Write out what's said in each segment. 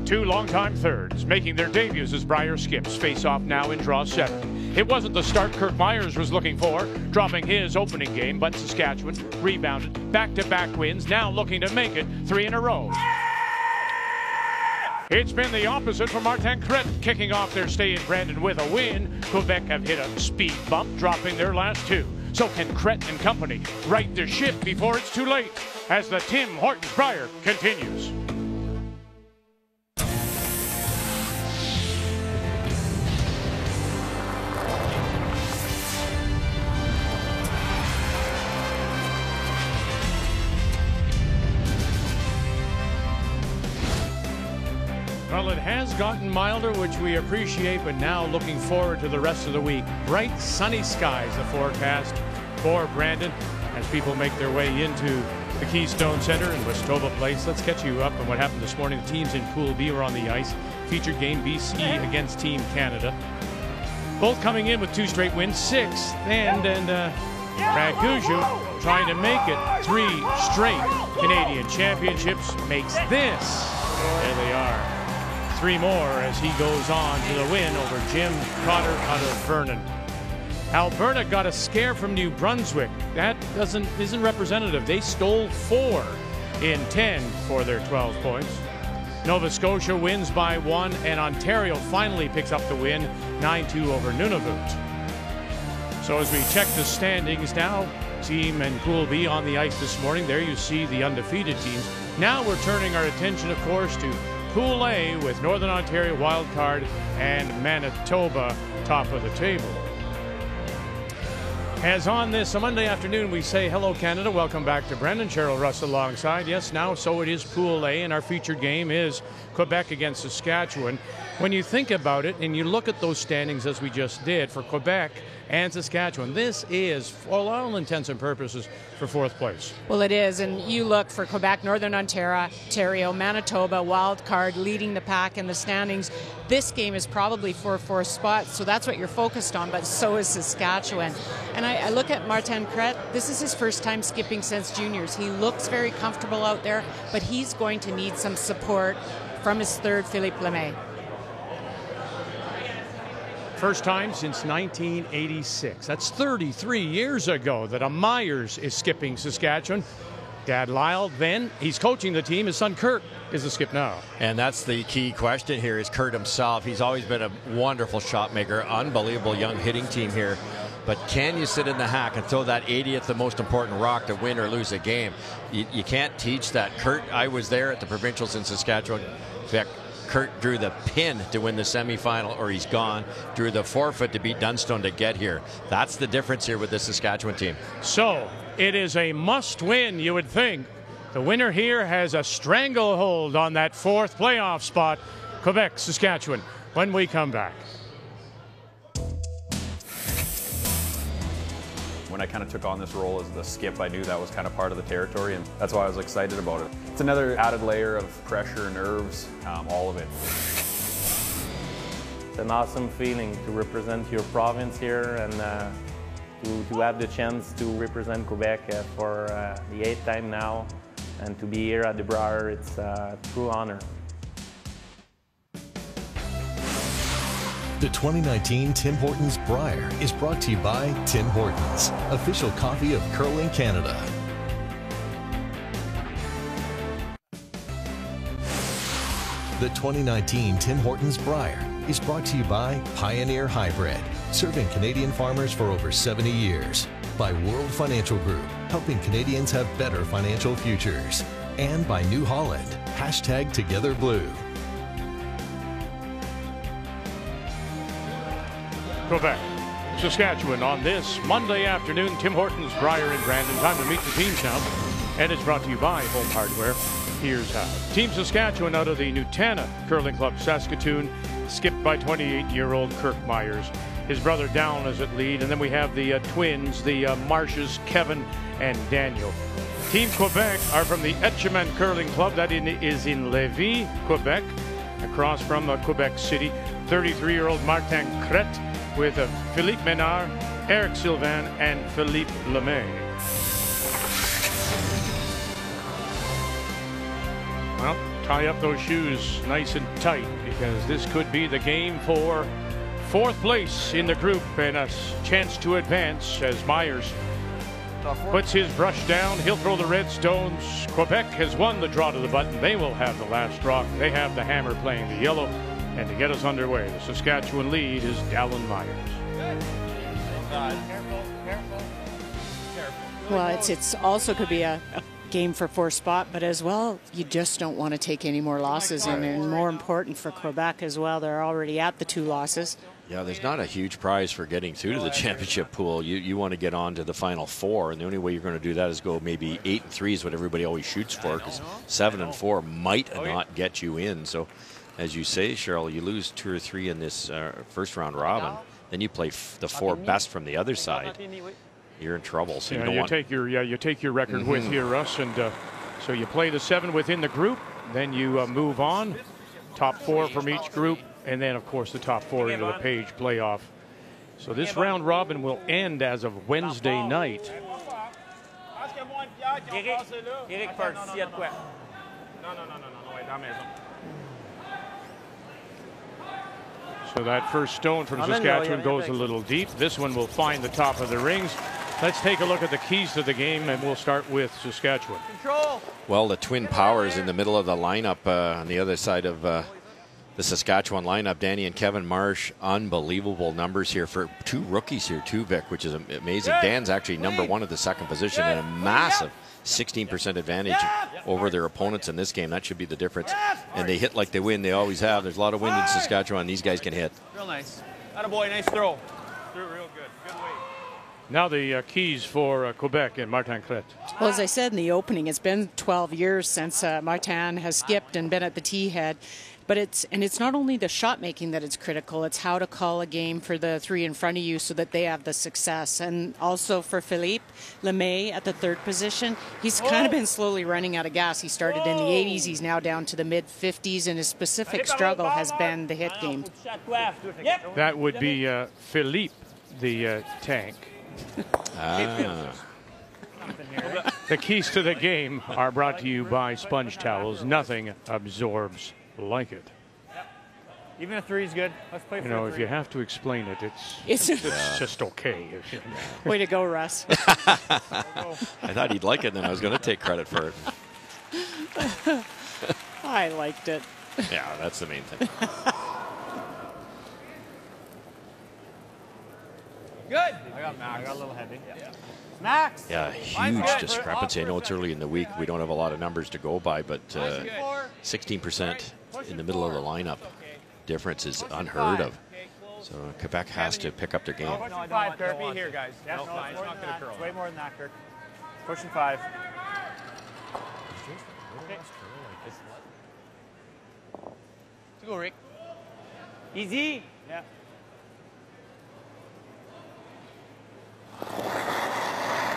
Two longtime thirds making their debuts as Brier skips face off now in draw 7. It wasn't the start Kirk Muyres was looking for, dropping his opening game, but Saskatchewan rebounded, back-to-back wins, now looking to make it 3 in a row. It's been the opposite for Martin Crete, kicking off their stay in Brandon with a win. Quebec have hit a speed bump, dropping their last 2. So can Crete and company right their ship before it's too late, as the Tim Hortons Brier continues. Well, it has gotten milder, which we appreciate, but now looking forward to the rest of the week. Bright, sunny skies, the forecast for Brandon as people make their way into the Keystone Center in Westova Place. Let's catch you up on what happened this morning. The teams in Pool B were on the ice. Featured game BC against Team Canada. Both coming in with 2 straight wins, 6th and Raguju trying to make it 3 straight Canadian championships. Makes this. There they are. 3 more as he goes on to the win over Jim Cotter out of Vernon. Alberta got a scare from New Brunswick. That isn't representative. They stole 4 in 10 for their 12 points. Nova Scotia wins by 1, and Ontario finally picks up the win, 9-2 over Nunavut. So as we check the standings now, team and Pool B on the ice this morning. There you see the undefeated teams. Now we're turning our attention, of course, to Pool A with Northern Ontario wildcard and Manitoba top of the table. As on this Monday afternoon, we say hello Canada, welcome back to Brendan. Cheryl Russ alongside. Yes, now so it is Pool A, and our featured game is Quebec against Saskatchewan. When you think about it and you look at those standings as we just did for Quebec and Saskatchewan, this is, for all intents and purposes, for 4th place. Well, it is, and you look for Quebec, Northern Ontario, Manitoba, wild card, leading the pack in the standings. This game is probably for 4th spot, so that's what you're focused on, but so is Saskatchewan. And I look at Martin Crete. This is his first time skipping since juniors. He looks very comfortable out there, but he's going to need some support from his third, Philippe Lemay. First time since 1986. That's 33 years ago that a Muyres is skipping Saskatchewan. Dad Lyle, then he's coaching the team. His son Kurt is the skip now. And that's the key question here is Kurt himself. He's always been a wonderful shot maker, unbelievable young hitting team here. But can you sit in the hack and throw that 80th, the most important rock, to win or lose a game? You can't teach that. Kurt, I was there at the provincials in Saskatchewan. In fact, Kurt drew the pin to win the semifinal, or he's gone. Drew the forfeit to beat Dunstone to get here. That's the difference here with the Saskatchewan team. So it is a must-win, you would think. The winner here has a stranglehold on that 4th playoff spot. Quebec, Saskatchewan, when we come back. When I kind of took on this role as the skip, I knew that was kind of part of the territory, and that's why I was excited about it. It's another added layer of pressure, nerves, all of it. It's an awesome feeling to represent your province here and to have the chance to represent Quebec for the 8th time now, and to be here at the Brier. It's a true honor. The 2019 Tim Hortons Brier is brought to you by Tim Hortons, official coffee of curling Canada. The 2019 Tim Hortons Brier is brought to you by Pioneer Hybrid, serving Canadian farmers for over 70 years. By World Financial Group, helping Canadians have better financial futures. And by New Holland, #TogetherBlue. Quebec, Saskatchewan on this Monday afternoon. Tim Hortons, Brier, and Brandon. Time to meet the teams now. And it's brought to you by Home Hardware. Here's how. Team Saskatchewan out of the Nutana Curling Club, Saskatoon, skipped by 28-year-old Kirk Muyres. His brother Down is at lead. And then we have the twins, the Marshes, Kevin and Daniel. Team Quebec are from the Etchemin Curling Club. That is in Lévis, Quebec, across from Quebec City. 33-year-old Martin Crete with Philippe Ménard, Eric Sylvain, and Philippe Lemay. Well, tie up those shoes nice and tight, because this could be the game for 4th place in the group and a chance to advance as Muyres puts his brush down. He'll throw the red stones. Quebec has won the draw to the button. They will have the last rock. They have the hammer playing the yellow. And to get us underway, the Saskatchewan lead is Dallin Muyres. Well, it's also could be a game for 4th spot, but as well, you just don't want to take any more losses. And more important for Quebec as well, they're already at the 2 losses. Yeah, there's not a huge prize for getting through to the championship pool. You want to get on to the final 4, and the only way you're going to do that is go maybe 8 and 3 is what everybody always shoots for, because 7 and 4 might not get you in. So, as you say, Cheryl, you lose 2 or 3 in this first round robin, then you play the 4 best from the other side. You're in trouble. So you take your record with here, Russ, and so you play the 7 within the group, then you move on, top 4 from each group. And then, of course, the top 4 into the Page playoff. So this round robin will end as of Wednesday night. So that first stone from Saskatchewan goes a little deep. This one will find the top of the rings. Let's take a look at the keys to the game, and we'll start with Saskatchewan. Well, the twin powers in the middle of the lineup on the other side of the Saskatchewan lineup, Danny and Kevin Marsh, unbelievable numbers here for 2 rookies here too, Vic, which is amazing. Dan's actually number 1 at the 2nd position and a massive 16% advantage over their opponents in this game. That should be the difference. And they hit like they win. They always have. There's a lot of wind in Saskatchewan. These guys can hit. Real nice. Attaboy, nice throw. Threw it real good. Good weight. Now the keys for Quebec and Martin Crete. Well, as I said in the opening, it's been 12 years since Martin has skipped and been at the tee head. But it's not only the shot making that it's critical, it's how to call a game for the 3 in front of you so that they have the success. And also for Philippe Lemay at the 3rd position, he's kind of been slowly running out of gas. He started in the 80s, he's now down to the mid 50s, and his specific struggle has been the hit game. That would be Philippe the tank. The keys to the game are brought to you by Sponge Towels. Nothing absorbs like it. Even a 3 is good. Let's play for if you have to explain it, it's just okay. Way to go, Russ. I thought he'd like it, and then I was going to take credit for it. I liked it. Yeah, that's the main thing. Good. I got Max. I got a little heavy. Yeah. Max. Yeah, huge discrepancy. I know it's early in the week. We don't have a lot of numbers to go by, but 16% in the middle of the lineup difference is unheard of. So Quebec has to pick up their game. Pushing 5, Kirk. Be here, guys. Yeah, no, it's not going to curl. It's way more than that, Kirk. Pushing 5. Okay. To go, Rick. Easy. Yeah.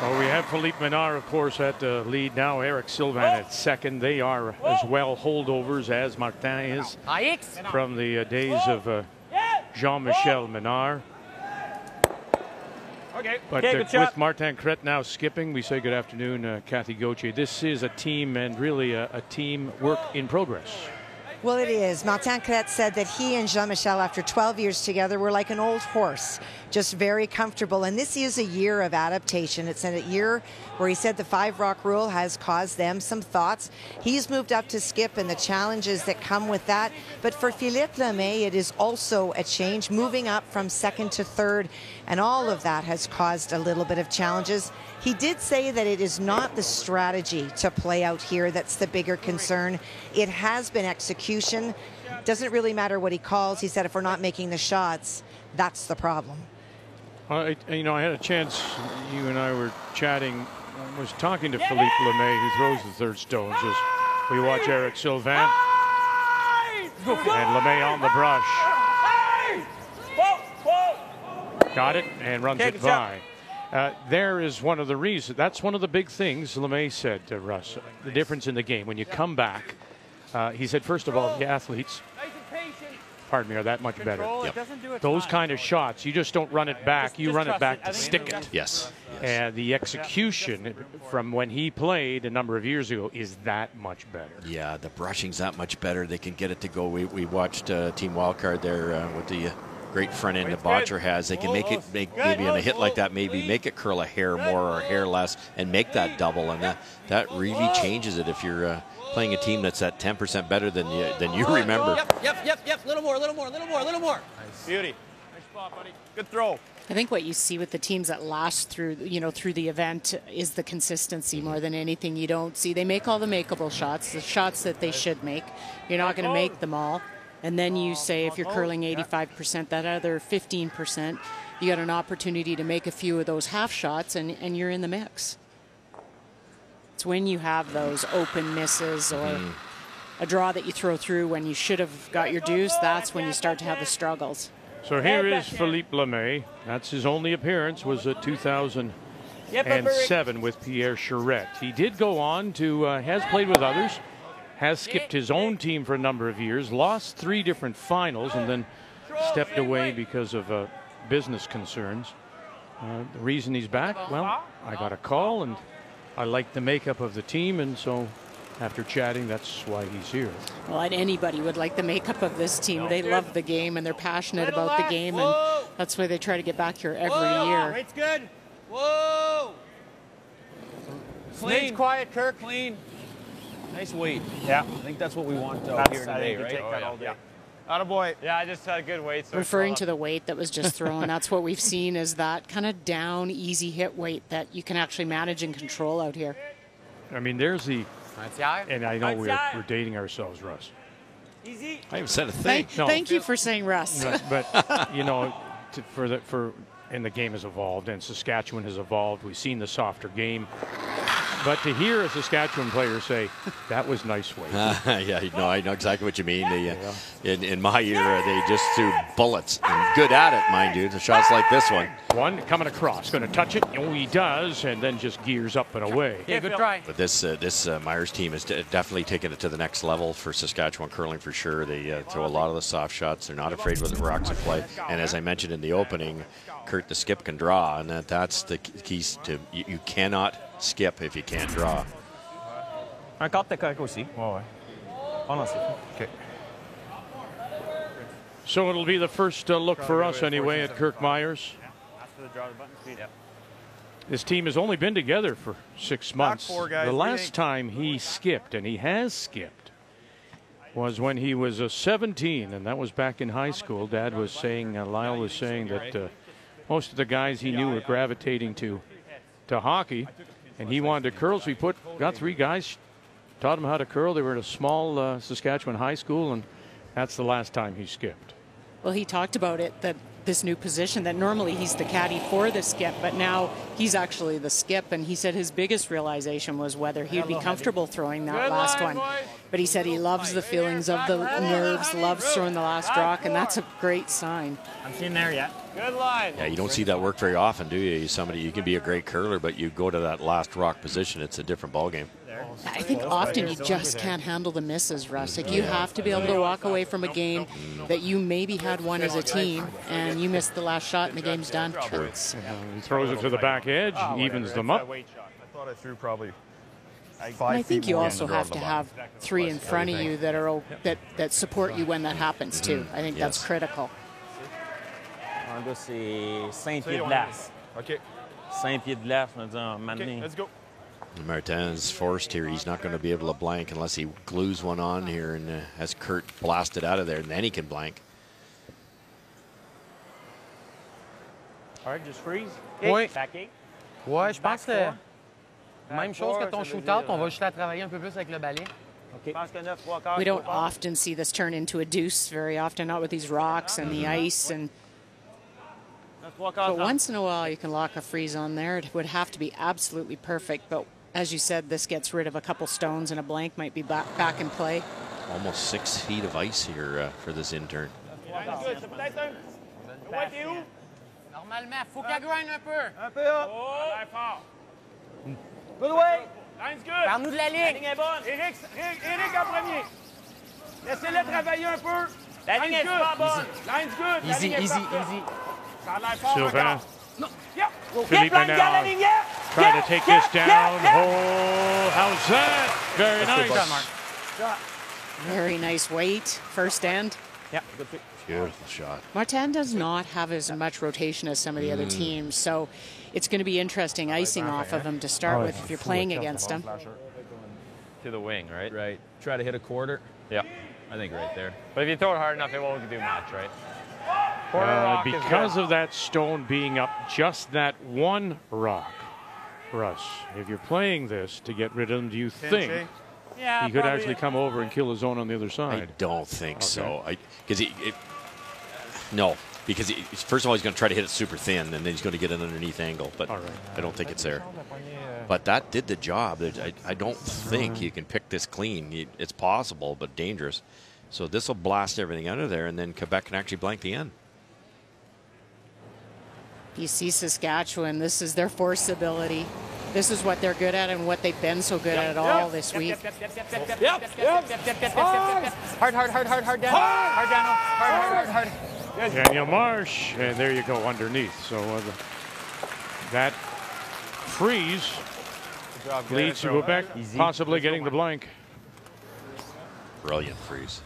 Well, we have Philippe Menard, of course, at the lead now. Eric Sylvan at 2nd. They are as well holdovers as Martin is from the days of Jean-Michel Menard. But with Martin Crete now skipping, we say good afternoon, Kathy Gauthier. This is a team and really a team work in progress. Well, it is. Martin Crete said that he and Jean-Michel, after 12 years together, were like an old horse, just very comfortable. And this is a year of adaptation. It's a year where he said the 5-rock rule has caused them some thoughts. He's moved up to skip and the challenges that come with that. But for Philippe Lemay, it is also a change, moving up from 2nd to 3rd. And all of that has caused a little bit of challenges. He did say that it is not the strategy to play out here that's the bigger concern. It has been execution. Doesn't really matter what he calls. He said if we're not making the shots, that's the problem. I had a chance, you and I were chatting, I was talking to Philippe Lemay, who throws the 3rd stones, as we watch Eric Sylvan. And Lemay on the brush. Got it and runs it by. There is one of the reasons. That's one of the big things Lemay said to Russ. The difference in the game when you come back. He said, first of all, the athletes pardon me, are that much better. It doesn't do a Those ton. kind of shots, you just don't run it back. You run it back to stick it. Yes. And the execution from when he played a number of years ago is that much better. Yeah, the brushing's that much better. They can get it to go. We watched Team Wildcard there with the great front end the Botcher has. They can make it, maybe on a hit like that, maybe make it curl a hair more or a hair less and make that double. And that really changes it if you're playing a team that's at 10% better than you remember. Yep. Little more. Nice. Beauty. Nice spot, buddy. Good throw. I think what you see with the teams that last through the event is the consistency more than anything. You don't see they make all the makeable shots, the shots that they should make. You're not going to make them all. And then you say if you're curling 85%, that other 15%, you got an opportunity to make a few of those half shots and you're in the mix. It's when you have those open misses or a draw that you throw through when you should have got your deuce, that's when you start to have the struggles. So here is Philippe Lemay. That's his only appearance, was at 2007 with Pierre Charette. He did go on to, has played with others, has skipped his own team for a number of years, lost 3 different finals, and then stepped away because of business concerns. The reason he's back, well, I got a call, and I like the makeup of the team, and so after chatting, that's why he's here. Well, and anybody would like the makeup of this team. They love the game, and they're passionate about the game, and that's why they try to get back here every year. Weight's good. Whoa. Clean. Quiet, Kirk. Clean. Nice weight. Yeah. I think that's what we want out here today, right? Take that all day. Attaboy. Yeah, I just had a good weight. So Referring to the weight that was just thrown, that's what we've seen is that kind of down, easy hit weight that you can actually manage and control out here. I mean, there's the, and I know we're dating ourselves, Russ. Easy. I haven't said a thing. Thank you for saying Russ. But you know, and the game has evolved, and Saskatchewan has evolved. We've seen the softer game. But to hear a Saskatchewan player say, that was nice weight. Yeah, no, I know exactly what you mean. In my era, they just threw bullets. And good at it, mind you. The shots like this one. One coming across, going to touch it. Oh, he does, and then just gears up and away. Yeah, good try. But this Muyres team has definitely taken it to the next level for Saskatchewan curling for sure. They throw a lot of the soft shots. They're not afraid with the rocks in play. And as I mentioned in the opening, Kurt the skip can draw, and that's the keys to you cannot skip if you can't draw. Un quart, t'es correct aussi. Ouais. Okay. So it'll be the first look for us anyway at Kirk Muyres. After the draw the button speed. This team has only been together for 6 months. 4, guys. The last time he skipped, and he has skipped, was when he was 17, and that was back in high school. Dad was saying, Lyle was saying that most of the guys he knew were gravitating to hockey, and he wanted to curl, so he got 3 guys, taught them how to curl. They were at a small Saskatchewan high school, and that's the last time he skipped. Well, he talked about it, that this new position, that normally he's the caddy for the skip, but now he's actually the skip, and he said his biggest realization was whether he'd be comfortable throwing that last one. But he said he loves the feelings of the nerves, loves throwing the last rock, and that's a great sign. I'm seeing there yet. Good line. Yeah, you don't see that work very often, do you? You can be a great curler, but you go to that last rock position, it's a different ballgame. I think often you just can't handle the misses, Russ. Like you have to be able to walk away from a game that you maybe had won as a team, and you missed the last shot and the game's done. He throws it to the back edge, evens them up. I thought I threw probably 5 I think feet you more also than the have to have 3 in front of you that are that support you when that happens too. I think that's critical. Un gars, c'est 5 pieds de glace. OK. 5 pieds de glace, on va dire, OK, let's go. Martin's forced here. He's not going to be able to blank unless he glues one on here and has Kurt blasted out of there, and then he can blank. All right, just freeze. Oui. Ouais, je pense que même chose que ton shootout, on va juste la travailler un peu plus avec le balai. We don't often see this turn into a deuce very often, not with these rocks and the ice. But once in a while, you can lock a freeze on there. It would have to be absolutely perfect. But as you said, this gets rid of a couple stones, and a blank might be back in play. Almost 6 feet of ice here for this intern. Normalement, faut qu'elle grind un peu. Un peu haut. Good way. Line's good. Parle-nous de la ligne. La ligne est bonne. Éric en premier. Laissez-le travailler un peu. Line's good. Line's good. Easy, easy, easy. Sylvain. Philippe now trying to take this down. Oh, how's that? Very nice. Very nice weight, first end. Yeah, good pick. Beautiful shot. Martin does not have as much rotation as some of the other teams, so it's going to be interesting icing off of him to start with if you're playing against him. To the wing, right? Right. Try to hit a quarter. Yeah. I think right there. But if you throw it hard enough, it won't do much, right? Quarter rock is Because good. of that stone being up just that one rock, Russ, if you're playing this to get rid of him, do you think he could actually come over and kill his own on the other I side? don't think so. No, because first of all, he's going to try to hit it super thin, and then he's going to get an underneath angle. But I don't think it's there. But that did the job. I don't think you can pick this clean. It's possible, but dangerous. So this will blast everything out of there, and then Quebec can actually blank the end. You see Saskatchewan, this is their force ability. This is what they're good at and what they've been so good at all this week. Hard, Daniel. Hard. Daniel Marsh, and there you go underneath. So that freeze leads to Quebec possibly getting the blank. Brilliant freeze.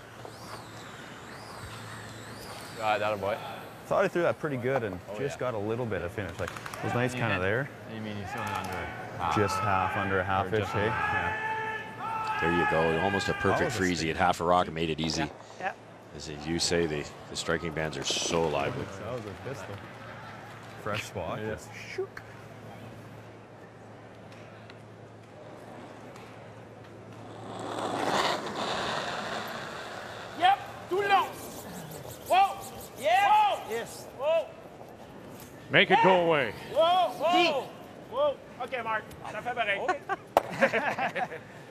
That'll boy. Thought I threw that pretty good and just got a little bit of finish. Like it was nice kind of there. You mean you still under Just under a half inch, hey? Yeah. There you go. Almost a perfect freeze. He had half a rock and made it easy. Yeah. As you say, the striking bands are so lively. That was a pistol. Fresh spot. Yes. Shook. Yep, tout le long. Whoa. Yeah. Whoa. Yes. Whoa. Make it go away. Whoa. Whoa. OK, Mark. Ça fait pareil.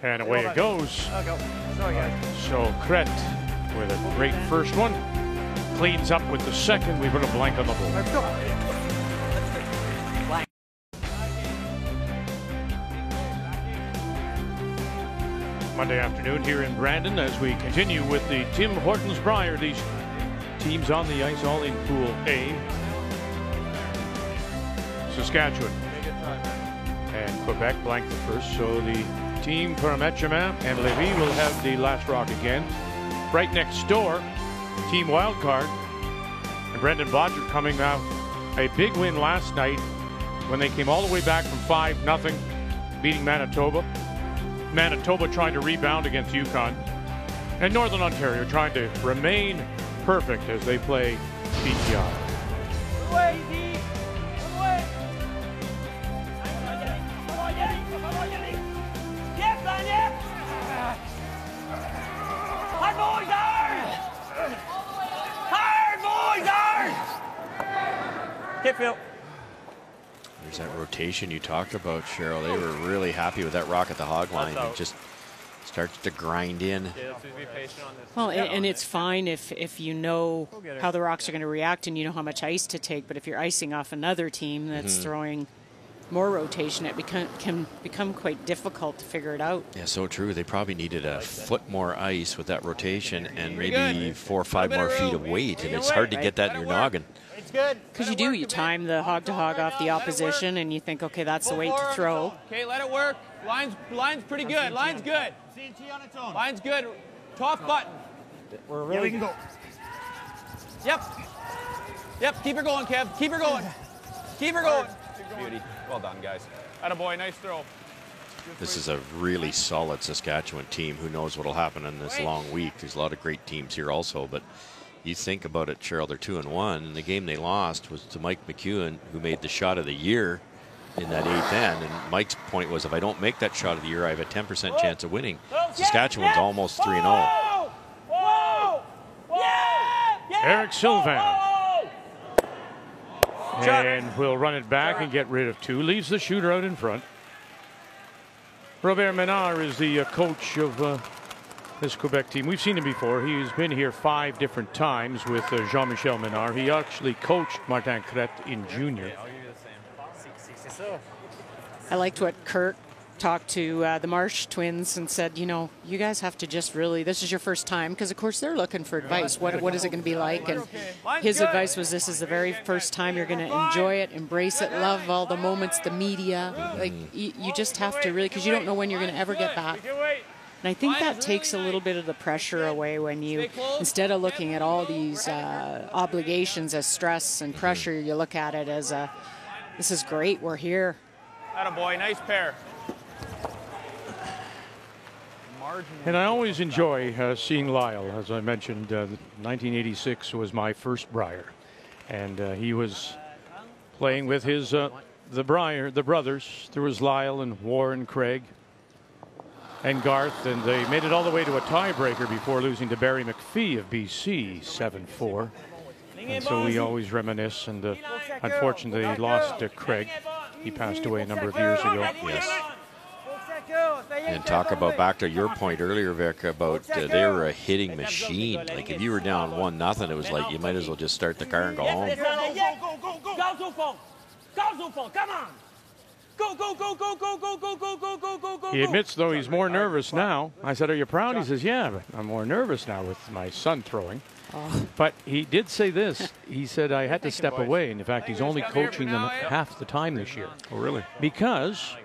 And away it goes. I'll go. Sorry, guys. So Crete with a great first one. Cleans up with the second. We put a blank on the board. Let's go. Blank. Monday afternoon here in Brandon as we continue with the Tim Hortons Brier. These teams on the ice all in Pool A. Saskatchewan and Quebec blank the first. So the team from Etchemin and Lévis will have the last rock again. Right next door, Team Wildcard and Brendan Bodger coming out a big win last night when they came all the way back from 5-0, beating Manitoba. Manitoba trying to rebound against Yukon. And Northern Ontario trying to remain perfect as they play BTR. Hit Phil. There's that rotation you talked about, Cheryl. They were really happy with that rock at the hog line. It just starts to grind in. Well, and it's fine if you know how the rocks are going to react and you know how much ice to take. But if you're icing off another team that's throwing more rotation, it can become quite difficult to figure it out. Yeah, so true. They probably needed a foot more ice with that rotation and maybe 4 or 5 more feet of weight. And it's hard to get that in your noggin. It's good. Because you time the hog-to-hog off the opposition and you think, okay, that's the weight to throw. Okay, let it work. Line's pretty good. Line's good. Line's good. Top button. We're really. Yeah, we can go. Yep. Keep her going, Kev. Keep her going. Keep her going. Beauty. Well done, guys. Attaboy, nice throw. This is a really solid Saskatchewan team. Who knows what will happen in this long week. There's a lot of great teams here also, but you think about it, Cheryl, they're 2-1, and the game they lost was to Mike McEwen, who made the shot of the year in that 8th end. And Mike's point was, if I don't make that shot of the year, I have a 10% chance of winning. Saskatchewan's almost 3-0. Eric Sylvain. And we'll run it back and get rid of 2. Leaves the shooter out in front. Robert Menard is the coach of this Quebec team. We've seen him before. He's been here 5 different times with Jean-Michel Menard. He actually coached Martin Crete in junior. I liked what Kirk talked to the Marsh twins and said, you know, you guys have to just really, this is your first time, because of course they're looking for advice. What is it going to be like? And his advice was, this is the very first time you're going to enjoy it, embrace it, love all the moments, the media. Like you just have to really, because you don't know when you're going to ever get back. And I think that takes a little bit of the pressure away when you, instead of looking at all these obligations as stress and pressure, you look at it as this is great, we're here. Attaboy, nice pair. And I always enjoy seeing Lyle. As I mentioned, 1986 was my first Brier. And he was playing with his the brothers. There was Lyle and Warren Craig and Garth, and they made it all the way to a tiebreaker before losing to Barry McPhee of BC 7-4. And so we always reminisce, and unfortunately lost to Craig. He passed away a number of years ago. Yes. And talk about, back to your point earlier, Vic, about they were a hitting machine. Like if you were down 1-0, it was like you might as well just start the car and go home. Come on! Go, go, go, go, go, go, go, go, go, go, go, go. He admits, though, he's more nervous now. I said, are you proud? He says, yeah, but I'm more nervous now with my son throwing. But he did say this. He said, I had to step away. And in fact, he's only coaching them half the time this year. Oh, really? Because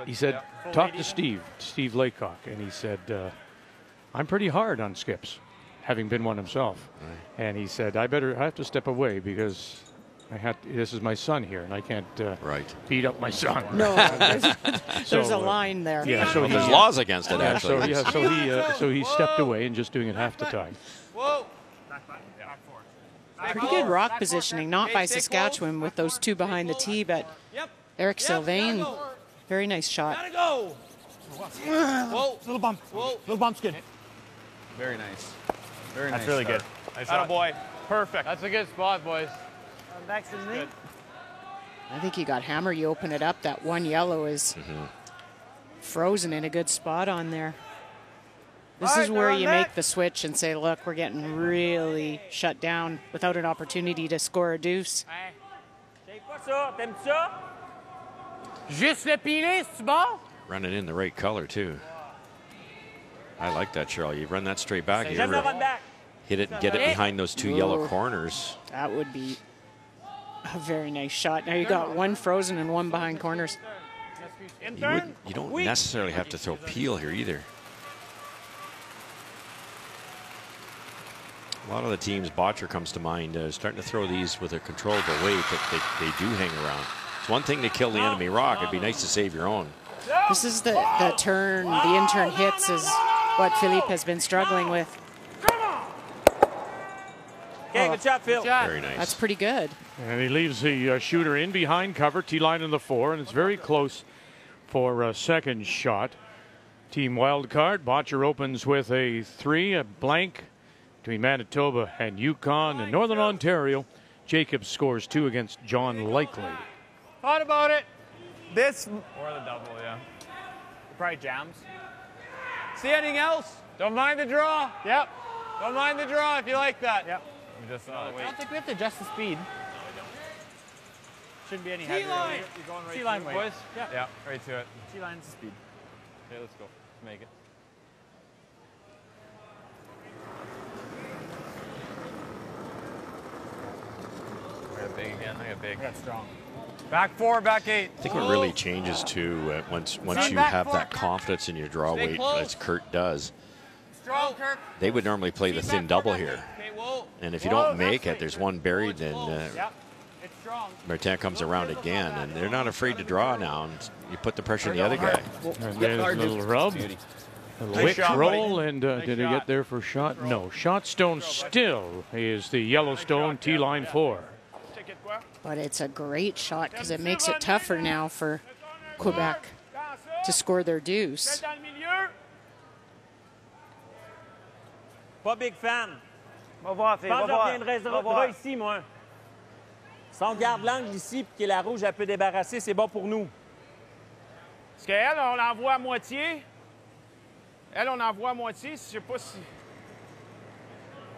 he said, talk to Steve Laycock. And he said, I'm pretty hard on skips, having been one himself. Right. And he said, I have to step away because this is my son here, and I can't beat up my son. No, there's a line there. Yeah, so there's laws against it, actually. So he stepped away and just doing it half the time. Whoa. Pretty good rock positioning, not by Saskatchewan with those two behind the tee, but Eric Sylvain, very nice shot. Gotta go. Whoa, little bump. Whoa, little bump's good. Very nice. Very nice. That's really good. Attaboy. Perfect. That's a good spot, boys. Back to me. I think you got hammer. You open it up. That one yellow is frozen in a good spot on there. This is where you make the switch and say, look, we're getting really shut down without an opportunity to score a deuce. Juste le piler, c'est bon? Running in the right color, too. I like that, Cheryl. You run that straight back. You hit it and get it behind those two yellow corners. That would be a very nice shot. Now you got one frozen and one behind corners. You don't necessarily have to throw peel here either. A lot of the teams, Botcher comes to mind, starting to throw these with a controllable weight, but they do hang around. It's one thing to kill the enemy rock. It'd be nice to save your own. This is the turn, the in-turn hits is what Philippe has been struggling with. Okay, good job, Phil. Very nice. That's pretty good. And he leaves the shooter in behind cover, T-line in the 4, and it's very close for a second shot. Team wild card, Botcher opens with a 3, a blank between Manitoba and Yukon and Northern Ontario. Jacobs scores 2 against John Likely. Thought about it. This or the double, yeah. Probably jams. See anything else? Don't mind the draw. Yep. Don't mind the draw if you like that. Yep. Just I don't think we have to adjust the speed. Shouldn't be any heavier. T-line. You're going right T-line, to it. boys. Yeah, right to it. T-line's the speed. Okay, let's go. Let's make it. I got big again. I got big. I got strong. Back 4, back 8. I think what really changes too once you have that confidence in your draw weight, as Kurt does. Strong, Kirk. They would normally play the thin double here, and if you don't make it, there's one buried. Then Martin comes around again, and they're not afraid to draw now. And you put the pressure on the other guy. And there's a little rub, a wick roll, and did he get there for shot? No. Shot stone still is the Yellowstone T-line 4. But it's a great shot because it makes it tougher now for Quebec to score their deuce. Pas big fan. Va voir, Je pense que je reviendrai droit ici, moi. Si on garde l'angle ici puis que la rouge, elle peut débarrasser, c'est bon pour nous. Parce qu'elle, on l'envoie à moitié. Elle, on l'envoie à moitié. Je sais pas si...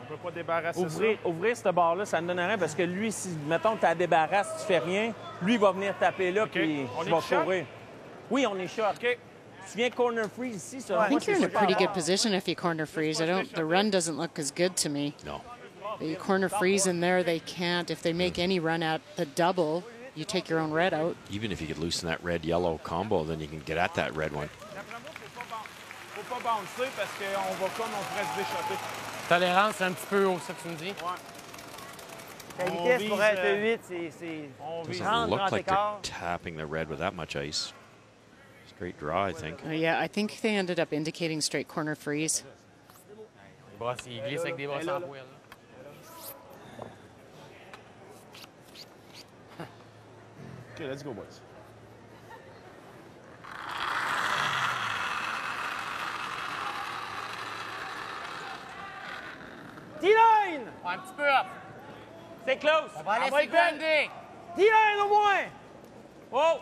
On peut pas débarrasser Ouvrir ce barre-là, ça ne donne rien parce que lui, si, mettons, tu la débarrasses, tu fais rien, lui, il va venir taper là puis tu vas courir. Oui, on est short. OK. Tu viens corner freeze ici. So I think you're in a pretty good position if you corner freeze. The run doesn't look as good to me. No. You corner freeze in there, they can't. If they make any run at the double, you take your own red out. Even if you could loosen that red-yellow combo, then you can get at that red one. Faut pas bouncer parce qu'on va comme on pourrait se déchoper. Tolérance un petit peu haut, ça que tu me dis? La vitesse pour être 8, c'est Doesn't look like they're tapping the red with that much ice. Straight draw, I think. Yeah, I think they ended up indicating straight corner freeze. Boss, il glisse avec des bosses en poêle. Okay, let's go, boys. D-line! Un petit peu up. C'est close. On va laisser grinder. D-line au moins! Oh!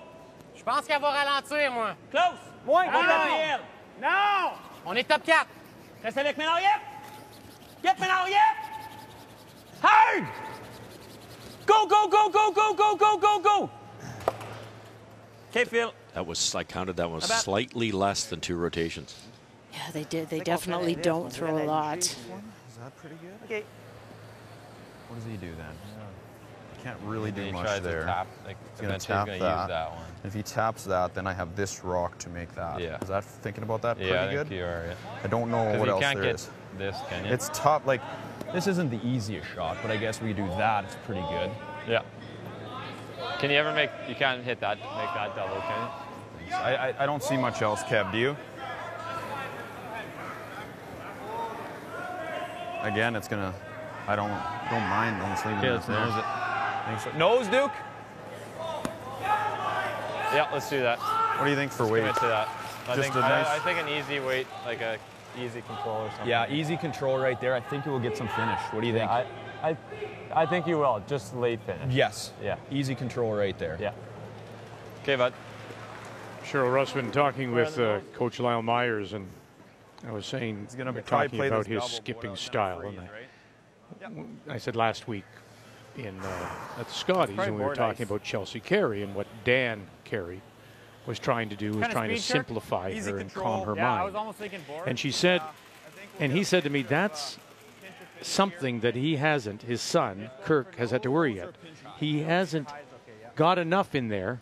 Je pense qu'elle va ralentir, moi. Close. Moins On que la la PL. Non! On est top 4. Reste avec Ménard, yep! Yep, Ménard, yep! Hard! Go, go, go, go, go, go, go, go, go! Okay, Phil. That was, I counted that was slightly less than 2 rotations. Yeah, they did. They definitely don't throw a lot. Is that pretty good? Okay. What does he do then? He can't really do He much tries there. to tap, like, He's going to eventually tap he's that. gonna use that one. If he taps that, then I have this rock to make that. Yeah. Is that thinking about that pretty Yeah, I good? think you are, yeah. I don't know 'Cause what you else can't there get is. this, can you? It's tough. Like, this isn't the easiest shot, but I guess we do that. It's pretty good. Yeah. Can you ever you can't hit that, make that double, can you? I don't see much else, Kev. Do you? Again, it's gonna. I don't mind almost leaving Okay, this let's there. nose it. Think so? Nose, Duke? Yeah, let's do that. What do you think for Let's weight? commit to that. Just a nice- I think an easy weight, like a easy control or something. Yeah, easy control right there. I think it will get some finish. What do you think? I think you will, just late finish. Yes. Yeah. Easy control right there. Yeah. Okay, bud. Cheryl Russman talking with Coach Lyle Muyres, and I was saying, He's gonna we're probably talking play about this his double skipping going style. down And freeze, I said last week at the Scotties, and we were talking about Chelsea Carey and what Dan Carey was trying to do, was trying to simplify her and calm her mind. I was almost thinking board. And she said, and he said to me, that's something that he hasn't, his son, Kirk, has had to worry yet. He hasn't got enough in there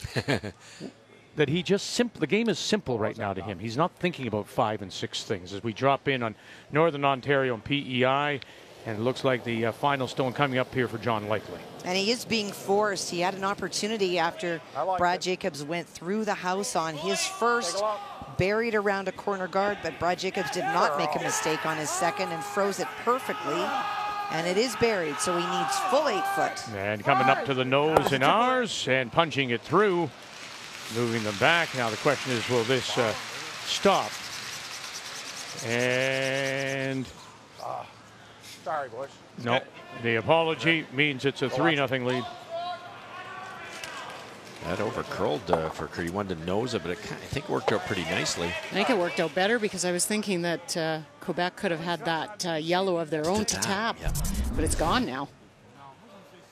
that he just the game is simple right now to him. He's not thinking about 5 and 6 things. As we drop in on Northern Ontario and PEI, and it looks like the final stone coming up here for John Likely. And he is being forced. He had an opportunity after Brad Jacobs went through the house on his first, buried around a corner guard, but Brad Jacobs did not make a mistake on his second and froze it perfectly. And it is buried, so he needs full 8 foot. And coming up to the nose in ours and punching it through, moving them back. Now the question is, will this stop? And Sorry, boys. no, the apology means it's a 3-0 lead. That overcurled for Crete. He wanted to nose it, but I think it worked out pretty nicely. I think it worked out better because I was thinking that Quebec could have had that yellow of their own to tap, yeah. but it's gone now.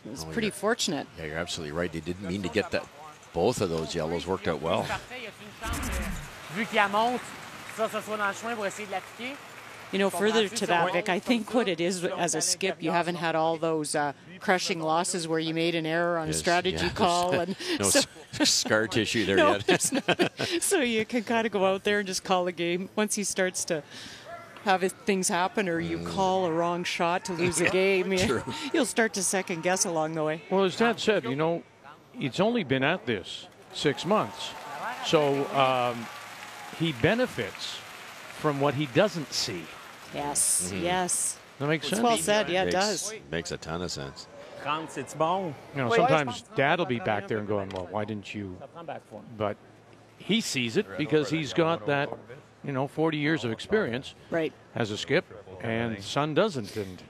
It was pretty fortunate. Yeah, you're absolutely right. They didn't mean to get that. Both of those yellows worked out well. Vu qu'il monte, ça soit dans le chemin pour essayer de l'appliquer. You know, further to that, Vic, I think what it is as a skip, you haven't had all those crushing losses where you made an error on a strategy call. And no so, scar tissue there no, yet. there's not. So you can kind of go out there and just call a game. Once he starts to have things happen or you call a wrong shot to lose a game, you'll start to second guess along the way. Well, as Dad said, you know, it's only been at this 6 months. So he benefits from what he doesn't see. Yes, yes. That makes sense. Well said, yeah, it does. Makes a ton of sense. It's bon. You know, sometimes Dad will be back there and going, well, why didn't you? But he sees it because he's got that, 40 years of experience as a skip, and son doesn't, and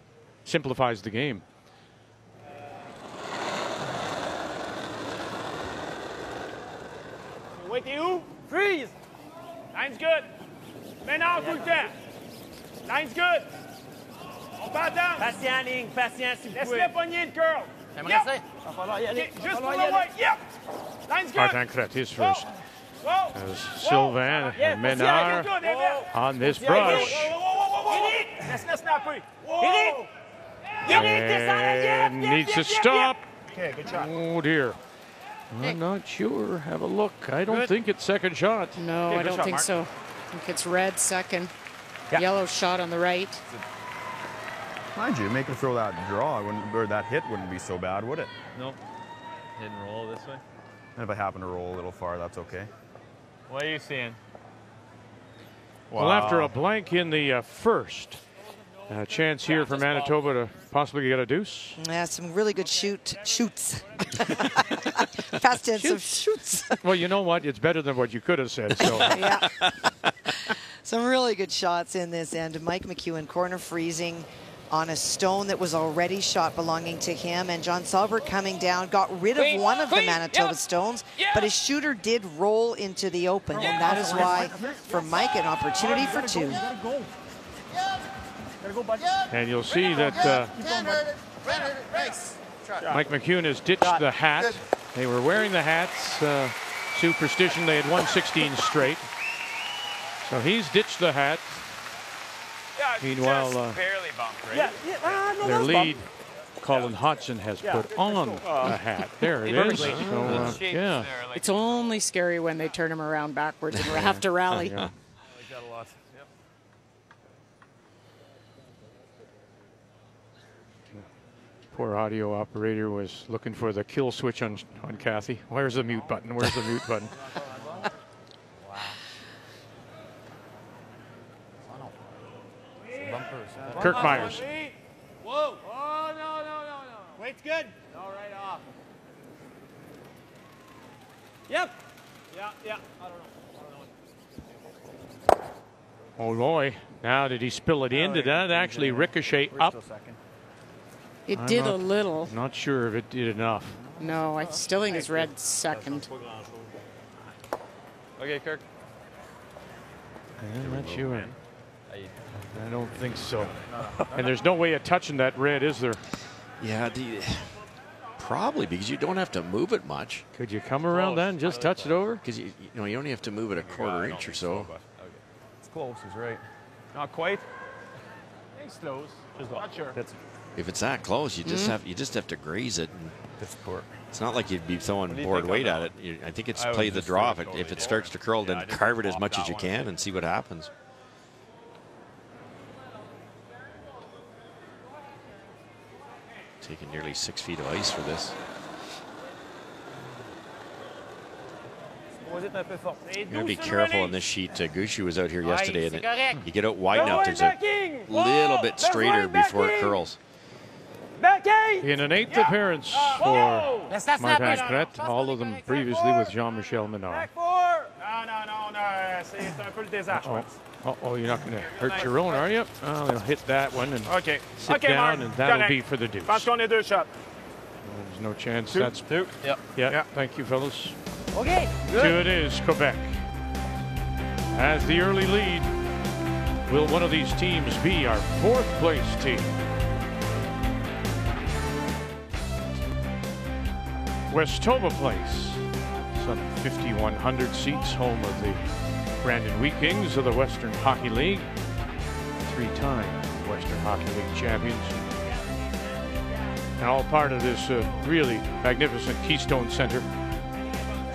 simplifies the game. Wait, you freeze. Line's good. Maintenant, tout le temps. Line's good. On part down. Patient, ligne, patient, s'il vous plaît. Laisse-le pogner le curl. J'aimerais ça. Okay, juste pour le white. Yep. Line's good. Martin Crete, his first As Sylvain and Menard on this brush. And needs to stop. Okay, good shot. Oh dear. I'm not sure. Have a look. I don't think it's second shot. No, I don't think so. I think it's red second. Yellow shot on the right. Mind you, make him throw that draw, or that hit wouldn't be so bad, would it? Nope. Hit and roll this way. And if I happen to roll a little far, that's okay. What are you seeing? Wow. Well, after a blank in the first, a chance here for Manitoba to possibly get a deuce. Yeah, some really good shoots. Past tense of shoots. Well, you know what? It's better than what you could have said. So. Yeah. Some really good shots in this end. Mike McEwen corner freezing on a stone that was already shot belonging to him. And John Salbert coming down, got rid of one of the Manitoba stones, but his shooter did roll into the open. And that is why, for Mike, an opportunity for two. And you'll see that Mike McEwen has ditched the hat. They were wearing the hats. Superstition, they had won 16 straight. So he's ditched the hat. Meanwhile, barely bumped, right? their lead, Colin Hodgson, has put on a hat. There it is. So, yeah. It's only scary when they turn him around backwards and have to rally. Yeah. Poor audio operator was looking for the kill switch on Kathy. Where's the mute button? Where's the mute button? Kirk Muyres. Whoa. Oh, no. Wait's good. No, right off. Yep. Yeah. I don't know. Oh, boy. Now, did he spill it in? Did that actually ricochet up? It did a little. Not sure if it did enough. No, I still think it's red second. Okay, Kirk. I'm not sure. I don't think so. And there's no way of touching that red, is there? Yeah, probably, because you don't have to move it much. Could you come around that and just touch it over? Because you only have to move it a quarter inch or so. It's close, he's right. Not quite. I think it's close. Not sure. If it's that close, you just have to graze it. And it's not like you'd be throwing board weight at it. I think it's play the draw. If it starts to curl, then carve it as much as you can and see what happens. Taking nearly 6 feet of ice for this. You got to be careful on this sheet. Gushu was out here yesterday, and you get out wide enough, there's a little bit straighter before it curls. In an 8th appearance for Martin Crete, all of them previously with Jean-Michel Menard. Oh, you're not going to hurt your own, are you? Oh, they'll hit that one and sit down, and that'll be for the deuce. There's no chance. That's two. Yeah. Thank you, fellas. Okay. Good. 2 it is, Quebec. As the early lead, will one of these teams be our 4th place team? Westoba Place, some 5,100 seats, home of the Brandon Wheat Kings of the Western Hockey League, 3-time Western Hockey League champions, and all part of this really magnificent Keystone Center,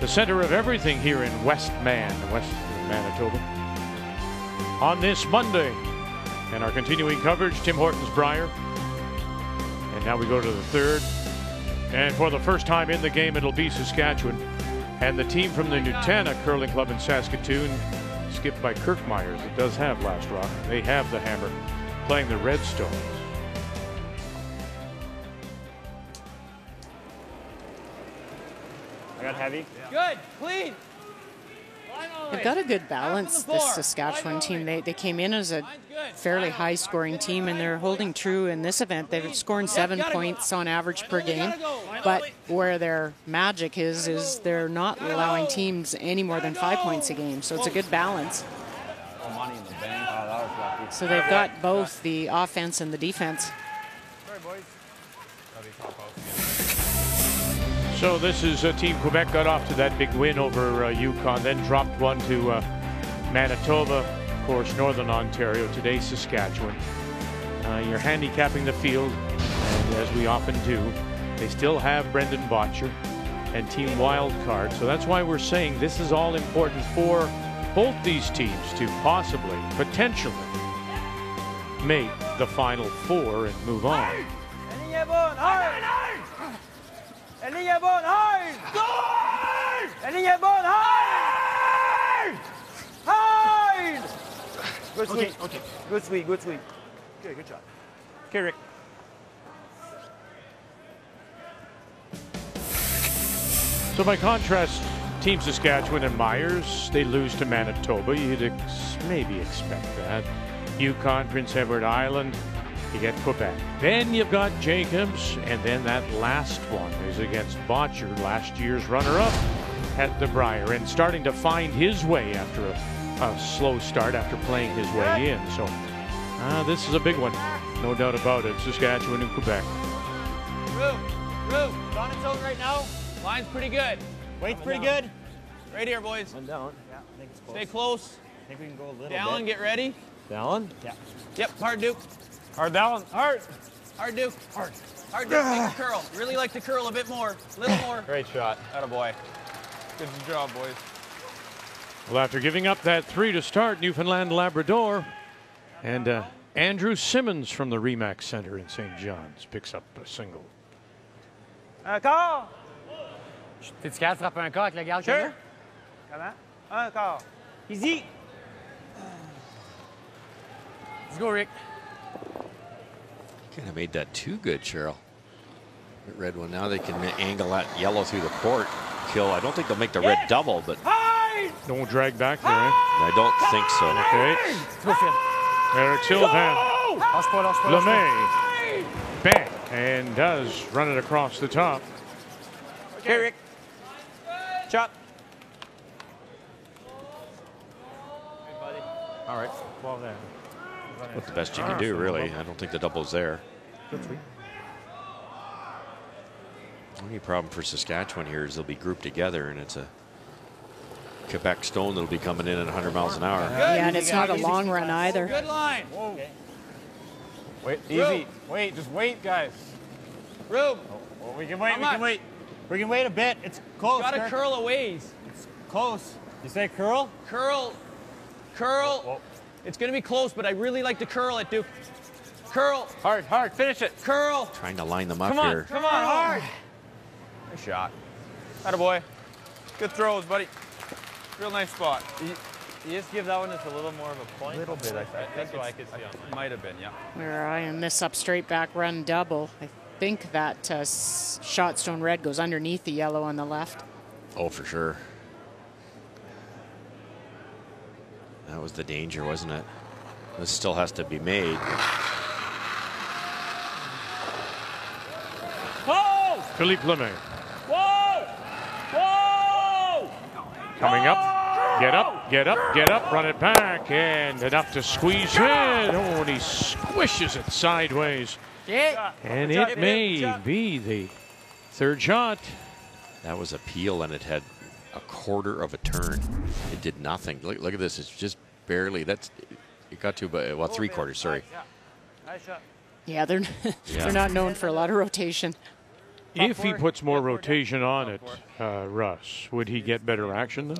the center of everything here in west Manitoba. On this Monday, and our continuing coverage, Tim Hortons Brier, and now we go to the 3rd. And for the first time in the game, it'll be Saskatchewan. And the team from the Nutana Curling Club in Saskatoon, skipped by Kirk Muyres, it does have Last Rock. They have the hammer, playing the Redstones. I got heavy. Good, clean. They've got a good balance, this Saskatchewan team. They came in as a fairly high-scoring team, and they're holding true in this event. They've scored 7 points on average per game, but where their magic is they're not allowing teams any more than 5 points a game, so it's a good balance. So they've got both the offense and the defense. So this is Team Quebec got off to that big win over Yukon, then dropped one to Manitoba, of course, Northern Ontario, today Saskatchewan. You're handicapping the field, and as we often do, they still have Brendan Botcher and Team Wildcard. So that's why we're saying this is all important for both these teams to possibly, potentially, make the Final Four and move on. Good sweep. Okay. Good sweep. Good sweep. Okay, good job. Okay, Rick. So by contrast, Team Saskatchewan and Muyres, they lose to Manitoba. You'd maybe expect that. Yukon, Prince Edward Island, you get Quebec. Then you've got Jacobs, and then that last one is against Botcher, last year's runner-up at the Brier, and starting to find his way after a slow start after playing his way in. So this is a big one, no doubt about it. Saskatchewan and Quebec. Rube, on its own right now. Line's pretty good. Weight's pretty good. Right here, boys. One down. Yeah, I think it's close. Stay close. I think we can go a little Dallin, bit. get ready. Dallin? Yeah. Yep, hard Duke. Hard Dallin. Hard. Hard Duke. Hard. Hard Duke, make the curl. Really like to curl a bit more. A little more. Great shot. Attaboy. Good job, boys. Well, after giving up that 3 to start, Newfoundland Labrador, and Andrew Simmons from the Remax Center in St. John's picks up a single. Un quart. T'es-tu capable de frapper un quart avec la garde? Sure. Comment? Un quart. Easy. Let's go, Rick. Kind of made that too good, Cheryl. The red one. Now they can angle that yellow through the court. Kill. I don't think they'll make the red double, but don't drag back there, eh? I don't think so. Okay. Eric Sylvan. LeMay. Bang. And does run it across the top. Okay, Rick. Chop. All right. Well then. What's the best you can do, really? I don't think the double's there. Only problem for Saskatchewan here is they'll be grouped together, and it's a Quebec Stone that'll be coming in at 100 miles an hour. Yeah, and it's not a long run either. Good line. Okay. Wait, Easy. Wait, just wait, guys. Rube. Oh, we can wait. We can wait. We can wait a bit. It's close. Got to curl a ways. It's close. You say curl? Curl. Curl. It's going to be close, but I really like to curl it, Duke. Curl. Hard, hard. Finish it. Curl. Trying to line them up Come on, here. come on, hard. Nice shot. Attaboy. Good throws, buddy. Real nice spot. You just give that one just a little more of a point? A little bit, I think. That's what I could see on mine. Might have been, yeah. Where I am this up straight back run double. I think that shot stone red goes underneath the yellow on the left. Oh, for sure. That was the danger, wasn't it? This still has to be made. Whoa! Philippe LeMay. Whoa! Whoa! Coming up. Get up, get up, get up, run it back, and enough to squeeze in. Oh, and he squishes it sideways. And it may be the third shot. That was a peel, and it had a quarter of a turn. It did nothing. Look at this. It's just barely. It got to about, well, 3/4. Sorry. Yeah, they're not known for a lot of rotation. If he puts more rotation on it, Russ, would he get better action then?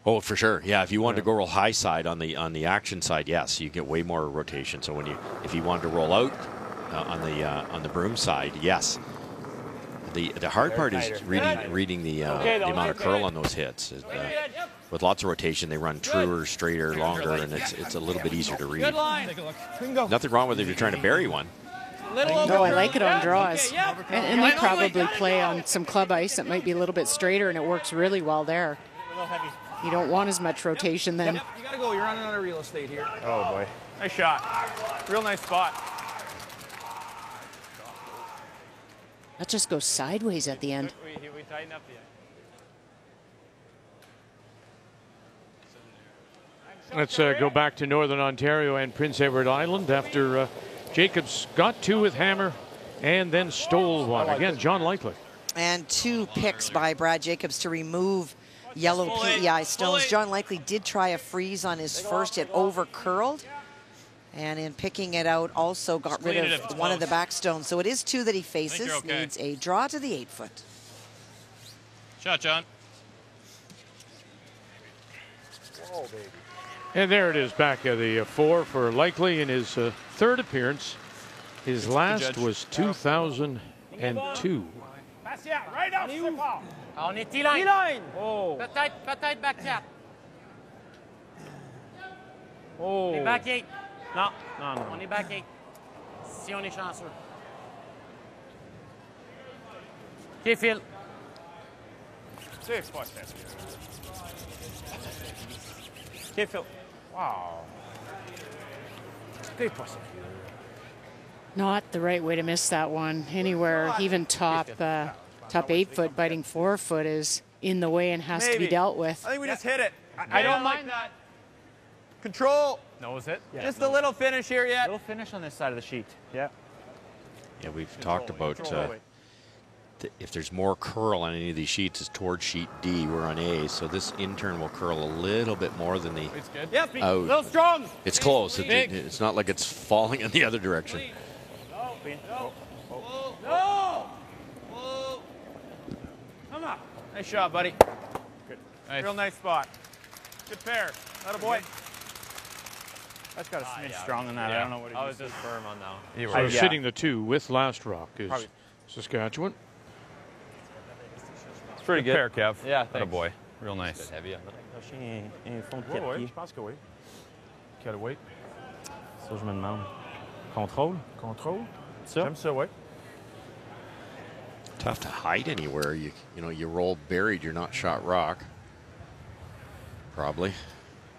Oh, for sure. Yeah, if you wanted to go real high side on the action side, yes, you get way more rotation. So if you wanted to roll out on the broom side, yes. The hard part is reading the amount of curl on those hits. With lots of rotation, they run truer, straighter, longer, and it's a little bit easier to read. Good line. Nothing wrong with it if you're trying to bury one. No, I like it on draws. And they probably play on some club ice that might be a little bit straighter, and it works really well there. You don't want as much rotation then. You got to go. You're running out of real estate here. Oh, boy. Nice shot. Real nice spot. That just goes sideways at the end. We tighten up the end. Let's go back to Northern Ontario and Prince Edward Island after Jacobs got two with hammer and then stole one. Again, John Lightly. And 2 picks by Brad Jacobs to remove yellow PEI stones. John Likely did try a freeze on his first. It over-curled. And in picking it out, also got rid of one of the back stones. So it is 2 that he faces. Okay. Needs a draw to the 8-foot. Shot, John. Whoa, baby. And there it is, back at the 4 for Likely in his 3rd appearance. His last was 2002. Right off the ball. On est T-line. T-line. Oh. Peut-être back 4. Oh. On est back 8. Non, non, non. On est back 8. Si on est chanceux. OK, Phil. C'est pas ça. OK, Phil. Wow. C'est pas ça. Not the right way to miss that one anywhere. Even top 8-foot biting 4-foot is in the way and has to be dealt with. I think we just hit it. I don't mind that. Control. Nose it. Yeah. Just a little finish here yet. Little finish on this side of the sheet. Yeah. Yeah, we've talked about if there's more curl on any of these sheets, it's towards sheet D. We're on A, so this intern will curl a little bit more than the It's good. Yep, out. a little strong. It's close. It's not like it's falling in the other direction. No. Come on. Nice shot, buddy. Good. Nice. Real nice spot. Good pair. Atta boy. That's got a smidge strong on that. I don't know what I was just firm on that one. So sitting the 2 with last rock is Saskatchewan. It's pretty good. Pair, Kev. Yeah, Atta boy. Real nice. Heavy on that. Un fond de 4 pieds. Je pense que oui. Quel weight? Ça, je me demande. Contrôle? Contrôle? Ça? J'aime ça, ouais. Tough to hide anywhere. You know, you roll buried, you're not shot rock. Probably.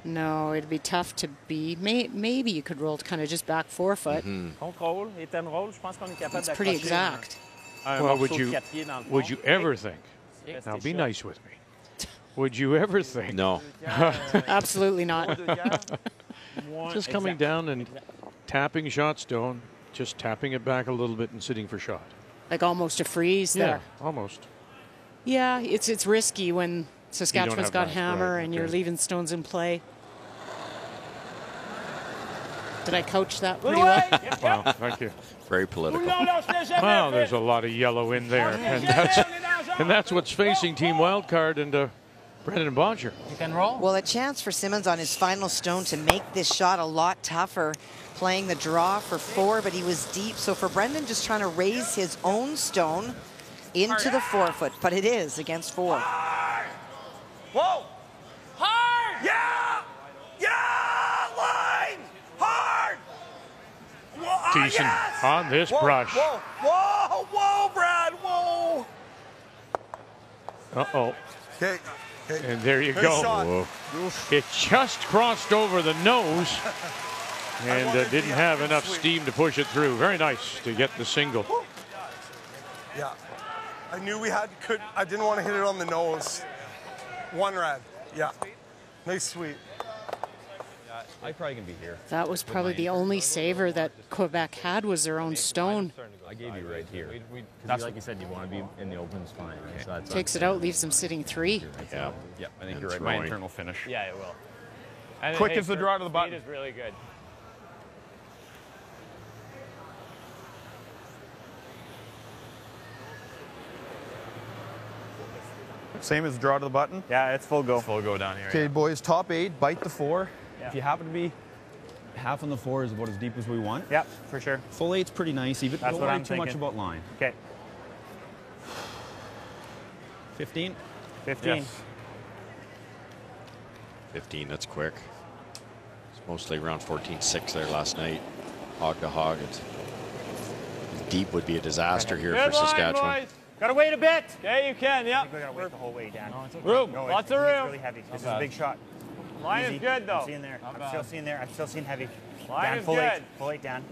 No, it'd be tough to be. Maybe you could roll kind of just back 4-foot. Contrôle et ten roll, je pense qu'on est capable It's pretty exact. Well, would you ever think? Now, be nice with me. Would you ever think? No. Absolutely not. Just coming down and tapping shot stone, just tapping it back a little bit and sitting for shot. Like almost a freeze there. Yeah, almost. Yeah, it's risky when Saskatchewan's got hammer right, and you're leaving stones in play. Did I coach that pretty well? Wow, thank you. Very political. Well, there's a lot of yellow in there, and that's what's facing Team Wildcard and Brendan Bodger. You can roll. Well, a chance for Simmons on his final stone to make this shot a lot tougher, playing the draw for 4, but he was deep. So for Brendan, just trying to raise his own stone into the 4-foot, but it is against 4. Whoa. Hard. Yeah. Yeah. Line. Hard. Whoa. Decent on this brush. Whoa. Whoa. Whoa, Brad. Whoa. Uh-oh. Okay. And there you go. It just crossed over the nose and didn't have enough steam to push it through. Very nice to get the single. Yeah. I knew I didn't want to hit it on the nose. One rad. Yeah. Nice sweep. I probably can be here. That was probably the only saver that Quebec had was their own stone. I gave you right here. That's like you said, you want to be in the open spine. Right? So that's Takes it out, leaves them sitting 3. Yeah. Yeah, I think you're right. My internal finish. Yeah, it will. And Quick as the draw to the button. Speed is really good. Same as draw to the button? Yeah, it's full go. Full go down here. Okay, boys, top 8, bite the 4. Yeah. If you happen to be half on the 4 is about as deep as we want. Yep, for sure. Full 8's pretty nice. Even That's don't what worry I'm too much thinking. about line. Okay. 15? 15. Yes. 15, that's quick. It's mostly around 14.6 there last night. Hog to hog. Deep would be a disaster here for Saskatchewan. Gotta wait a bit. Okay, you can, yep. We gotta wait the whole way down. Room, No, lots of it's room. really heavy. This is a big shot. Line Easy. is good, though. I'm seeing there. I'm still seeing there. I'm still seeing heavy. Line Down, is full good. 8. Full 8 down.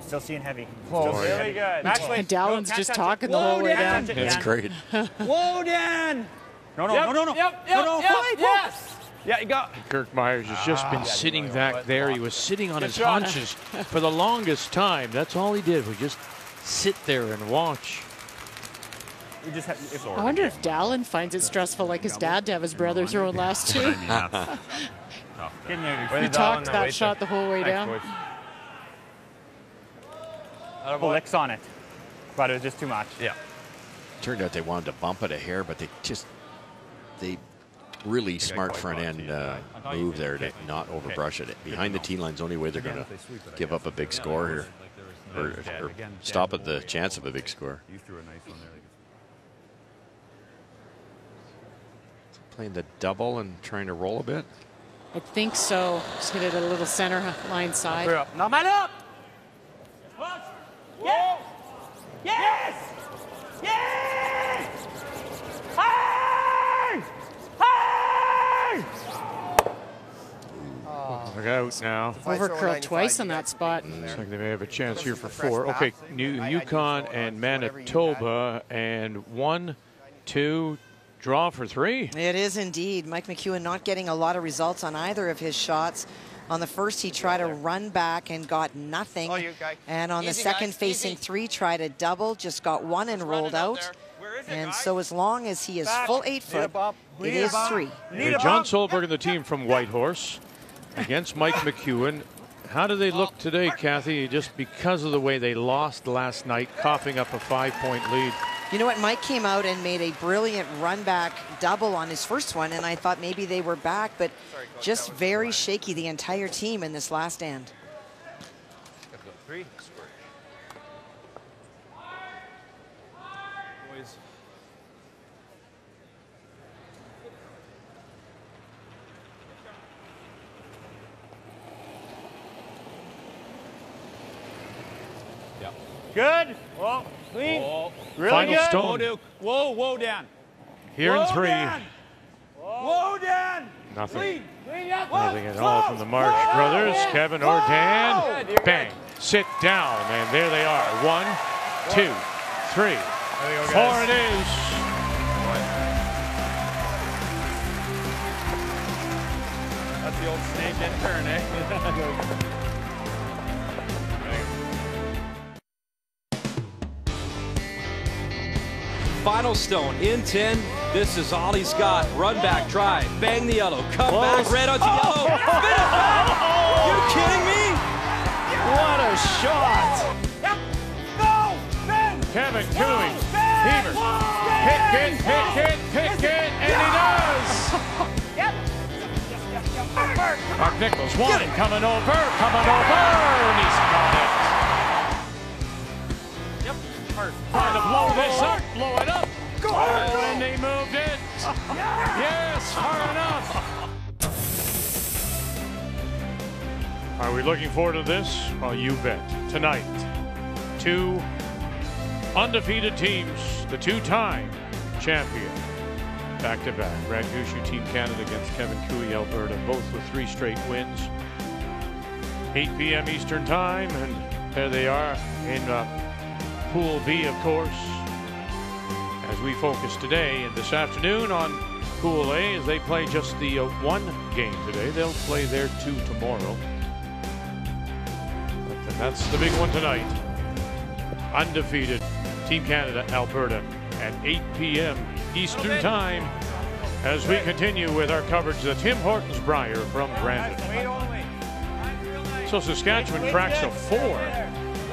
Still seeing heavy. Oh, Still seeing really heavy. good. Actually, And Dallin's just talking the whole way down. That's great. Whoa, Dan. No. Yep. Yes. Yeah, you got. Kirk Muyres has just been sitting back there. He was sitting on his haunches for the longest time. That's all he did was just sit there and watch. You just have, I wonder if Dallin finds it stressful like his dad to have his brother throwing last two. We talked that shot the whole way down. Licks on it, but it was just too much. Yeah. Turned out they wanted to bump it a hair, but they really smart front end move there to not overbrush it. Behind the tee line's the only way they're going to give up a big score here, or stop at the chance of a big score. Playing the double and trying to roll a bit. I think so. Just hit it a little center line side. Not man up. Yes! Yes! Yes! Hard! Hard! Look out now. Overcurled twice on that spot. Looks like they may have a chance here for 4. Okay, Yukon and Manitoba, and 1, 2, draw for 3. It is indeed. Mike McEwen not getting a lot of results on either of his shots. On the first, he tried to run back and got nothing. And on the second, facing 3, tried a double, just got 1 and rolled out. And so as long as he is full 8 foot, it is 3. Okay, John Solberg and the team from Whitehorse against Mike McEwen. How do they look today, Kathy, just because of the way they lost last night, coughing up a 5-point lead? You know what? Mike came out and made a brilliant run back double on his first one, and I thought maybe they were back, but just very shaky, the entire team in this last end. Good. Whoa. Clean. Whoa. Really Final good. stone. Whoa, Duke. Whoa, whoa, Dan. Here in 3. Dan. Whoa, Dan. Nothing. Clean. Clean up. Nothing at all from the Marsh brothers. Kevin Ordan. Bang. Sit down. And there they are. 1, 2, 3, 4 it is. That's the old snake intern, eh? Final stone in 10. This is all he's got. Run back, drive, bang the yellow, come back, red onto yellow. Spin it back. You kidding me? What a shot. Go! Ben! Kevin Cooey. Heaver. Pick it, and he does. Yep. Mark Nichols, 1 coming over, and he's got it. Trying to blow this up, blow it up. And they moved it. Yes, far enough. Are we looking forward to this? Well, you bet. Tonight, 2 undefeated teams, the 2-time champion, back-to-back. Brad Gushu, Team Canada against Kevin Cooey, Alberta, both with 3 straight wins. 8 p.m. Eastern Time, and there they are in Pool B, of course, as we focus today and this afternoon on Pool A, as they play just the 1 game today. They'll play their 2 tomorrow. But that's the big one tonight. Undefeated Team Canada, Alberta, at 8 p.m. Eastern Time, as we continue with our coverage of the Tim Hortons Brier from Brandon. So Saskatchewan cracks a 4.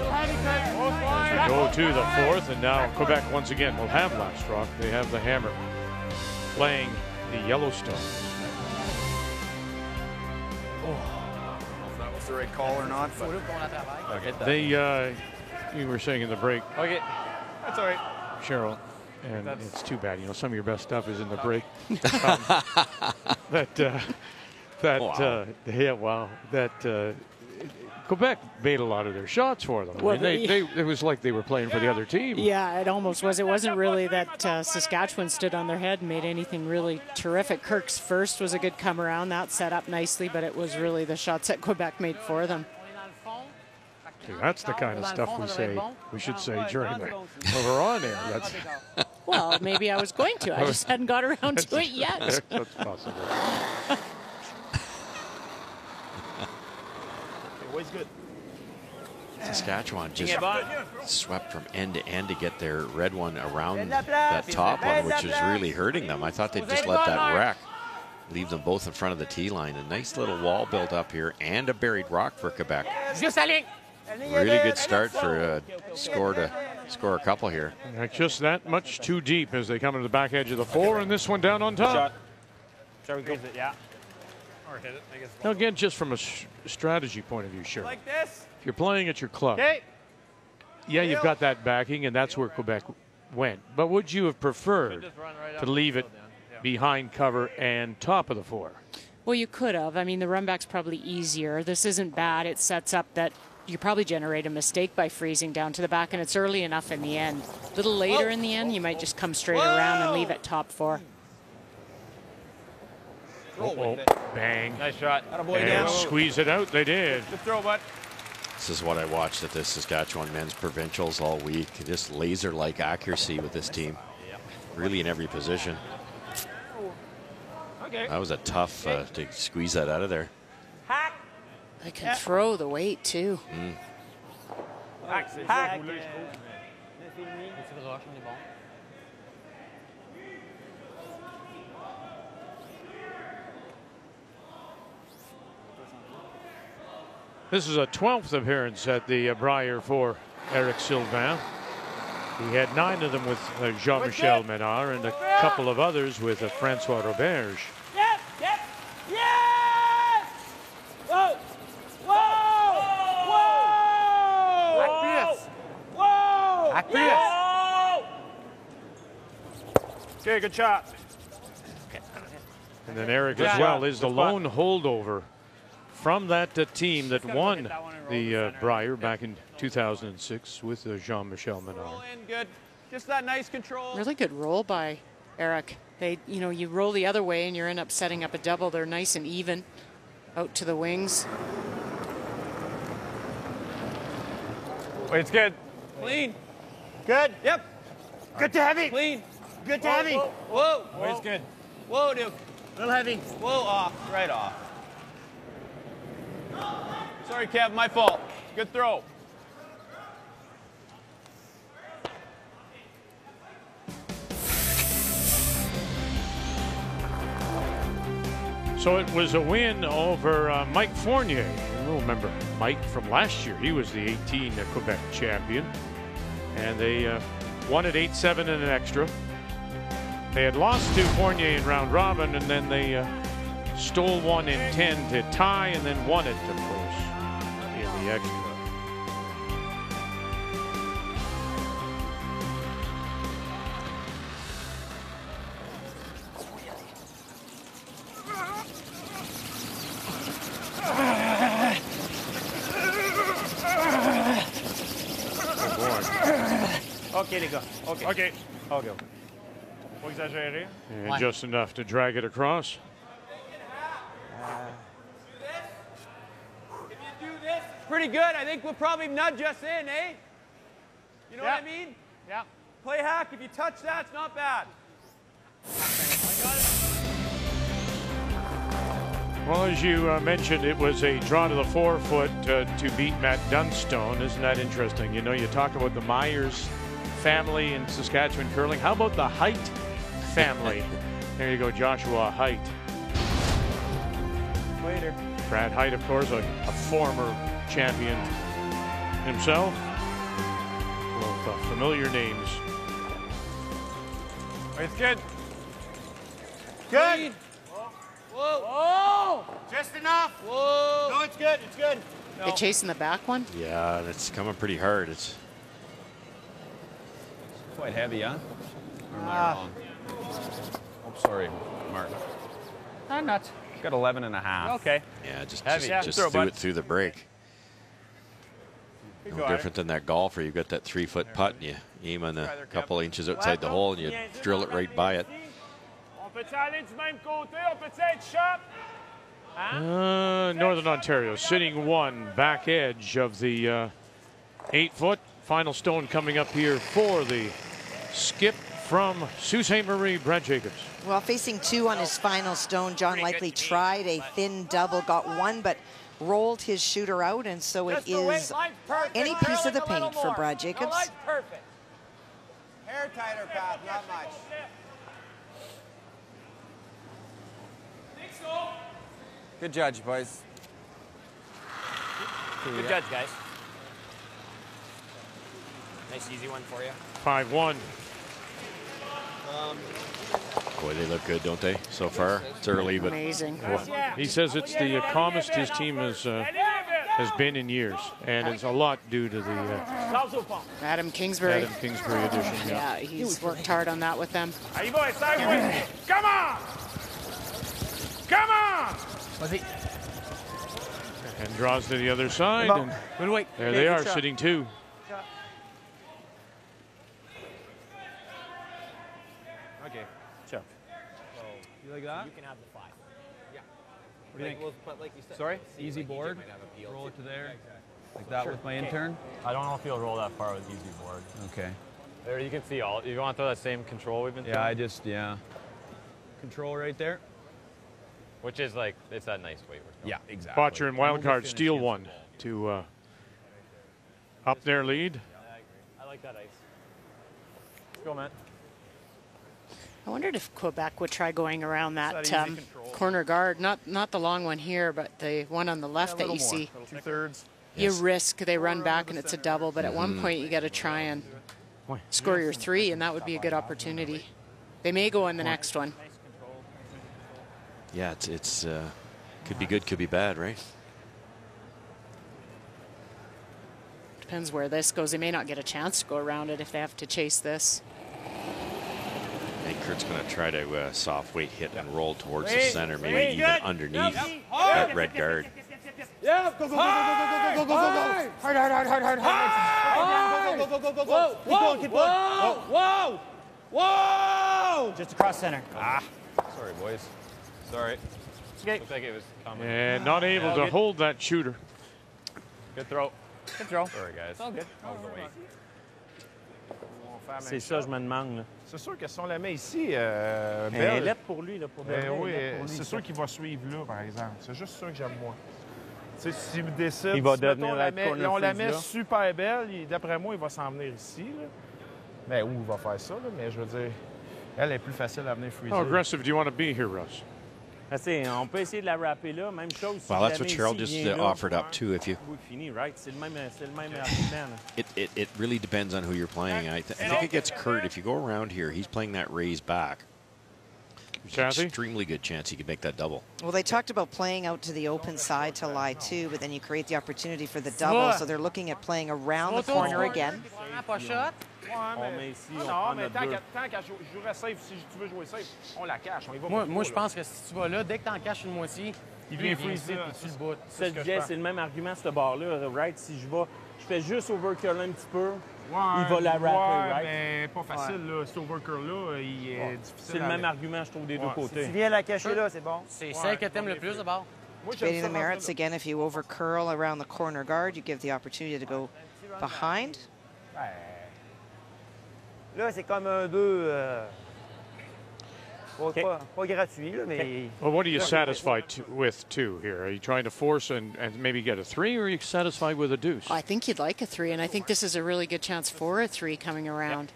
We go to the 4th, and now Quebec once again will have last rock. They have the Hammer playing the Yellowstone. If that was the right call or not, but They, you were saying in the break. Okay, that's all right. Cheryl, and it's too bad. You know, some of your best stuff is in the break. Quebec made a lot of their shots for them. Well, I mean, it was like they were playing for the other team. Yeah, it almost was. It wasn't really that Saskatchewan stood on their head and made anything really terrific. Kirk's first was a good come around. That set up nicely, but it was really the shots that Quebec made for them. See, that's the kind of stuff we should say during when we're on air. That's well, maybe I was going to. I just hadn't got around to it yet. That's possible. Always good. Saskatchewan just swept from end to end to get their red one around that top one, which was really hurting them. I thought they'd just let that wreck, leave them both in front of the tee line. A nice little wall built up here and a buried rock for Quebec. Really good start for score to score a couple here. Just that much too deep as they come into the back edge of the 4, and this one down on top. Shall we go? Yeah. Or hit it, I guess. Now again, just from a strategy point of view, sure. Like this. If you're playing at your club, yeah, you've got that backing, and that's where Quebec went. But would you have preferred to leave it behind cover and top of the 4? Well, you could have. I mean, the run back's probably easier. This isn't bad. It sets up that you probably generate a mistake by freezing down to the back, and it's early enough in the end. A little later in the end, you might just come straight around and leave it top 4. Bang. Nice shot. And squeeze it out. They did. Good throw, bud. This is what I watched at the Saskatchewan men's provincials all week. Just laser-like accuracy with this team. Really in every position. That was a tough to squeeze that out of there. They can throw the weight too. This is a 12th appearance at the Brier for Eric Sylvain. He had 9 of them with Jean-Michel Ménard and a couple of others with Francois Roberge. Yep, yep, yes! Whoa! Whoa! Whoa! Whoa! Whoa! Okay, good shot. And then Eric as well is the lone holdover from that team that won the Brier back in 2006 with Jean-Michel Ménard. Good. Just that nice control. Really good roll by Eric. They, you know, you roll the other way and you end up setting up a double. They're nice and even out to the wings. Wait, it's good. Clean. Good. Yep. Good to heavy. Clean. Good to heavy. Whoa. Whoa. Whoa. It's good. Whoa, Duke. A little heavy. Whoa, off. Right off. Sorry, Kev. My fault. Good throw. So it was a win over Mike Fournier. You'll remember Mike from last year. He was the 18 Quebec champion. And they won at 8-7 in an extra. They had lost to Fournier in round robin, and then they stole one in 10 to tie, and then won it, of course, in the extra. Okay, les gars. Okay. Okay. Okay. Faut exagérer. And just enough to drag it across. If you do this pretty good, I think we'll probably nudge us in, eh? You know what I mean? Yeah. Play hack. If you touch that, it's not bad. Well, as you mentioned, it was a draw to the 4-foot to beat Matt Dunstone. Isn't that interesting? You know, you talk about the Muyres family in Saskatchewan curling. How about the Height family? There you go, Joshua Height. Later. Brad Height, of course, a former champion himself. Both familiar names. It's good. Good. Whoa. Whoa. Just enough. Whoa. No, it's good. It's good. They chasing the back one? Yeah, it's coming pretty hard. It's quite heavy, huh? Or am I wrong? Oh, sorry, Mark. I'm not. Got 11 and a half. Okay. Yeah, just Throw, threw it through the break. No different than that golfer. You've got that 3-foot putt and you aim on a couple inches outside the hole and you drill it right by it. Northern Ontario sitting 1 back edge of the 8-foot. Final stone coming up here for the skip from Sault Ste. Marie, Brad Jacobs. Well, facing 2 on his final stone, John Likely tried a thin double, got 1, but rolled his shooter out, and so it is any piece of the paint for Brad Jacobs. Perfect. Hair tighter, Pat, not much. Good judge, boys. Good judge, guys. Nice easy one for you. 5-1. Boy, they look good, don't they, so far? It's early, but... Amazing. Well, he says it's the calmest his team has been in years, and it's a lot due to the Adam Kingsbury. Addition. Yeah, he's worked hard on that with them. Ahí voy, sideways. Come on! Come on! And draws to the other side. And there they are, sitting 2. Okay. Sure. You like that? You can have the 5. Yeah. What do you think? Like you said, Sorry? Easy board. Roll it to there. Like that with my intern? I don't know if you'll roll that far with easy board. Okay. There you can see all. You want to throw that same control we've been throwing? Yeah. Control right there. Which is like, it's that nice weight. Yeah, exactly. Botcher and Wildcard steal one to up their lead. I like that ice. Let's go, Matt. I wondered if Quebec would try going around that corner guard, not the long one here, but the one on the left that you see. 2/3. You risk they run back and it's a double, but at one point you got to try and score your 3, and that would be a good opportunity. They may go in the next one. Yeah, it's could be good, could be bad, right? Depends where this goes. They may not get a chance to go around it if they have to chase this. I think Kurt's going to try to soft weight hit and roll towards the center, maybe even underneath that red guard. Yeah, go, go, go, go, go, go, go, go, go, go. Hard. Go, go, go, go, go. Keep going, keep going. Whoa, whoa. Just across center. Sorry, boys. Sorry. Okay. Looked like it was coming. And not able to hold that shooter. Good throw. Good throw. Sorry, guys. It's all good. C'est ça, je me demande. Là. C'est sûr que si on la met ici, Elle est Belle, lettre pour lui. Là, pour oui, c'est sûr qu'il va suivre là, par exemple. C'est juste ça que j'aime moins. Tu sais, s'il me décide, Il va si, mettons, devenir on la la met, corner on la freeze, met là. super belle, d'après moi, il va s'en venir ici. Là. Ben, où il va faire ça, là, mais je veux dire, elle est plus facile à venir freezer. How aggressive do you want to be here, Russ? On peut essayer de la rapper là, même chose. Well, that's what Cheryl just offered up too. If you, fini, right? C'est le même argument. it really depends on who you're playing. I think against Kurt, if you go around here, he's playing that raise back. There's an extremely good chance he could make that double. Well, they talked about playing out to the open side to lie 2, but then you create the opportunity for the double. So they're looking at playing around the corner again. Ouais, mais tant qu'à jouer safe, si tu veux jouer safe, on la cache. On y va Moi, je pense que si tu vas là, dès que tu en caches une moitié, il vient freezer puis tu le bout. C'est le même argument, ce bar-là, right? Si je fais juste overcurl un petit peu, il va la rapper, right? mais pas facile, là. Cet overcurl-là, il est difficile. C'est le même argument, je trouve, des deux côtés. Si tu viens la cacher là, c'est bon. C'est celle que t'aimes le plus, d'abord. Debating the merits again, if you over curl around the corner guard, you give the opportunity to go behind. Là, c'est comme un 2. Pas gratuit, là, mais. Well, what are you satisfied with, too, here? Are you trying to force and maybe get a 3, or are you satisfied with a deuce? I think you'd like a 3, and I think this is a really good chance for a 3 coming around.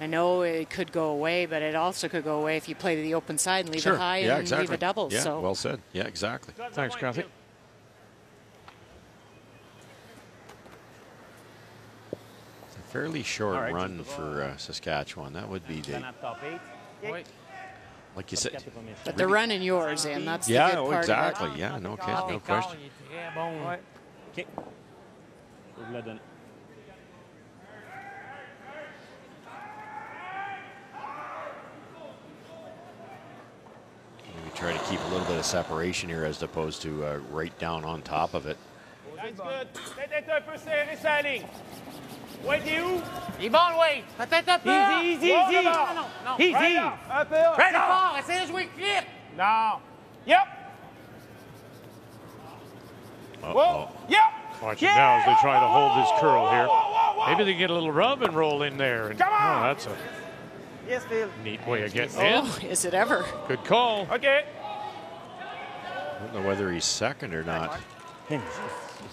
I know it could go away, but it also could go away if you play to the open side and leave it high and leave a double. Yeah, so. well said. Yeah, exactly. Thanks, Kathy. Fairly short run for Saskatchewan. That would be the, like you said. But they're running yours, and that's the good part exactly. of it. Yeah, no question. OK. Faut vous la donner. Maybe try to keep a little bit of separation here as opposed to right down on top of it. That's good. Peut-être un peu serré sa ligne. Wade est où? Il est bon, le Wade. Peut-être un peu. Easy. Non. Easy. Un peu. Très fort. Essayez de jouer vite. Non. Yep. Whoa. Yep. Watch it now as they try to hold this curl here. Maybe they get a little rub and roll in there. And, Come on. Oh, that's a Yes, Phil. neat way of getting in. Oh, is it ever? Good call. OK. I don't know whether he's second or not. Il est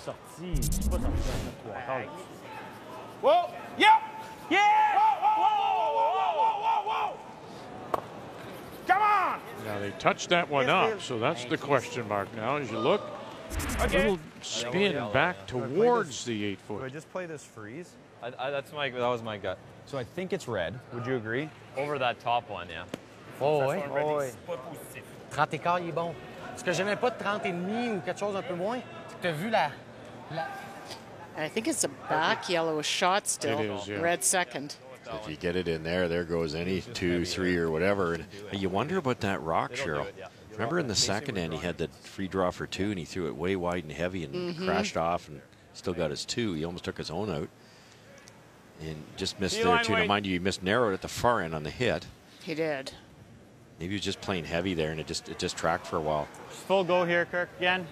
sorti. Il est pas sorti dans le 3 quarts. Whoa! Yep! Yeah! Whoa! Come on! Now they touched that one up, so that's the question mark now as you look. A little spin back towards the 8-foot. Do I just play this freeze? That was my gut. So I think it's red. Would you agree? Over that top one, yeah. Oh, oui. Oh, oui. 30 écarts, il est bon. Ce que j'aimais pas de 30 et demi ou quelque chose un peu moins, c'est que tu as vu la... I think it's a back yellow shot still. It is, yeah. Red second. So if you get it in there goes any 2, 3, or whatever. And you wonder about that rock, Cheryl. Remember in the second end, he had the free draw for 2, and he threw it way wide and heavy and crashed off and still got his 2. He almost took his own out. And just missed there, too. Now, mind you, he missed narrowed at the far end on the hit. He did. Maybe he was just playing heavy there, and it just tracked for a while. Full go here, Kirk, again.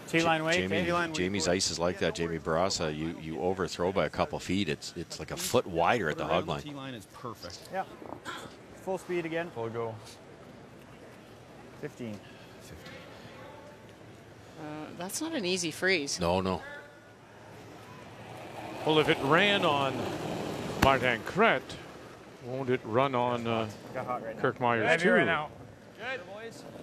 T-line weight. Jamie's ice is like that, Jamie Barassa. You overthrow by a couple feet. It's like a foot wider at the hog line. T-line is perfect. Yeah. Full speed again. Full go. 15. That's not an easy freeze. No. Well, if it ran on Martin Crete, won't it run on Kirk Muyres too? Right now.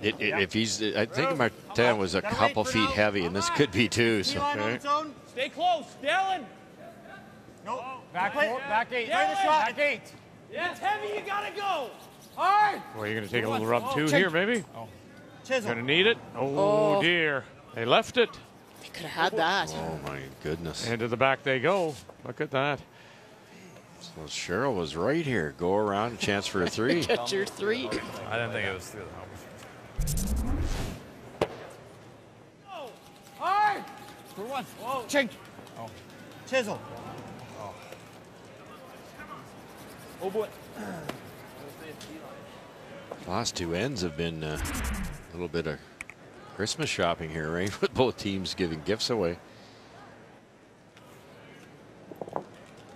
If he's, I think Martin was a couple feet heavy, and this could be too. So. Okay. Stay close, Dylan. No, back 8. Back 8. It's heavy. You gotta go. All right. Well, you're going to take a little rub too here, maybe. Chisel. Going to need it. Oh dear, they left it. They could have had that. Oh my goodness. And to the back they go. Look at that. So Cheryl was right here. Go around, chance for a 3. Get your 3. I didn't think it was through the help. All right. For one. Whoa. Chink. Oh. Chisel. Oh boy. Last 2 ends have been a little bit of Christmas shopping here, right? With both teams giving gifts away.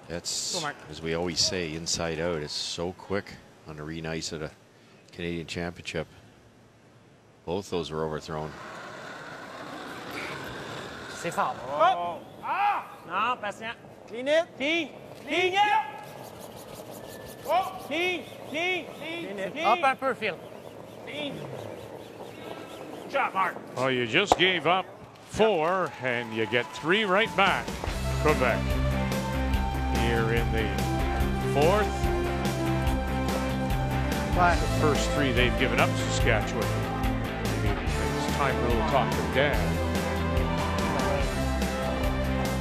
That's, as we always say, inside out. It's so quick on the arena ice at a Canadian Championship. Both those were overthrown. C'est fort. Oh. Ah! Non, patient. Clean it. Clean it. Oh, clean. Up un peu, Phil. Shot, Mark. Oh, you just gave up 4, and you get 3 right back. Quebec here in the 4th. The first 3 they've given up, Saskatchewan. It's time for a little talk with Dad.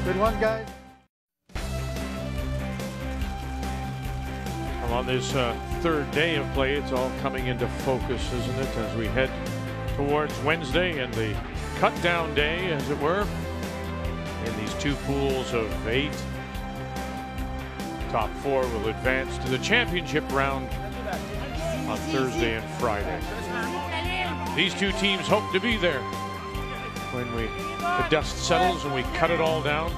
Good one, guys. Well, on this 3rd day of play, it's all coming into focus, isn't it, as we head towards Wednesday and the cut-down day, as it were, in these 2 pools of 8. Top 4 will advance to the championship round on Thursday and Friday. These 2 teams hope to be there when the dust settles and we cut it all down.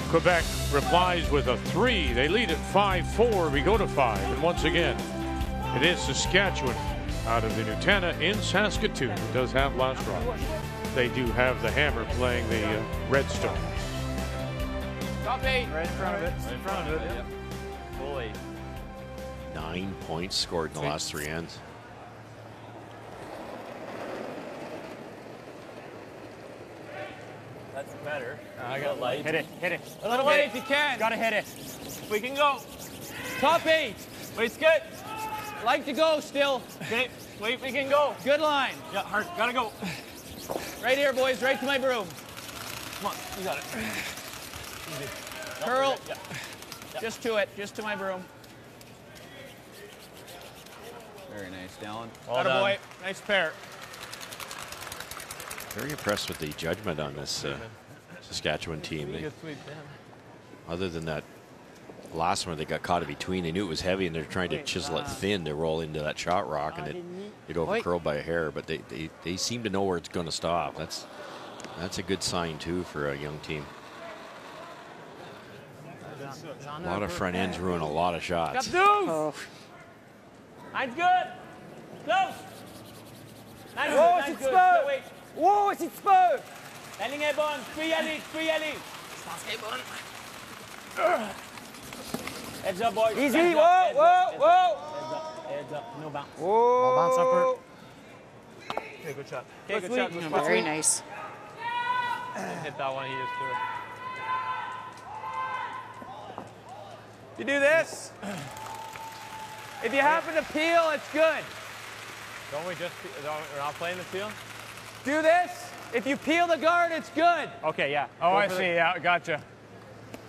Quebec replies with a 3. They lead at 5-4. We go to 5. And once again, it is Saskatchewan out of the Nutana in Saskatoon. It does have last rock. They do have the Hammer playing the Redstone. Top 8. Right in front of it. Right in front of it. Yep. Full 8. 9 points scored in the last 3 ends. That's better. I got light. Hit it. A little bit if you can. Gotta hit it. We can go. Top 8. Wait's good. Like to go still. Okay. Wait, we can go. Good line. Yeah, hard. Gotta go. Right here, boys. Right to my broom. Come on. You got it. Easy. Curl. Yeah. Just to it. Just to my broom. Very nice, Dallin. Well done. Boy. Nice pair. Very impressed with the judgment on this Saskatchewan team. Other than that last one, they got caught in between. They knew it was heavy, and they're trying to chisel it thin to roll into that shot rock, and it overcurled by a hair. But they seem to know where it's going to stop. That's a good sign too for a young team. A lot of front ends ruin a lot of shots. Oh. Nice good. Close. Nice Oh, good. it's Nice good. exposed. Wait. Oh, si tu peux! La ligne est bonne, tu peux y aller, tu peux y aller. Je pense qu'elle est bonne. Heads up, boys. Easy, Heads whoa, up, whoa, heads whoa. up, heads up. No bounce. Whoa. On bounce un peu. Okay, good shot. Okay, good shot. Very nice. Hit that one, he just threw it. You do this. If you happen to peel, it's good. Don't we just, we're not playing the peel? Do this. If you peel the guard, it's good. Okay, yeah. Oh, Go I for see. the- Yeah, gotcha.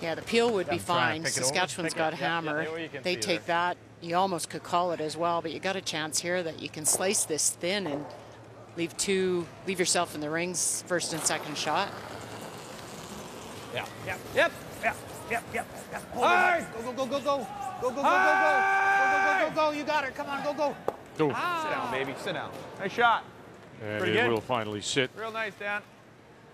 Yeah, the peel would be I'm trying fine. to pick it over. Saskatchewan's Pick got it. Yeah, hammer. yeah, you can They see take that. You almost could call it as well, but you got a chance here that you can slice this thin and leave yourself in the rings first and second shot. Yeah. Yep. Yep. Yep. Yep. Yep. Hard! Go, go, go, go, go. Go, go, go, go, go. Go, go, go, go, go. You got her. Come on, go, go. Go. Sit down, baby. Sit down. Nice shot. And Pretty it good. will finally sit. Real nice, Dan.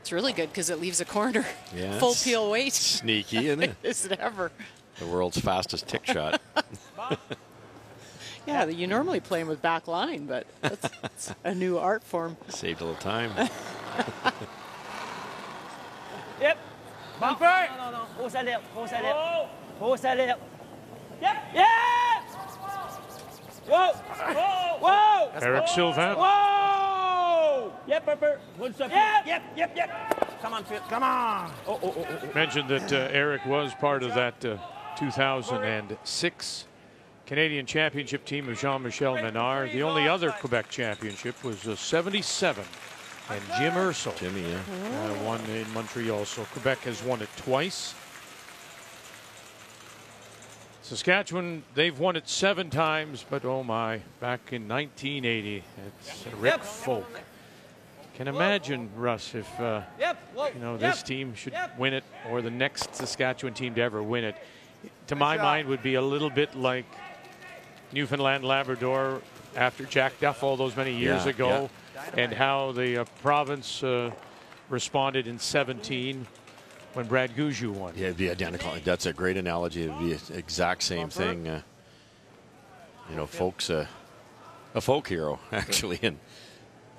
It's really good because it leaves a corner Yeah, full it's peel weight. Sneaky, isn't it? Is it ever? The world's fastest tick shot. Yeah, you normally play them with back line, but that's a new art form. Saved a little time. Yep. Bumper. Non, non, non. Grosse alerte, grosse alerte. Grosse alerte. Yep. Yeah! Whoa! Whoa! Whoa! Eric Sylvain. Whoa! Yep, Pepper. Good stuff. Yep, yep, yep. Come on, Phil. Come on. Oh, oh, oh, oh. Mentioned that Eric was part of that 2006 Canadian Championship team of Jean-Michel Menard. The only other Quebec championship was 77, and Jim Ursel Jimmy, yeah. won in Montreal. So Quebec has won it twice. Saskatchewan, they've won it 7 times, but oh my, back in 1980, it's Rick Folk. Can imagine, Russ, if this team should win it, or the next Saskatchewan team to ever win it. To my mind, would be a little bit like Newfoundland, Labrador after Jack Duff all those many years ago, and how the province responded in 17 when Brad Gouju won. Yeah, it'd be identical. That's a great analogy. It'd be the exact same thing. You know, folks, a folk hero actually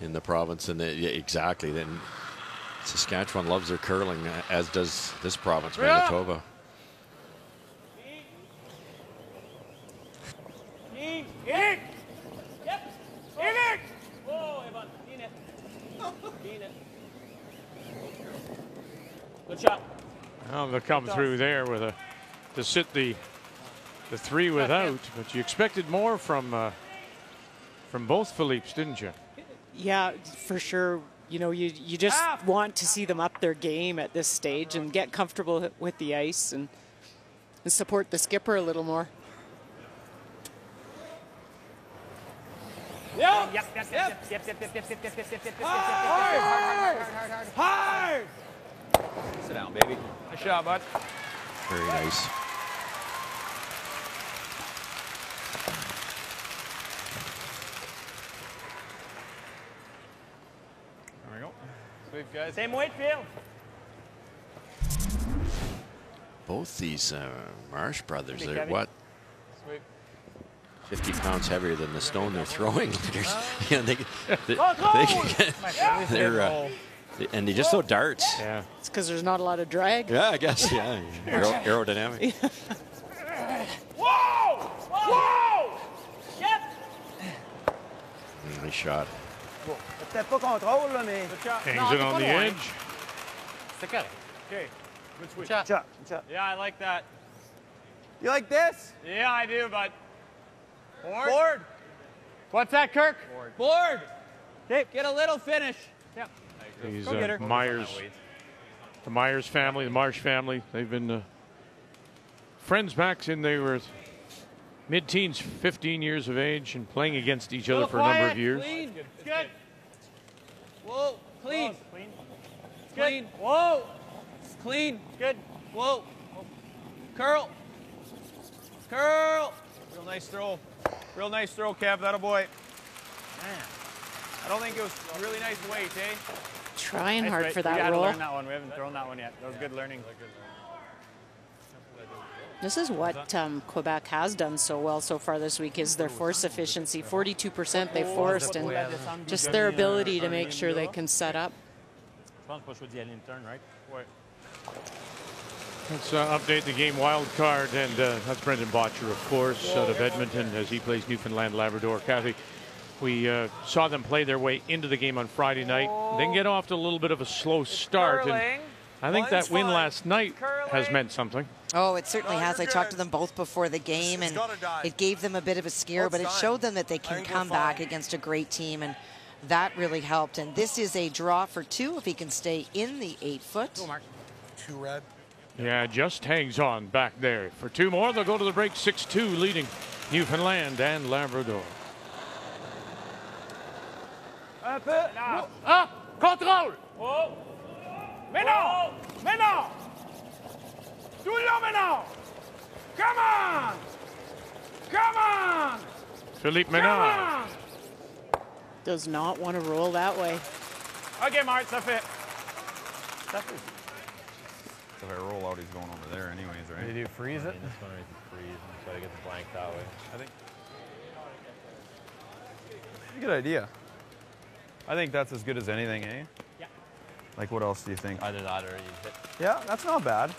in the province, and exactly. Then Saskatchewan loves their curling, as does this province, Manitoba. Yep. Whoa, Evan. Good shot. Well, they'll come through there with to sit the 3 without, but you expected more from both Philippe's, didn't you? Yeah, for sure. You know, you just want to see them up their game at this stage and get comfortable with the ice and support the skipper a little more. Yep. Hard. Sit down, baby. Nice shot, bud. Very nice. There we go. Sweep, guys. Same weight, Phil. Both these Marsh brothers, Big they're heavy. what? Sweep. 50 pounds heavier than the stone they're throwing. You know, they're and they just throw darts. Yeah. It's because there's not a lot of drag. Yeah, I guess. Yeah, aerodynamic. Whoa! Whoa! Yep. Nice shot. Peut-être pas contrôle, là, mais... Hangs it on the edge. Stick it. Okay. Good sweep. Shot. Shot. Yeah, I like that. You like this? Yeah, I do, but. Board. What's that, Kirk? Board. Okay, get a little finish. Yep. These Go get her. the Muyres family, the Marsh family, they've been friends back since they were mid-teens, 15 years of age, and playing against each other for a number of years. Clean. Good. Whoa. Clean. Clean. Clean. Whoa. Clean. Good. Whoa. Curl. Curl. Real nice throw. Real nice throw, Kev. That'll boy. Man. I don't think it was really nice weight, eh? Trying hard for We that got to roll. learn that one. We haven't thrown that one yet. That was good learning. This is what Quebec has done so well so far this week is their force efficiency. 42% they forced, and just their ability to make sure they can set up. Let's update the game wild card, and that's Brendan Botcher, of course, out of Edmonton as he plays Newfoundland Labrador. Kathy, we saw them play their way into the game on Friday night, then get off to a little bit of a slow start. And I think that win last night has meant something. Oh, it certainly has. I talked to them both before the game, and it gave them a bit of a scare, but it showed them that they can come back against a great team, and that really helped. And this is a draw for 2 if he can stay in the 8-foot. 2 red. Yeah, just hangs on back there. For 2 more, they'll go to the break 6-2, leading Newfoundland and Labrador. Un peu. Ah, contrôle. Mais non. Mais non. Tout le long, mais non. Come on. Come on. Philippe Menard does not want to roll that way. OK, Mark, ça fait. If I roll out, he's going over there anyways, right? Did you freeze it? This one right to freeze. Try to get the blank that way. I think. Good idea. I think that's as good as anything, eh? Yeah. Like, what else do you think? Either that or you hit. Yeah, that's not bad.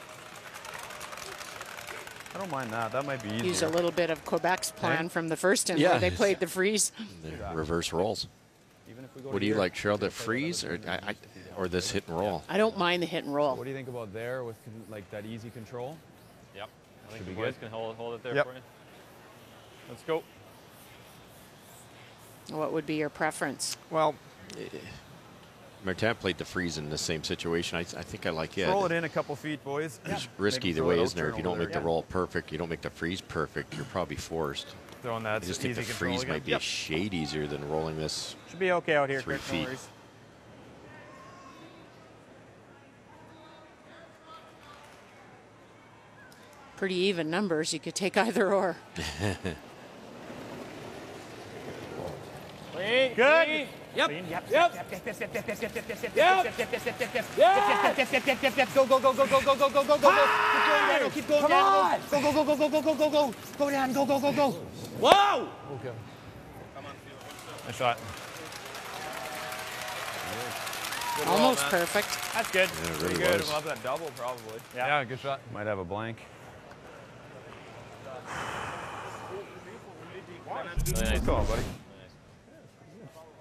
I don't mind that. That might be easier. Use a little bit of Quebec's plan from the first inning where they played the freeze. The reverse rolls. What do you like, Cheryl? The freeze or this hit and roll? I don't mind the hit and roll. What do you think about there with like that easy control? Yep. I think Should the be boys good. can hold it there Yep. for you. Let's go. What would be your preference? Well, Martin played the freeze in the same situation. I think I like it. Roll it in a couple feet, boys. It's risky the way, isn't there? If you don't make the roll perfect, you don't make the freeze perfect, you're probably forced. Throwing that I just think the easy control freeze again. might be a shade easier than rolling this. Should be okay out here. 3 Chris, no feet. worries. Pretty even numbers. You could take either or. Good. Yep. Go, go, go, go, go, go, go, go, go, go. Keep going, Daniel. Keep going, Daniel. Go, go, go, go, go, go, go, go. Go, Dan. Go, go, go, go. Whoa! Okay. Nice shot. Almost perfect. That's good. Yeah, it Pretty really good. was. We'll have that double probably. Yeah, good shot. Might have a blank. Nice. Go on, buddy.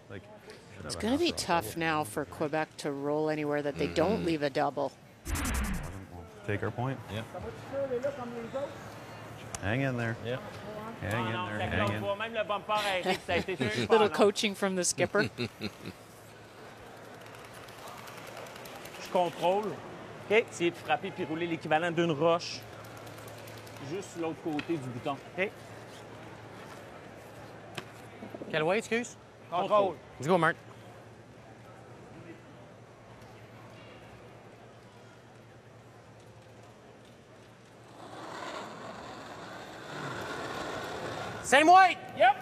Like, It's going to be tough now for Quebec to roll anywhere that they don't leave a double. Take our point. Yep. Hang in there. Yep. Hang in there. Hang in. Little coaching from the skipper. Je contrôle. OK, c'est de frapper puis rouler l'équivalent d'une roche juste sur l'autre côté du bouton. OK? Quel way, excuse? Contrôle. Let's go, Mark. Same way. Yep.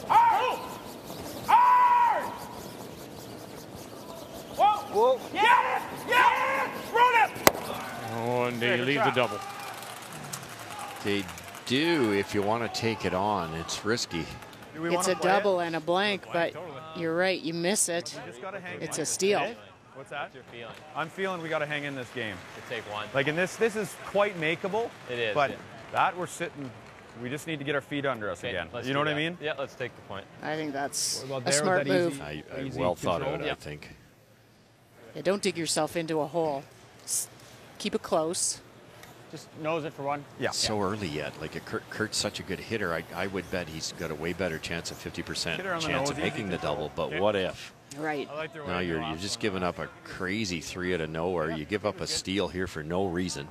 Hard! Hard! Whoa! Whoa! Yeah! Yeah! Run it! Oh, and they leave the double. They do if you want to take it on. It's risky. It's a double and a blank, but you're right. You miss it. It's a steal. What's that? I'm feeling we got to hang in this game. To take one. Like in this is quite makeable. It is. But yeah. that we're sitting. We just need to get our feet under us again. You know what I mean? Yeah, let's take the point. I think that's What about a there? smart Was that move. easy? I well thought of it, control? I think. Yeah, don't dig yourself into a hole. Keep it close. Just nose it for one. Yeah. So early yet. Like Kurt's such a good hitter. I would bet he's got a way better chance of 50% Hit her on the chance nose, of making easy the double. But Okay. what if? Right. I like their Now way you're to go off. just giving up a crazy 3 out of nowhere. You give up a steal here for no reason.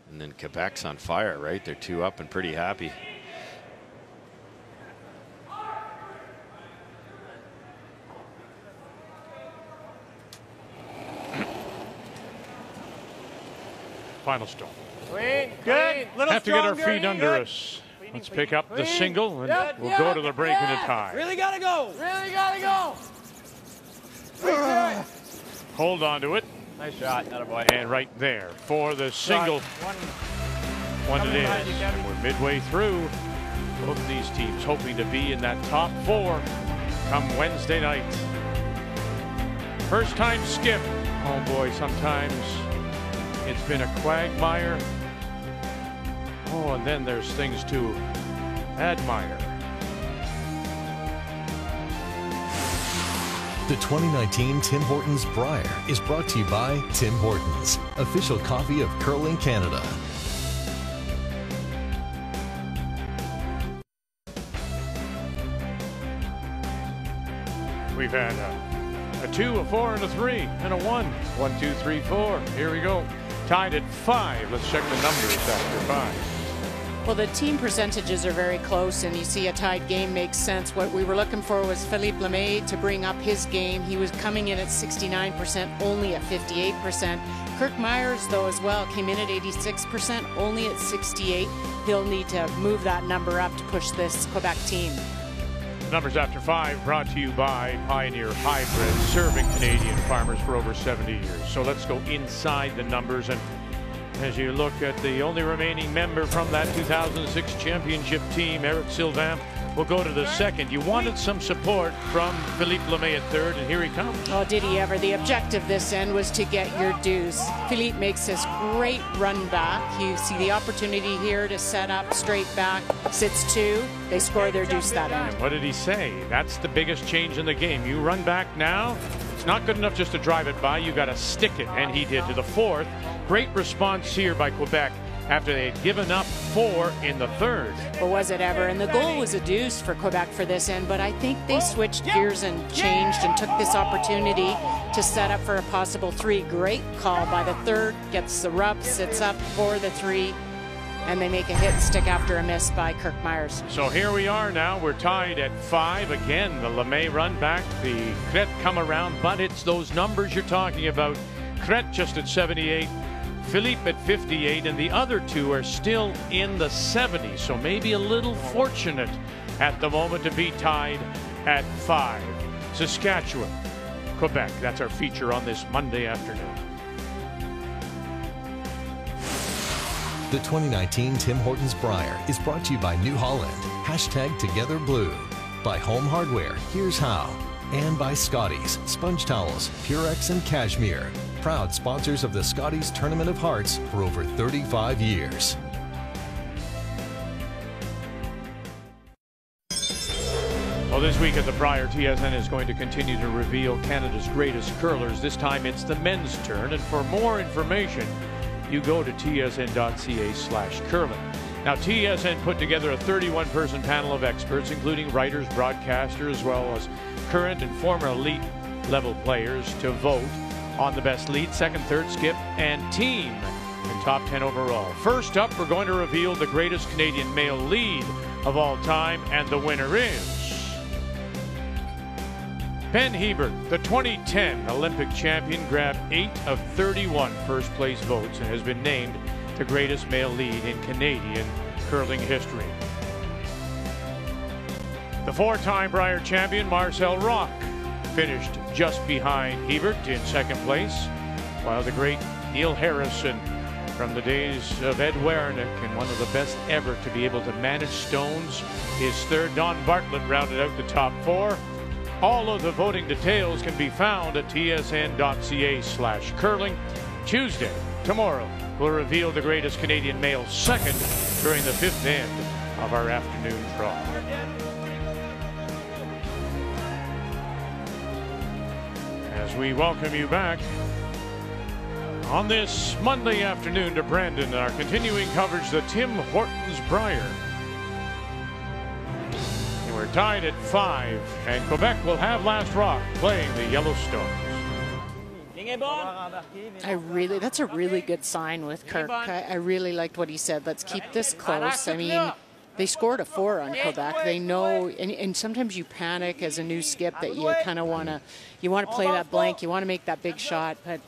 And then Quebec's on fire, right? They're 2 up and pretty happy. Final stop. Good. Little Have to get our stronger. feet under us. Let's pick up the single, and we'll go to the break in a tie. Really gotta go. Really gotta go. Hold on to it. Nice shot, not a boy. And right there for the single. One it is. And we're midway through. Both of these teams hoping to be in that top 4 come Wednesday night. First time skip. Oh boy, sometimes it's been a quagmire. Oh, and then there's things to admire. The 2019 Tim Hortons Brier is brought to you by Tim Hortons, official coffee of curling Canada. We've had a 2, a 4, and a 3, and a 1. 1, 2, 3, 4. Here we go. Tied at 5. Let's check the numbers after 5. Well, the team percentages are very close, and you see a tied game makes sense. What we were looking for was Philippe Lemay to bring up his game. He was coming in at 69%, only at 58%. Kirk Muyres, though, as well, came in at 86%, only at 68%. He'll need to move that number up to push this Quebec team. Numbers after 5 brought to you by Pioneer Hybrid, serving Canadian farmers for over 70 years. So let's go inside the numbers. And as you look at the only remaining member from that 2006 championship team, Eric Sylvain, will go to the second. You wanted some support from Philippe Lemay at third, and here he comes. Oh, did he ever. The objective this end was to get your deuce. Philippe makes this great run back. You see the opportunity here to set up straight back. Sits 2. They score their deuce that end. And what did he say? That's the biggest change in the game. You run back now. It's not good enough just to drive it by. You got to stick it, and he did to the fourth. Great response here by Quebec after they had given up 4 in the third. But was it ever? And the goal was a deuce for Quebec for this end, but I think they switched gears and changed and took this opportunity to set up for a possible 3. Great call by the third, gets the rub, sits up for the 3, and they make a hit stick after a miss by Kirk Muyres. So here we are now. We're tied at 5. Again, the Lemay run back, the Crete come around, but it's those numbers you're talking about. Crete just at 78. Philippe at 58, and the other 2 are still in the 70s, so maybe a little fortunate at the moment to be tied at 5. Saskatchewan, Quebec, that's our feature on this Monday afternoon. The 2019 Tim Hortons Brier is brought to you by New Holland, #TogetherBlue, by Home Hardware, Here's How, and by Scotties, Sponge Towels, Purex, and Cashmere. Proud sponsors of the Scotties Tournament of Hearts for over 35 years. Well, this week at the Brier, TSN is going to continue to reveal Canada's greatest curlers. This time it's the men's turn, and for more information, you go to tsn.ca/curling. Now, TSN put together a 31-person panel of experts, including writers, broadcasters, as well as current and former elite level players, to vote on the best lead, second, third, skip, and team in top 10 overall. First up, we're going to reveal the greatest Canadian male lead of all time, and the winner is Ben Hebert. The 2010 Olympic champion grabbed 8 of 31 first place votes and has been named the greatest male lead in Canadian curling history. The 4-time Brier champion Marcel Rock finished just behind Hebert in second place, while the great Neil Harrison, from the days of Ed Wernick and one of the best ever to be able to manage stones, his third. Don Bartlett rounded out the top 4. All of the voting details can be found at tsn.ca/curling. Tuesday, tomorrow, we'll reveal the greatest Canadian male second during the 5th end of our afternoon draw. As we welcome you back on this Monday afternoon to Brandon, our continuing coverage, the Tim Hortons Brier. And we're tied at 5, and Quebec will have last rock playing the Yellowstones. That's a really good sign with Kirk. I really liked what he said. Let's keep this close. I mean, they scored a 4 on Quebec. They know, and sometimes you panic as a new skip that you kind of want to play that blank. You want to make that big shot, but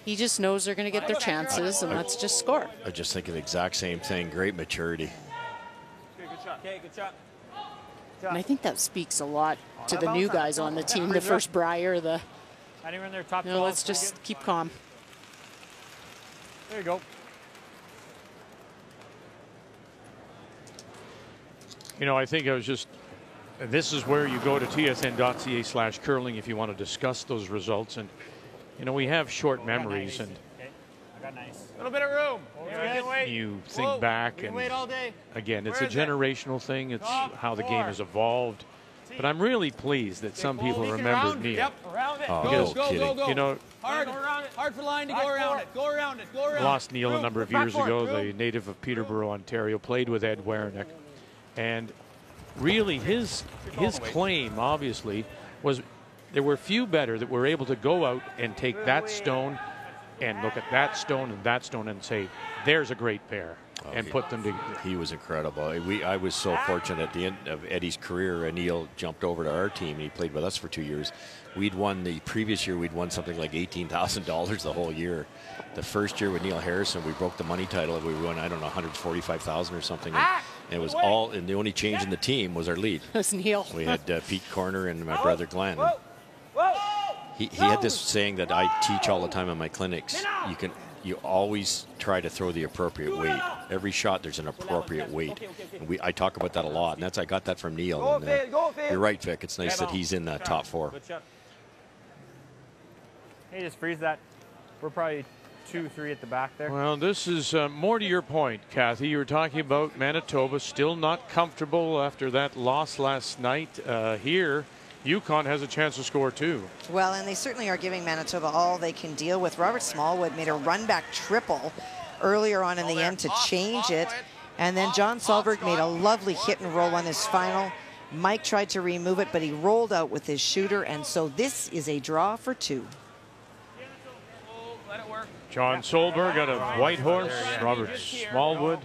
he just knows they're going to get their chances, and let's just score. I just think of the exact same thing. Great maturity. And I think that speaks a lot to the new guys on the team. The first Brier, let's just keep calm. There you go. You know, I think I was just, this is where you go to tsn.ca/curling if you want to discuss those results. And, you know, we have short memories, and A little bit of room. you think back, and again, it's a generational thing. It's how the game has evolved. But I'm really pleased that some people remember Neil. Yep, around it. Oh, Go, no go, kidding. go, go. You know, Hard for line to go around it. Go around it. Go around it. lost Neil a number of years Back ago, forward, the native of Peterborough, Ontario, played with Ed Wernick. And really his claim, obviously, was there were few better that were able to go out and take that stone and look at that stone and say, there's a great pair, and put them together. He was incredible. I was so fortunate at the end of Eddie's career. Neil jumped over to our team, and he played with us for 2 years. We'd won the previous year, we'd won something like $18,000 the whole year. The first year with Neil Harrison, we broke the money title, and we won, I don't know, $145,000 or something. And it was all, and the only change in the team was our lead. It was Neil. We had Pete Corner and my brother Glenn. He had this saying that I teach all the time in my clinics. You always try to throw the appropriate weight. Every shot, there's an appropriate weight. And I talk about that a lot, and I got that from Neil. And, you're right, Vic. It's nice that he's in that top four. Hey, just freeze that. We're probably 2-3 at the back there. Well, this is more to your point, Kathy. You were talking about Manitoba still not comfortable after that loss last night. Here, Yukon has a chance to score too. Well, and they certainly are giving Manitoba all they can deal with. Robert Smallwood made a run-back triple earlier on in the end to change it. And then John Solberg made a lovely hit and roll on his final. Mike tried to remove it, but he rolled out with his shooter. And so this is a draw for 2. John Solberg out of Whitehorse, Robert Smallwood,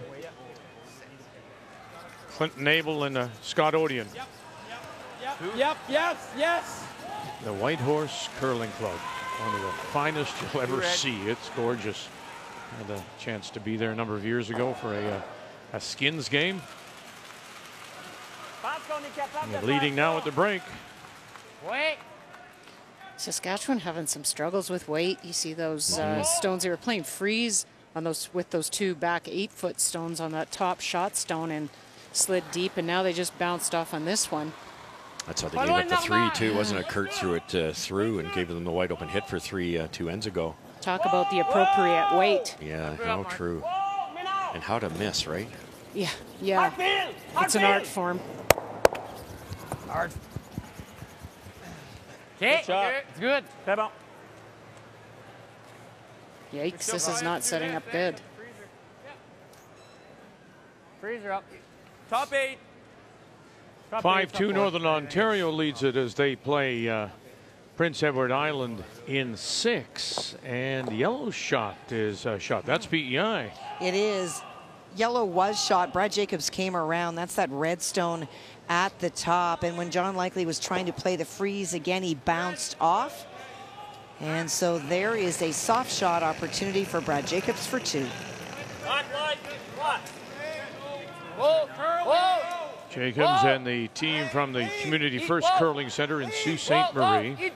Clinton Abel, and Scott Odeon. Yep, yes. The Whitehorse Curling Club, one of the finest you'll ever see. It's gorgeous. Had a chance to be there a number of years ago for a Skins game. And they're leading now at the break. Wait. Saskatchewan having some struggles with weight. You see those stones. They were playing freeze on those with those 2 back 8-foot stones on that top shot stone and slid deep, and now they just bounced off on this one. That's how they gave up the 3 too, wasn't it? Kurt threw it through and gave them the wide open hit for 3 2 ends ago. Talk about the appropriate weight. Yeah, how true. And how to miss, right? Yeah. It's an art form. Hard. Okay, it's good. Yikes, this is not setting up good. Freezer up. Top 8. 5-2 Northern Ontario leads it as they play Prince Edward Island in 6. And the yellow shot is shot. That's PEI. It is. Yellow was shot. Brad Jacobs came around. That's that red stone at the top. And when John Likely was trying to play the freeze again, he bounced off. And so there is a soft shot opportunity for Brad Jacobs for 2. Jacobs and the team from the Community First Curling Center in Sault Ste. Marie.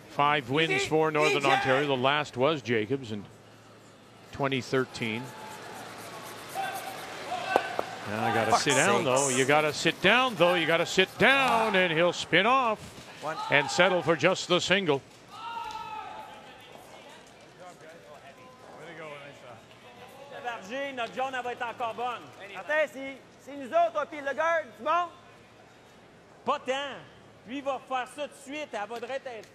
5 wins for Northern Ontario. The last was Jacobs in 2013. Now I gotta sit down though. You gotta sit down though. You gotta sit down, and he'll spin off and settle for just the single. Notre jaune, elle va être encore bonne. Attends, c'est nous autres, puis le garde, c'est bon? Pas tant. Lui, il va faire ça tout de suite. Elle va direct être...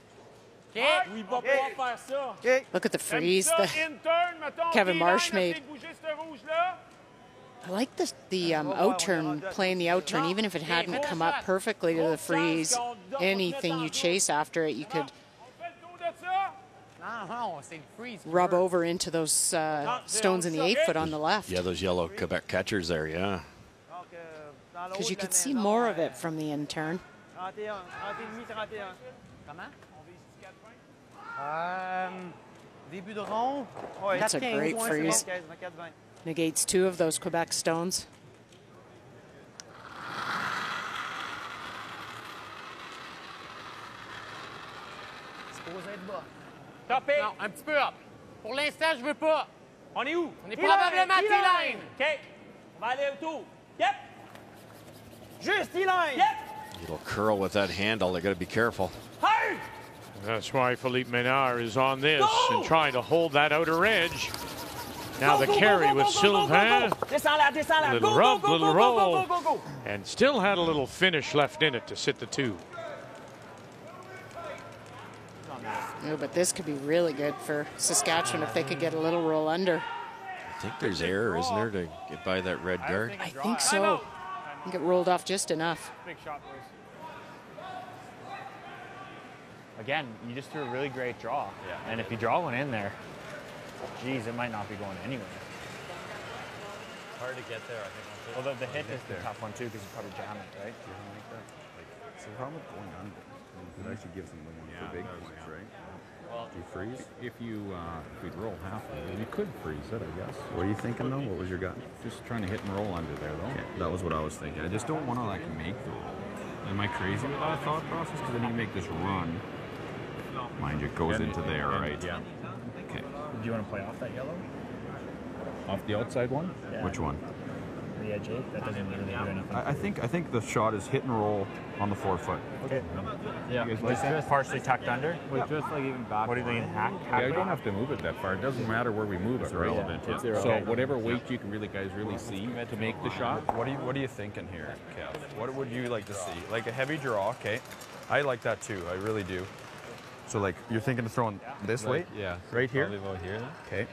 Oui, il va pouvoir faire ça. Look at the freeze that Kevin Marsh made. I like the out-turn, playing the out-turn, even if it hadn't come up perfectly to the freeze. Anything you chase after it, you could rub over into those stones in the 8-foot on the left. Yeah, those yellow Quebec catchers there, yeah. Because you could see more of it from the in-turn. That's a great freeze. Negates 2 of those Quebec stones. Top 8. Non, un petit peu up. Pour l'instant, je veux pas. On est où? On est probablement T-line. OK. On va aller autour. Yep. Juste T-line. Yep. Little curl with that handle. They got to be careful. Hey! That's why Philippe Ménard is on this and trying to hold that outer edge. Now the carry with Sylvain. Descends là, descends là. Little Go, rub, go, go, little go, roll. go, go, go, go. And still had a little finish left in it to sit the 2. Oh, but this could be really good for Saskatchewan if they could get a little roll under. I think there's error, isn't there, to get by that red guard? I think so. I think it rolled off just enough. Big shot, boys. Again, you just threw a really great draw. Yeah. And if you draw one in there, geez, it might not be going anywhere. Hard to get there, I think. Well, the hit is the tough one, too, because you probably jam it, right? So the problem with going under, it actually gives them the one for big ones, right? Well, do you freeze? If we'd roll half of it, you could freeze it, I guess. What are you thinking, though? What was your gut? Just trying to hit and roll under there, though. Okay, that was what I was thinking. I just don't want to, like, make the roll. Am I crazy with that thought process? Because then you make this run. Mind you, it goes into there, right? Yeah. Okay. Do you want to play off that yellow? Off the outside one? Yeah. Which one? The edge 8? That doesn't really do anything. I think the shot is hit and roll on the 4 foot. Okay. Yeah. Just partially tucked under? With just like even back. What do you think? Hack? Yeah, you don't have to move it that far. It doesn't matter where we move it, right? Relevant. Yeah. So whatever weight you can guys really see to make the shot. What are you thinking here, Kev? What would you like to see? Like a heavy draw, okay. I like that too. I really do. So like you're thinking of throwing this weight? Yeah. Right here? Probably about here. Okay.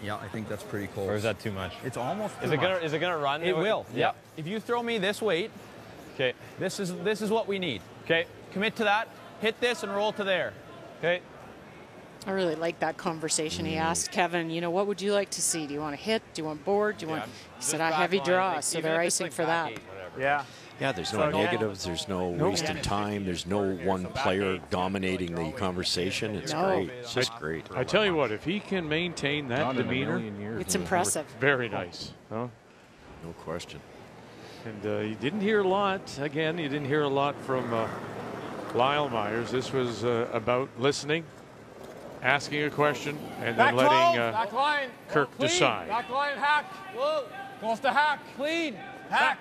Yeah, I think that's pretty close. Or is that too much? It's almost too Is it much. gonna run? It will. Yeah. If you throw me this weight, okay. This is what we need. Okay. Commit to that. Hit this and roll to there. Okay. I really like that conversation. He asked Kevin, you know, what would you like to see? Do you want to hit? Do you want board? Do you want? He said, a heavy draw, so they're icing for that. Yeah. Yeah, there's no negatives. There's no wasting time. There's no one player dominating the conversation. It's great. It's just great. I tell you what, if he can maintain that demeanor, it's impressive. Very nice. Huh? No question. And you didn't hear a lot. Again, you didn't hear a lot from Lyle Muyres. This was about listening, asking a question, and then letting Kirk decide. Back line, hack. Whoa. Goes to hack. Clean. Hack.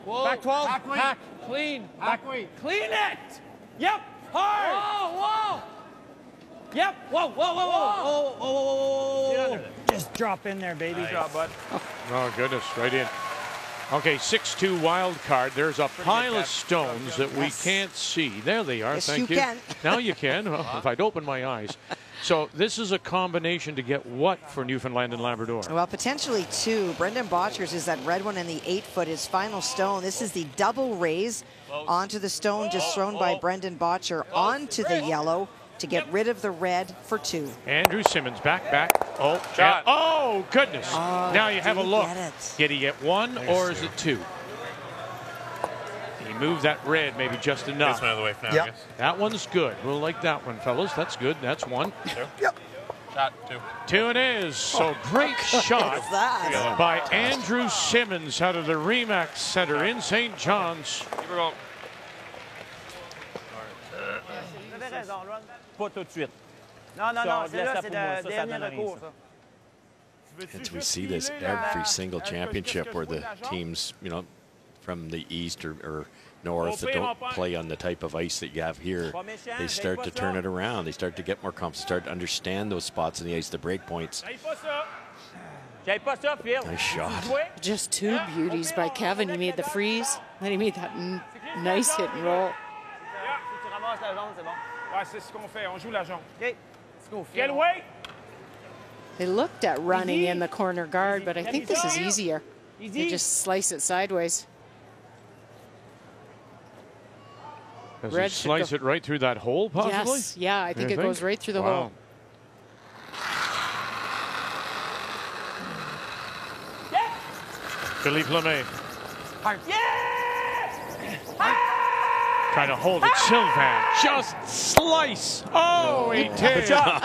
Whoa. Back 12. Hack. Clean. Back weight. Clean it. Yep. Hard. Whoa, whoa. Yep. Whoa, whoa, whoa, whoa. Whoa. Just drop in there, baby. Nice. Drop, bud. Oh, goodness, right in. Okay, 6-2 wild card. There's a pile of stones that we can't see. There they are. Yes, Thank you you. can. Now you can. Well, if I'd open my eyes. So this is a combination to get what for Newfoundland and Labrador? Well, potentially 2. Brendan Botchers is that red one in the 8 foot, his final stone. This is the double raise onto the stone just thrown by Brendan Botcher onto the yellow to get rid of the red for 2. Andrew Simmons back. Oh, shot. Oh, goodness. Now you have a look. Did he get 1 or is it 2? He moved that red maybe just enough. This one out of the way for now, I guess. That one's good. We'll like that one, fellas. That's good. That's 1. 2. Yep. Shot 2. 2 it is. So great shot by Andrew Simmons out of the Remax Center in St. John's. Keep her going. Pas tout de suite. Non, non, non, c'est là, c'est le le dernier recours, ça. And we see this every single championship where the teams, from the east or north that don't play on the type of ice that you have here, they start to turn it around. They start to get more confident, start to understand those spots in the ice, the break points. Nice shot. Just 2 beauties by Kevin. He made the freeze, then he made that nice hit and roll. Ouais, c'est ce qu'on fait. On joue la jaune. OK. Let's go. Quel way? They looked at running in the corner guard, but I think this is easier. They just slice it sideways. Does he slice it right through that hole, possibly? Yes. Yeah, I think it goes right through the hole. Yeah. Philippe Lemay. Trying to hold it. Sylvain just slice. Oh, he did. Good job.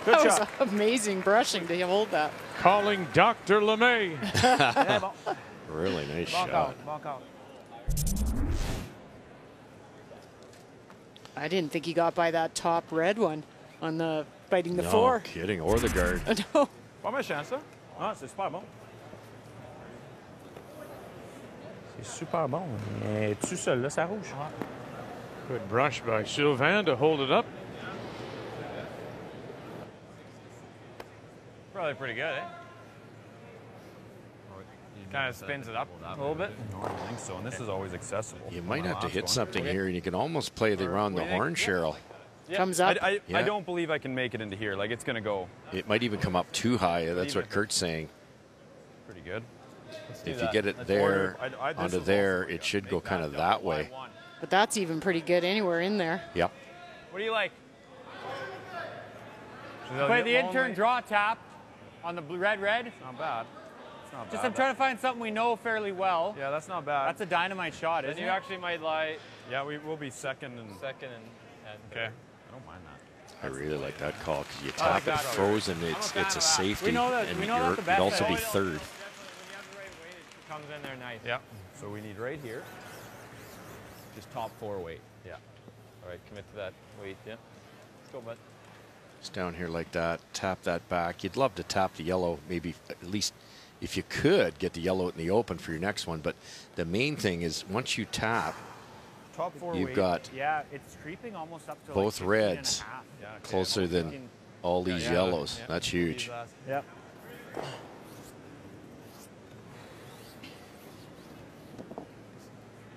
That was amazing brushing to hold that. Calling Dr. LeMay. Really nice shot. I didn't think he got by that top red one on the biting the No 4. kidding, or the guard. No. Pas méchant, ça. Ah, c'est super bon. C'est super bon. Mais tout seul, là, ça rouge. Good brush by Sylvain to hold it up. Probably pretty good, eh? Kind of spins it up a little bit. No, I don't think so. And this is always accessible. You might have to hit something here, and you can almost play around the horn, Cheryl. Comes up. I don't believe I can make it into here. Like, it's going to go. It might even come up too high. That's what Kurt's saying. Pretty good. If you get it there, onto there, it should go kind of that way. But that's even pretty good anywhere in there. Yep. What do you like? Play the intern draw tap on the red. Not bad. It's not bad. Just I'm trying to find something we know fairly well. Yeah, that's not bad. That's a dynamite shot, Then isn't you it? actually might lie. Yeah, we'll be second and Okay. I don't mind that. I really like that call because you tap it frozen. It's a safety, We know that- and we know that's the you'd best also thing. be third. Comes in there nice. Yeah. So we need right here. Just top 4 weight. Yeah. All right, commit to that weight. Yeah. Let's go, bud. Just down here like that, tap that back. You'd love to tap the yellow, maybe at least if you could get the yellow in the open for your next one. But the main thing is once you tap, Top 4 you've weight. got Yeah, it's creeping almost up to both like 15 reds and a half. Yeah, closer than all these yellows. That's huge. Yep.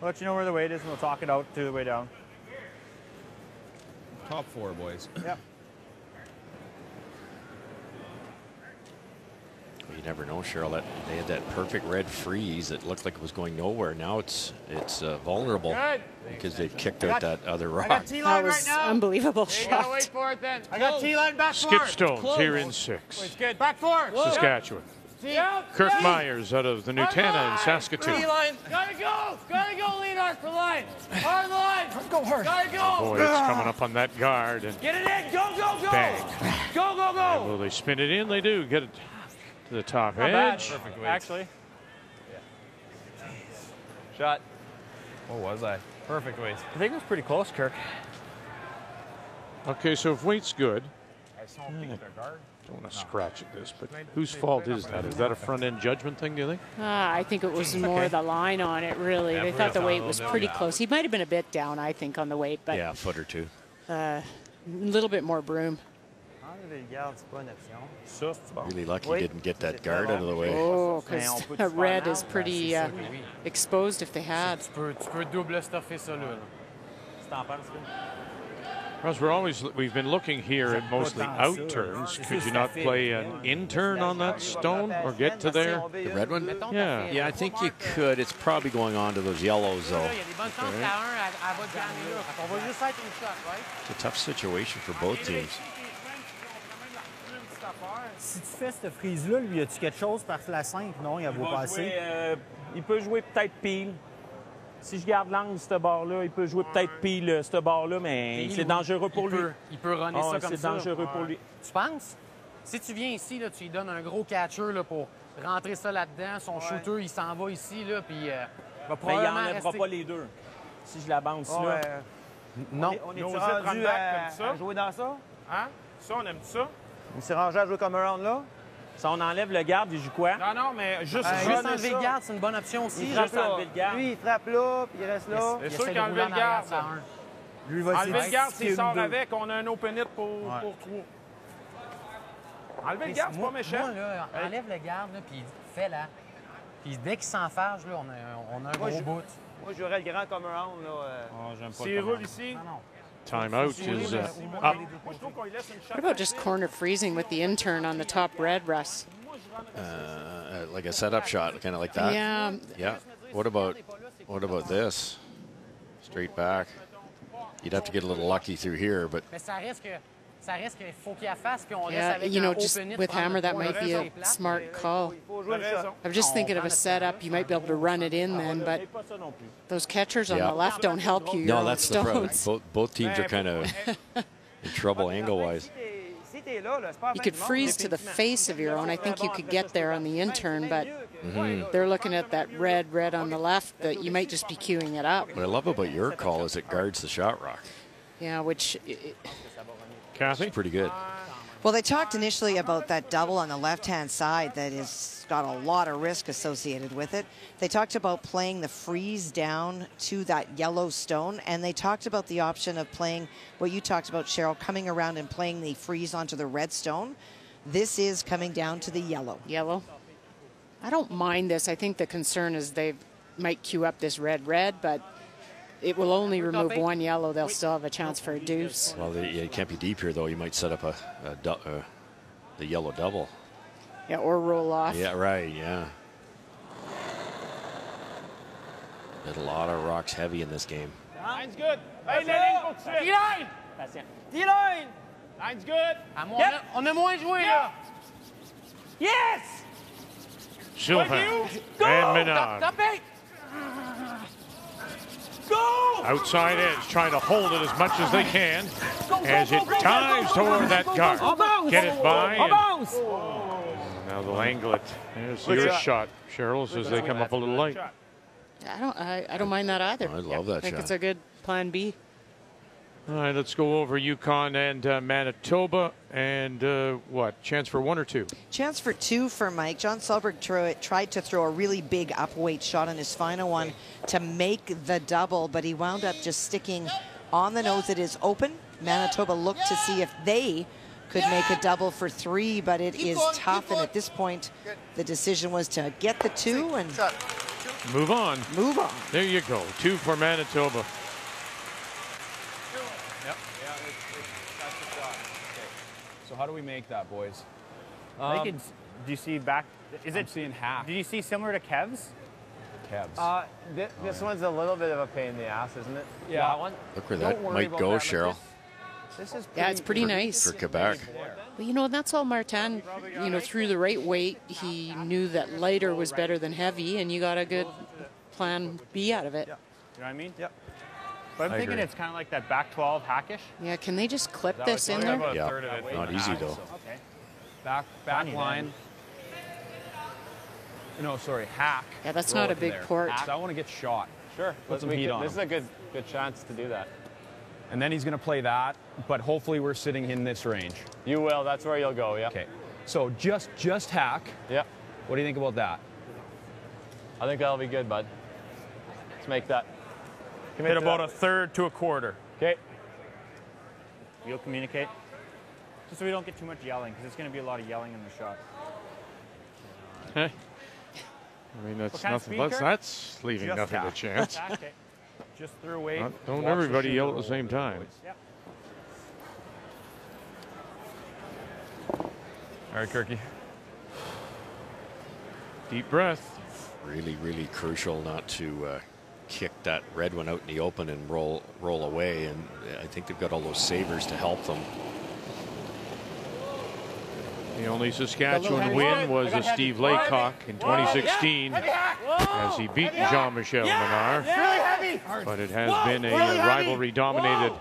I'll let you know where the weight is, and we'll talk it out to the way down. Top 4, boys. Yep. Well, you never know, Cheryl. They had that perfect red freeze that looked like it was going nowhere. Now it's vulnerable because they've kicked out that other rock. That was unbelievable You gotta shot. wait for it then. I got T-line back Skip for it. Stones here in 6. It's good. Back for it. Saskatchewan. Kirk Muyres out of the Nutana in Saskatoon. T-line. Gotta go, Leonard for line. Hard line. Go hard. Gotta go. Boy, it's coming up on that guard and Get it in. Go. bang. Go. Will they spin it in? They do. Get it to the top Not bad, edge. actually. Shot. What was I? Perfect weight. I think it was pretty close, Kirk. Okay, so if weight's good, don't want to scratch at this, but whose fault is that? Is that a front-end judgment thing, do you think? I think it was more the line on it, really. They thought the weight was pretty close. He might have been a bit down, I think, on the weight, but Yeah, a foot or two. a little bit more broom. Really lucky you didn't get that guard out of the way. Oh, because red is pretty exposed if they had. Tu peux double stuffer ça là. Ross, we've been looking here at mostly out turns. Could you not play an in turn on that stone or get to there? The red one? Yeah. Yeah, I think you could. It's probably going on to those yellows, though. It's a tough situation for both teams. Si tu fais cette frise-là, lui, y a-tu quelque chose par la 5? Non, il va passer. Il peut jouer peut-être pile. Si je garde l'angle de ce bord-là, il peut jouer peut-être pile ce bord-là, mais c'est dangereux pour lui. Il peut runner ça comme ça. C'est dangereux pour lui. Tu penses? Si tu viens ici, là, tu lui donnes un gros catcher là, pour rentrer ça là-dedans, son shooter, il s'en va ici, là, puis va probablement il n'enlèvera rester... pas les deux. Si je la bounce là. Non. On est rendu à jouer dans ça? Hein? Ça, on aime ça? On s'est rangé à jouer comme un round là? Si on enlève le garde, il joue quoi? Non, mais juste enlever le garde, c'est une bonne option aussi. Il juste enlever le garde. Lui, il frappe là, puis il reste là. C'est sûr qu'enlever le garde. Lui, il va Enlever le garde, s'il sort deux. avec, on a un open hit pour 3. Enlever le garde, c'est pas méchant. Moi, là, enlève le garde, là, puis fais-la. Puis dès qu'il s'enfarge, là, on a un gros bout. Moi, j'aurais le grand comme un round là. S'il roule ici. Timeout is up. What about just corner freezing with the intern on the top red, Russ? Like a setup shot, kind of like that? Yeah. Yeah. What about this? Straight back. You'd have to get a little lucky through here, but... Mais ça risque qu'il faut qu'il la fasse, puis on laisse Yeah, avec you know, un just open it, with prendre hammer, le that point. might be a smart call. I'm just thinking of a setup. You might be able to run it in then, but those catchers on the left don't help you. No, that's the problem. stones. Both teams are kind of in trouble angle-wise. You could freeze to the face of your own. I think you could get there on the intern, but they're looking at that red on the left that you might just be queuing it up. What I love about your call is it guards the shot rock. Yeah, which... Kathy? It's pretty good. Well, they talked initially about that double on the left-hand side that has got a lot of risk associated with it. They talked about playing the freeze down to that yellow stone, and they talked about the option of playing what you talked about, Cheryl, coming around and playing the freeze onto the red stone. This is coming down to the yellow. Yellow. I don't mind this. I think the concern is they might queue up this red, but it will only remove one yellow. They'll still have a chance for a deuce. Well, it can't be deep here, though. You might set up the yellow double. Yeah, or roll off. Yeah, right, yeah. There's a lot of rocks heavy in this game. Line's good. D-line. D-line. Line's good. On a moins joué, là. Yes! Sylvain and Menard. Go! Outside edge, trying to hold it as much as they can as it dives toward that guard. Get it by. Now they'll angle it. There's your shot, Cheryl, says they come up a little late. I don't mind that either. I love that I think shot. it's a good plan B. All right, let's go over Yukon and Manitoba. And what? Chance for 1 or 2? Chance for 2 for Mike. John Selberg tried to throw a really big upweight shot on his final one to make the double, but he wound up just sticking on the nose. It is open. Manitoba looked to see if they could make a double for 3, but it is tough. And at this point, the decision was to get the 2 and move on. Move on. There you go. 2 for Manitoba. So how do we make that, boys? I think it's, do you see back? Is I'm seeing half. Did you see similar to Kev's? Kev's. This one's a little bit of a pain in the ass, isn't it? Yeah. That one. Look where that might go, Cheryl. This is Yeah, it's pretty nice. For Quebec. But you know, that's all Martin, through the right weight, he knew that lighter was better than heavy, and you got a good plan B out of it. You know what I mean? Yep. But I'm thinking agree. it's kind of like that back 12 hackish. Yeah, can they just clip this in there? Yeah, not easy though. Okay. Back line. No, sorry, hack. Yeah, that's Roll not a it to big there. port. I want to get shot. Sure. Put some heat on This is him. a good chance to do that. And then he's going to play that, but hopefully we're sitting in this range. You will. That's where you'll go. Yeah. Okay. So just hack. Yeah. What do you think about that? I think that'll be good, bud. Let's make that. Hit about a third to a quarter. Okay. You'll communicate. Just so we don't get too much yelling, because there's going to be a lot of yelling in the shot. Hey. I mean, that's What kind of nothing. speed, Kirk? That's leaving Just nothing to half. chance. Okay. Just through weight. Don't Watch everybody the yell at shooter the same roll. time. Yep. All right, Kirky. Deep breath. Really, really crucial not to kick that red one out in the open and roll away. And I think they've got all those savers to help them. The only Saskatchewan win was a Steve Laycock in 2016 as he beat Jean-Michel Menard. But it has been a rivalry-dominated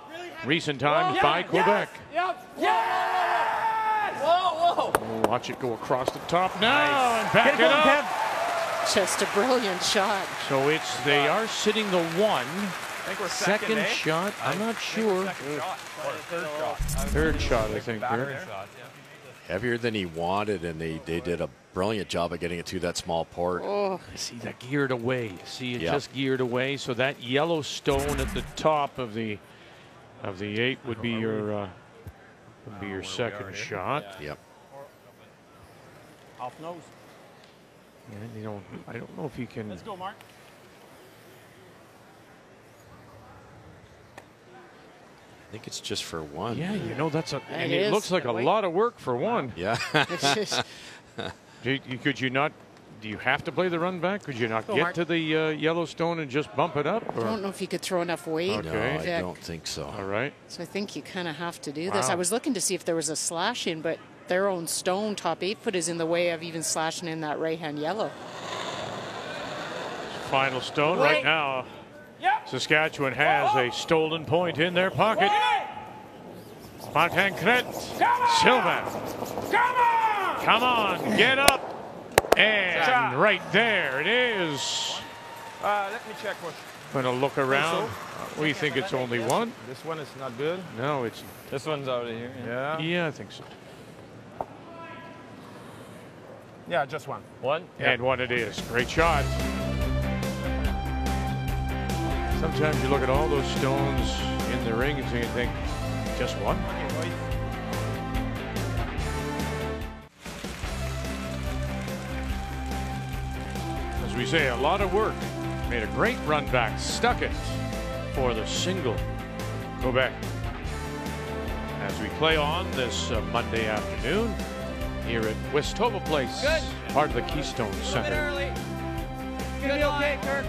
recent times by Quebec. We'll watch it go across the top now and back it up. Just a brilliant shot. So they are sitting the 1. I think we're Second shot, I'm not sure. Third shot, I think. Heavier than he wanted, and they did a brilliant job of getting it to that small port. Oh, see that geared away. See it just geared away. So that yellow stone at the top of the 8 would be your second shot. Yep. Off nose. And I don't know if you can. Let's go, Mark. I think it's just for 1. Yeah, that's a. And It it is. looks like a lot of work for 1. Yeah. Could you not? Do you have to play the run back? Could you not Go, get Mark. to the Yellowstone and just bump it up? I don't know if you could throw enough weight. Okay. No, I don't think so. All right. So I think you kind of have to do this. Wow. I was looking to see if there was a slash in, but their own stone top 8 foot is in the way of even slashing in that right-hand yellow. Final stone right now. Saskatchewan has a stolen point in their pocket. Martin Crete. Sylvain. Come on, get up. And right there it is. Let me check what. Going to look around. We think it's only 1. This one is not good. No, it's. This one's out of here. Yeah. Yeah, I think so. Yeah, just one. One? And one it is. Great shot. Sometimes you look at all those stones in the ring and you think, just one? As we say, a lot of work. Made a great run back, stuck it for the single. Quebec. As we play on this Monday afternoon here at Westova Place, part of the Keystone Center. Good okay, Kirk.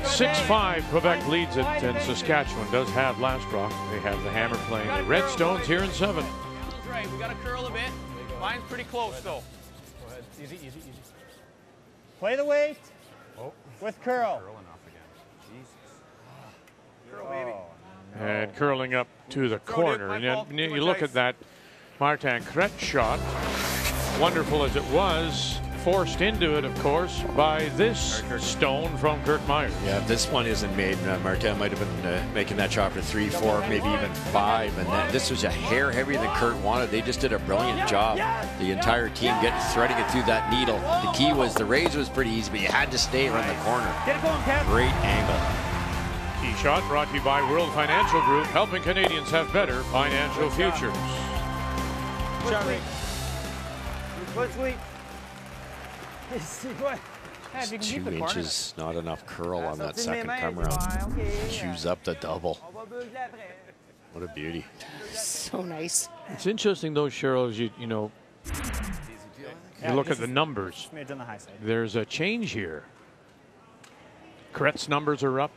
6-5, Quebec leads it, and Saskatchewan does have last rock. They have the Hammer playing the Redstones here in 7. Feels right. We got to curl a bit. Mine's pretty close, though. Go ahead. Easy, easy, easy. Play the weight with curl. Curl, baby. And curling up to the corner. And then you look at that Martin Crete shot, wonderful as it was, forced into it, of course, by this stone from Kurt Muyres. Yeah, if this one isn't made, Martin might have been making that shot for 3, 4, maybe even 5. And this was a hair heavier than Kurt wanted. They just did a brilliant job. The entire team threading it through that needle. The key was the raise was pretty easy, but you had to stay around the corner. Great angle. Key shot brought to you by World Financial Group, helping Canadians have better financial futures. Sweet. It's 2 inches, not enough curl on that second come around. Chews up the double. What a beauty. So nice. It's interesting though, Cheryl, as you look at the numbers. There's a change here. Crete's numbers are up.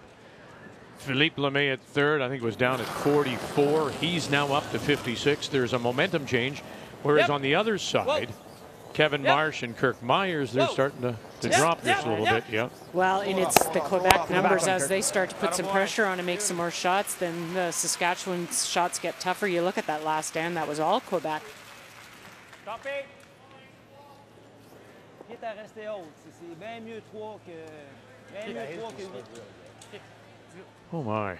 Philippe Lemay at third, I think, was down at 44. He's now up to 56. There's a momentum change. Whereas on the other side, Kevin Marsh and Kirk Muyres, they're starting to drop this a little bit. Yeah. Well, and it's the Quebec numbers as they start to put some pressure on and make some more shots. Then the Saskatchewan shots get tougher. You look at that last stand, that was all Quebec. Stop it. Quitte à rester haute. C'est bien mieux 3 que 8. Oh my.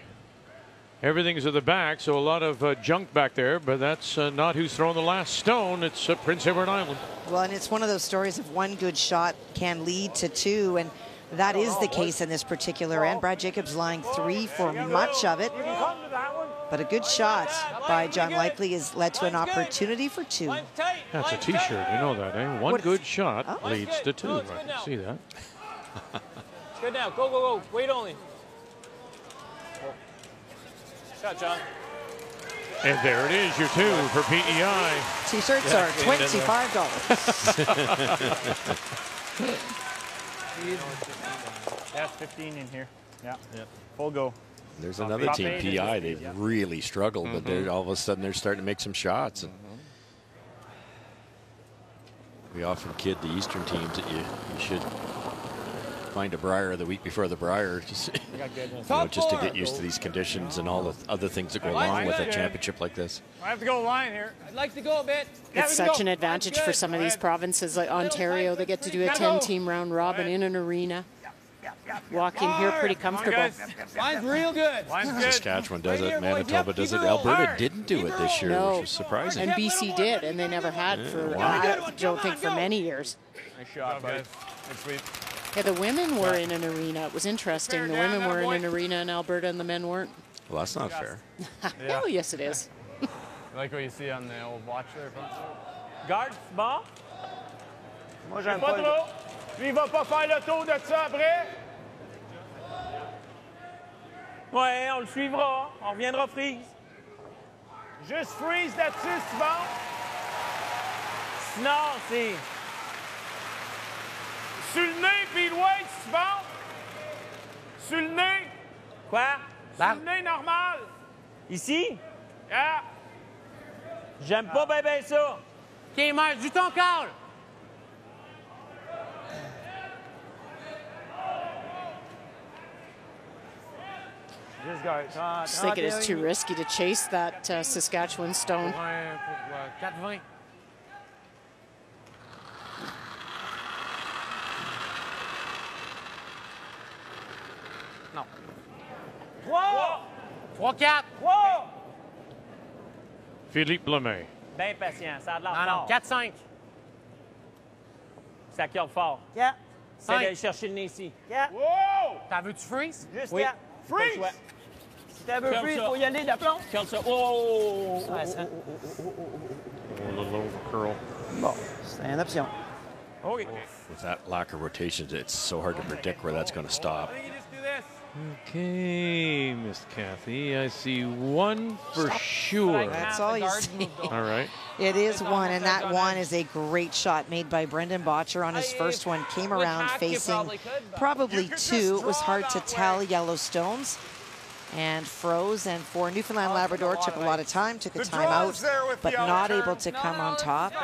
Everything's at the back, so a lot of junk back there, but that's not who's thrown the last stone. It's Prince Edward Island. Well, and it's one of those stories of one good shot can lead to 2, and that is the case in this particular end. Brad Jacobs lying 3 for much of it, but a good shot by John Likely has led to an opportunity for 2. That's a T-shirt, you know that, eh? One good shot leads to 2. I can see that. It's good now. Go, go, go. Wait only. Shot, John. And there it is, your 2 for PEI. T-shirts are $25. That's 15 in here. Yeah. Full go. There's another team, PI. They've really struggled, but they're all of a sudden they're starting to make some shots. And we often kid the Eastern teams that you should find a Brier the week before the Brier, just to get used to these conditions and all the other things that go along with a championship like this. I have to go line here. I'd like to go a bit. It's such an advantage for some of these provinces like Ontario. They get to do a 10-team round robin in an arena. Walk in here pretty comfortable. Line's real good. Saskatchewan does it. Manitoba does it. Alberta didn't do it this year, which is surprising. And BC did, and they never had for, I don't think, for many years. Nice shot, guys. Good sweep. Yeah, the women were in an arena. It was interesting. The women were in an arena in Alberta and the men weren't. Well, that's not fair. Oh, yes, it is. I like what you see on the old watch there. Garde, bon. Moi, j'aime pas trop. Lui, il va pas faire le tour de ça après. Ouais, on le suivra. On reviendra freeze. Juste freeze là-dessus, si bon. Sinon, c'est... Sur le nez, puis le weight, si bon. Sur le nez. Quoi? Sur le nez normal. Ici? Yeah. J'aime pas ben ça. OK, Mike, du ton call. I just think it is too risky to chase that Saskatchewan stone. 4-20. Non. 3-4. Philippe Lemay. Bien patient, ça a de l'air Non, non, fort. 4-5. Ça corde fort. Yeah. C'est d'aller chercher le nez ici. Yeah. Wow! T'en veux-tu freeze? Juste Oui. là. Freeze! Si t'as un peu freeze, il faut y aller d'aplomb. Corde ça. Oh! Ouais, ça. A little over curl. Bon, c'est une option. OK. With that lack of rotations, it's so hard to predict where that's going to stop. Okay, Miss Kathy, I see one for sure. That's all you see. All right. It is one, and that one is a great shot made by Brendan Botcher on his first one. Came around facing probably two. It was hard to tell Yellowstones and froze. And for Newfoundland Labrador, took a lot of time, took a timeout, but not able to come on top.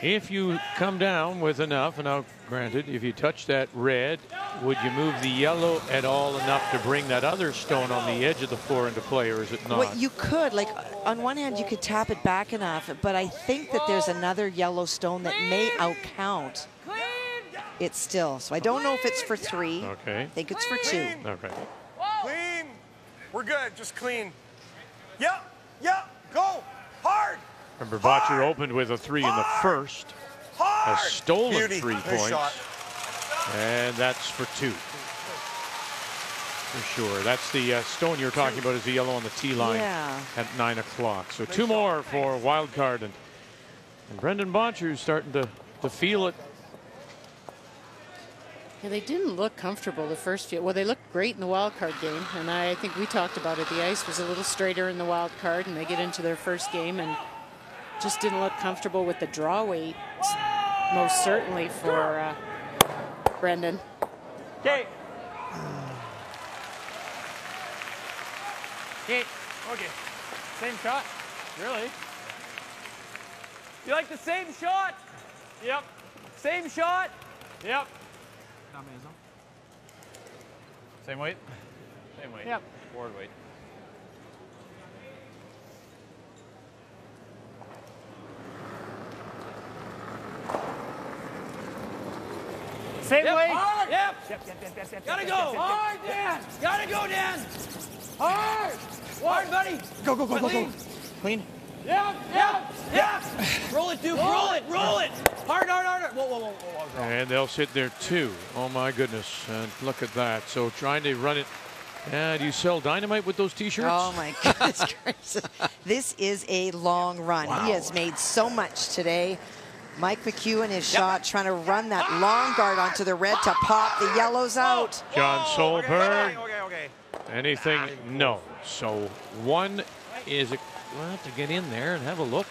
If you come down with enough, and now granted, if you touch that red, would you move the yellow at all enough to bring that other stone on the edge of the floor into play, or is it not? Well, you could, like, on one hand, you could tap it back enough, but I think that there's another yellow stone that may outcount it still. So I don't know if it's for 3. Okay. I think it's for 2. Okay. Clean. We're good. Just clean. Yep. Yep. Go. Hard. Remember, Botcher opened with a 3 in the first. Has stolen Beauty. 3 Nice points. shot. And that's for 2. For sure. That's the stone you're talking about, is the yellow on the tee line at 9 o'clock. So 2 more for wild card. And Brendan Botcher is starting to feel it. Yeah, they didn't look comfortable the first few. Well, they looked great in the wild card game, and I think we talked about it. The ice was a little straighter in the wild card, and they get into their first game and just didn't look comfortable with the draw weight, most certainly for Brendan. Okay. Okay. Okay. Same shot. Really? You like the same shot? Yep. Same shot? Yep. Same weight? Same weight. Yep. Forward weight. Same Yep, weight? hard. Yep. Gotta go. Hard, Dan. Gotta go, Dan. Hard. Hard, buddy. Go, go, go, go, go. Clean. Clean. Yep, yep, yep. Roll it, Duke. Roll it, roll it. Hard, hard, hard. Whoa, whoa, whoa, whoa. And they'll sit there too. Oh my goodness. And look at that. So trying to run it. Do you sell dynamite with those t-shirts? Oh my goodness gracious. This is a long run. Wow. He has made so much today. Mike McHugh and his shot trying to run that long guard onto the red to pop the yellows out. John Solberg. Okay. Anything? No. So one is, we'll have to get in there and have a look.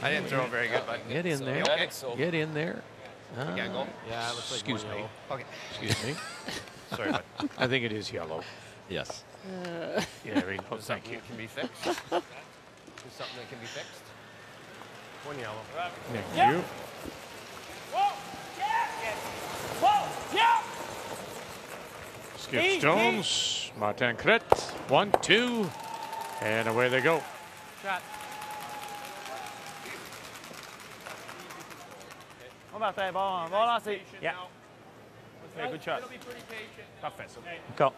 I didn't throw very good, but Get in there. Okay. Get in there. Yeah, go. Yeah, it looks like Excuse one me. yellow. Okay. Excuse me. Sorry, bud. I think it is yellow. Yes. Yeah, there we go. Thank you. Can be fixed. Is something that can be fixed? One yellow. Thank you. Whoa. Whoa. Yeah. Skip Stones. Martin Crete. 1, 2. And away they go. Shot. On va faire bon lancer. Yeah. Okay, good shot. Parfait, ça. Go.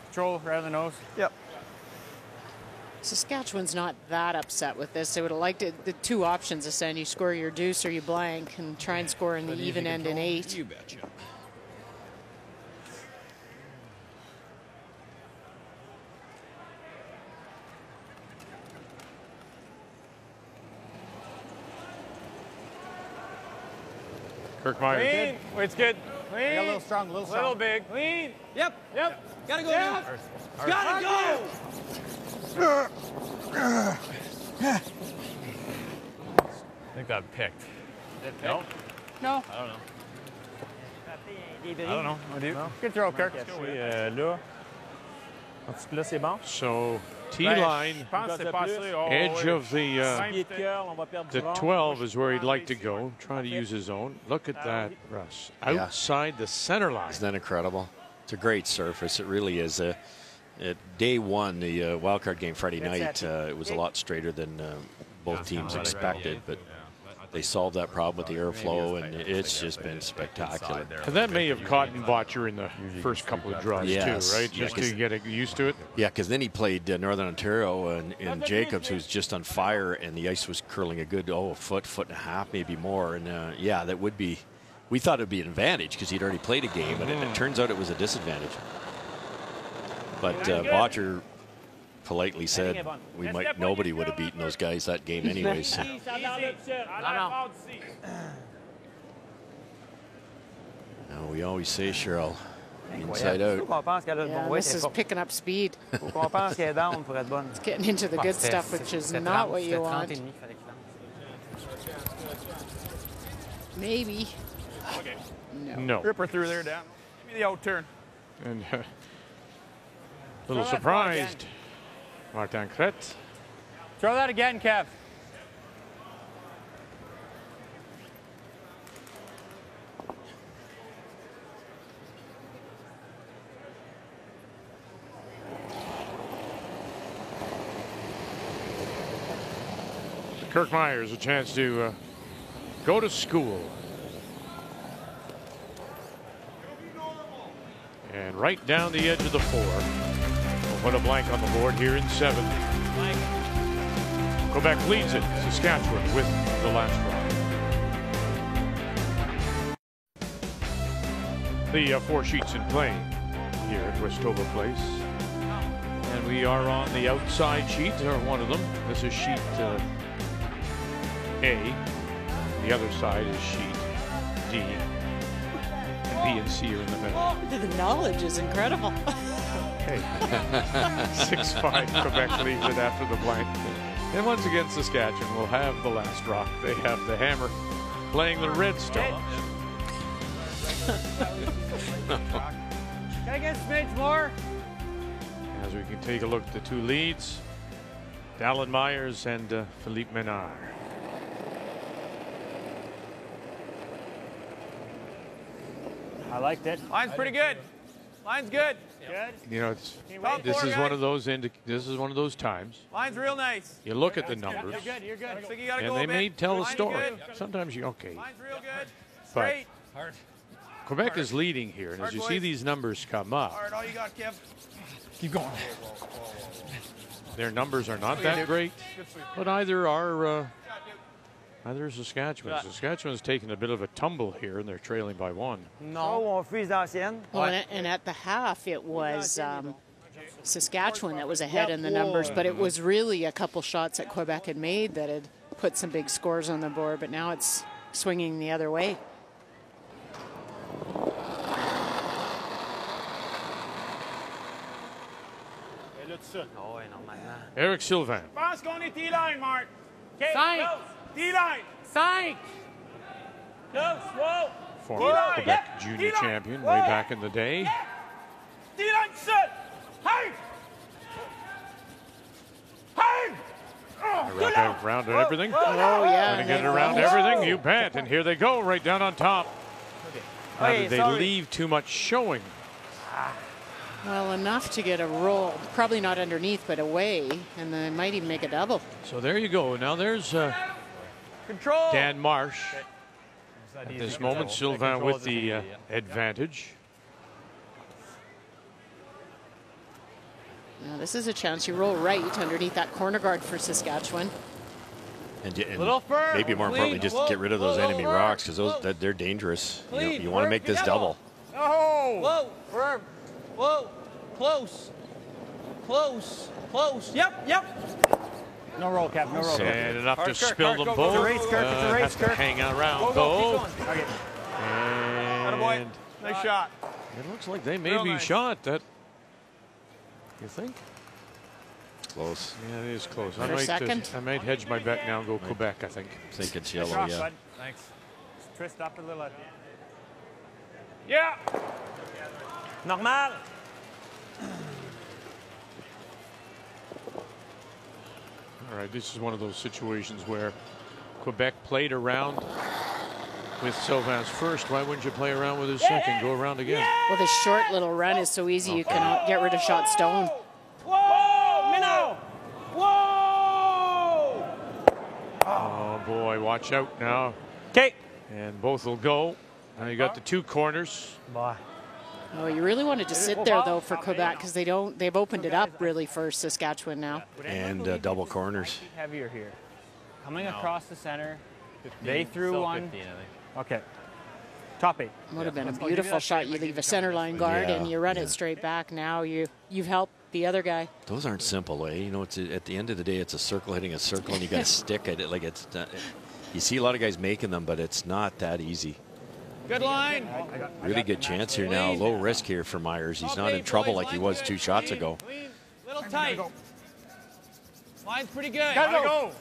Control rather than nose. Yep. Saskatchewan's not that upset with this. They would have liked it, the 2 options to send. You score your deuce or you blank and try and score in the even end in 8. You betcha. Kirkmeyer. Clean. Weight's good. Clean. A little strong, a little strong. Little big. Clean. Yep. Yep. Gotta go. Yep. Dan. Gotta go. I think that picked. No. No. I don't know. I don't know. I do. Good throw, Kirk. Là. Là, c'est bon. So T-line, Je pense que c'est passé. Oh, edge oui. of The the 12 is where he'd like to go, trying to use his own. Look at that, Russ. Yeah. Outside the center line. Isn't that incredible? It's a great surface. It really is. At day one, the wildcard game Friday night, it was a lot straighter than both teams expected. But they solved that problem with the airflow, and it's just been spectacular. And that may have caught Botcher in the first couple of draws too, right? Just to get used to it. Yeah, because then he played Northern Ontario and Jacobs, who's just on fire, and the ice was curling a good a foot and a half, maybe more. And yeah, that would be. We thought it would be an advantage because he'd already played a game, but it turns out it was a disadvantage. But Botcher politely said nobody would have beaten those guys that game anyways. Now, we always say, Cheryl, inside out. Yeah, this is picking up speed. It's getting into the good stuff, which is not what you want. Maybe. Okay. No. Ripper through there, Dan. Give me the out turn. And a little surprised. Martin Crete. Throw that again, Kev. Kirk Muyres, a chance to go to school. And right down the edge of the 4. We'll put a blank on the board here in 7. Quebec leads it. Saskatchewan with the last draw. The 4 sheets in play here at Westover Place. And we are on the outside sheet, or one of them. This is sheet A. The other side is sheet D. And B and C are in the middle. The knowledge is incredible. Hey. 6-5 Quebec leads it after the blank. And once again, Saskatchewan will have the last rock. They have the hammer playing the Redstone. Can I get a smidge more? As we can take a look at the 2 leads, Dallin Muyres and Philippe Menard. I liked it. Line's pretty good. Line's good. Good. You know, this is one of those times. Line's real nice. You look at the numbers, You're good. You're good. Looks like you gotta and go they a bit. may tell a Line's story. good. Sometimes you okay. Line's real good. But Straight. Hard. Quebec is leading here, and as you see these numbers come up, Hard. All you got, Kev. keep going. Their numbers are not that great, but either is Saskatchewan. Saskatchewan's taken a bit of a tumble here, and they're trailing by 1. No. Well, and at the half, it was Saskatchewan that was ahead in the numbers, but it was really a couple shots that Quebec had made that had put some big scores on the board, but now it's swinging the other way. Eric Sylvain. Pense qu'on est T-line, Mark. Okay, 5. T-line. 5. Close. Whoa. Former Quebec junior champion way back in the day. T-line set. Hang. Around everything. Oh, yeah. Going to get it around everything. You bet. And here they go, right down on top. Now, did they leave too much showing? Well, enough to get a roll. Probably not underneath, but away. And they might even make a double. So there you go. Now there's Control. Dan Marsh. At this moment, Sylvain with the advantage. Now, this is a chance you roll right underneath that corner guard for Saskatchewan. And maybe more importantly, just get rid of those enemy rocks because they're dangerous. You want to make this double. Oh! Whoa! Firm. Whoa! Close. Close. Close. Yep. No roll, Cap. No roll. And enough to spill them both. Has to hang around, though. And nice shot. It looks like they may be shot. That you think? Close. Yeah, it is close. I might hedge my bet now and go Quebec, I think. I think it's yellow, Cross, yeah. bud. Thanks. Just twist up a little at the end. Yeah. Normal. All right, this is one of those situations where Quebec played around with Sylvain's first. Why wouldn't you play around with his second? Go around again. Well, the short little run is so easy you can get rid of shot stone. Whoa! Minnow! Whoa! Oh, boy, watch out now. Okay. And both will go. Now you got the two corners. Bye. Oh, you really wanted to sit there though for Quebec because they've opened it up really for Saskatchewan now. And double corners. Heavier here. Coming across the center. They threw one. 15, I think. Okay. Top 8. Would have been a beautiful shot. You leave a center line guard and you run it straight back. Now you've helped the other guy. Those aren't simple, eh? You know, it's at the end of the day, it's a circle hitting a circle, and you got to stick at it. Like it's. You see a lot of guys making them, but it's not that easy. Good line. Really good chance here now. Low risk here for Muyres. He's not in trouble like he was 2 shots ago. Little tight. Line's pretty good. Gotta go.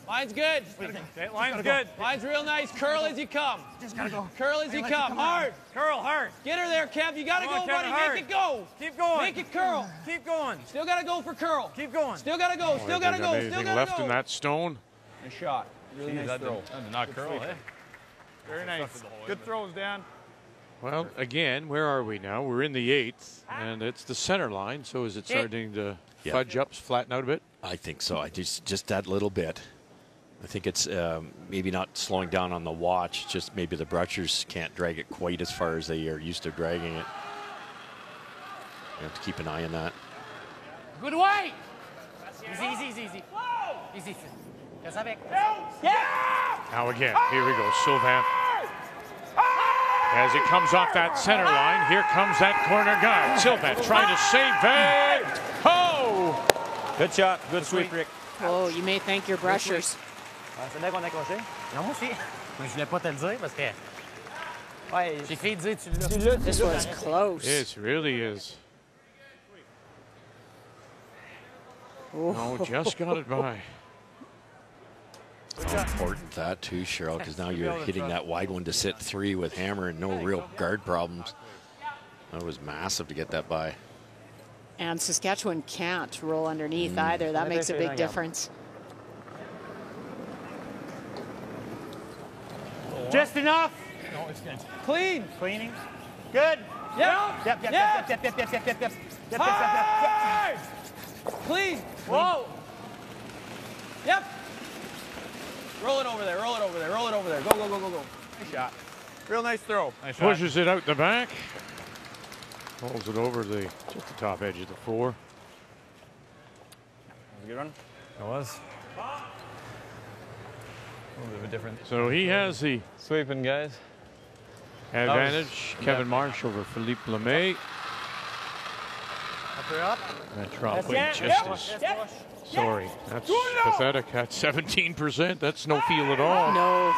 Line's good. Line's good. Line's real nice. Curl as you come. Just gotta go. Curl as you come. Hard. Curl hard. Get her there, Kev. You gotta go, buddy. Hard. Make it go. Keep going. Make it curl. Keep going. Still gotta go for curl. Keep going. Still gotta go. Still gotta go. Still Anything gotta left go. in that stone? Nice shot. Really nice throw. That did not curl, eh? Very nice. Good throws, Dan. Well, again, where are we now? We're in the 8th, and it's the center line. So is it starting to fudge up, flatten out a bit? I think so. I just that little bit. I think it's maybe not slowing down on the watch. Just maybe the brushers can't drag it quite as far as they are used to dragging it. You have to keep an eye on that. Good way. Easy. Easy. Yes, avec. Yeah! Now again, here we go. Sylvain. As it comes off that center line, here comes that corner guy. Sylvain trying to save it. Oh! Good shot. Good sweep, Rick. Oh, you may thank your brushers. C'est là qu'on a accroché. Non, moi aussi. Mais je voulais pas te le dire parce que Ouais, j'ai fait dire tu l'as. This was close. It really is. Oh, just got it by. How important that too, Cheryl, because now you're hitting that wide one to sit 3 with hammer and no real guard problems. That was massive to get that by. And Saskatchewan can't roll underneath either. That makes a big difference. Just enough. No, it's good. Clean. Cleaning. Good. Yep. Hard. Clean. Whoa. Yep. Roll it over there. Roll it over there. Roll it over there. Go. Nice shot. Real nice throw. Nice shot. Pushes it out the back. Holds it over just the top edge of the 4. That was a good run. It was. A little bit of a difference. So he has the Sweeping, guys. advantage. Kevin Marsh over Philippe Lemay. That drop weight just is. Sorry, that's pathetic. That's 17%. That's no feel at all. No.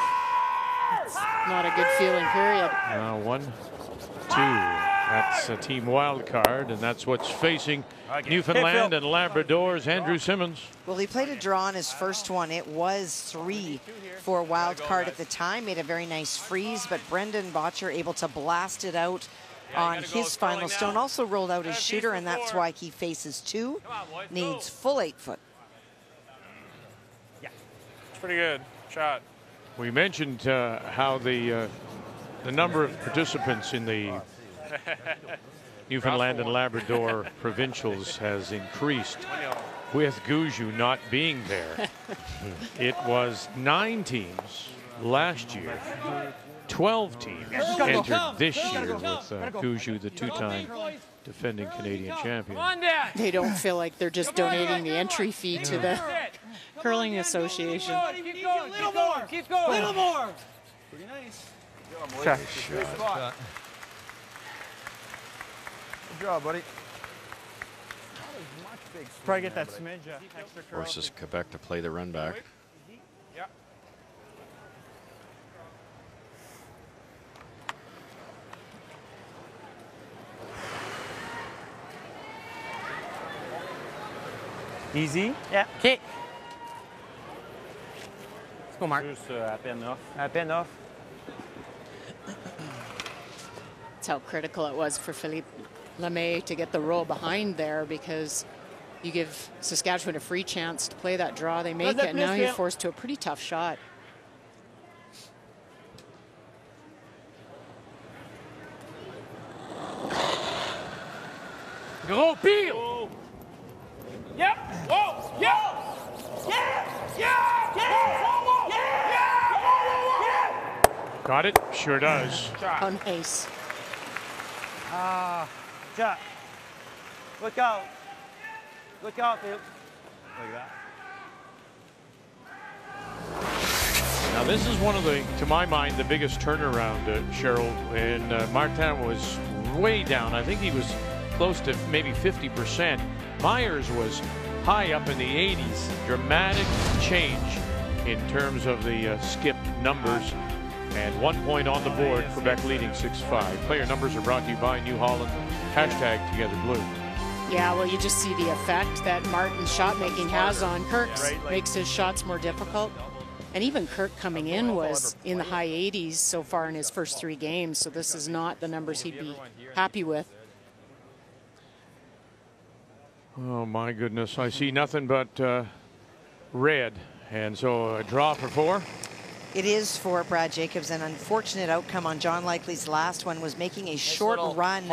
It's not a good feeling, period. Now 1, 2. That's a team wild card, and that's what's facing Newfoundland and Labrador's Andrew Simmons. Well, he played a draw on his first one. It was 3 for wild card at the time. Made a very nice freeze, but Brendan Botcher able to blast it out on his final stone. Also rolled out his shooter, and that's why he faces 2. Needs full 8-foot. Yeah. It's pretty good. Shot. We mentioned how the number of participants in the Newfoundland and Labrador provincials has increased with Guju not being there. It was 9 teams last year. 12 teams entered this year with Guju, the 2-time defending Canadian champion. They don't feel like they're just donating the entry fee to the Curling Association. Keep going. Keep going. Little more. Pretty nice. Good job, buddy. Probably get that smidge extra curl. Forces Quebec to play the run back. Yep. Easy. Yeah. Okay. Let's go, Mark. Juste à peine off. À peine off. That's how critical it was for Philippe Lemay to get the roll behind there, because you give Saskatchewan a free chance to play that draw. They make it, and now you're forced to a pretty tough shot. Gros pile. Yep. Whoa. Yep. Yeah. Yeah. Yeah. Yeah. Got it? Sure does. Oh, nice. Shot. Look out. Look out, Phil. Like that. Now this is one of the, to my mind, the biggest turnaround, Cheryl. And Martin was way down. I think he was close to maybe 50%. Muyres was high up in the 80s. Dramatic change in terms of the skip numbers. And 1 point on the board, Quebec leading 6-5. Player numbers are brought to you by New Holland. #TogetherBlue. Yeah, well, you just see the effect that Martin's shot making has on Kirk's. Makes his shots more difficult. And even Kirk coming in was in the high 80s so far in his first 3 games. So this is not the numbers he'd be happy with. Oh, my goodness. I see nothing but red. And so a draw for 4. It is for Brad Jacobs. An unfortunate outcome on John Likely's last one was making a short run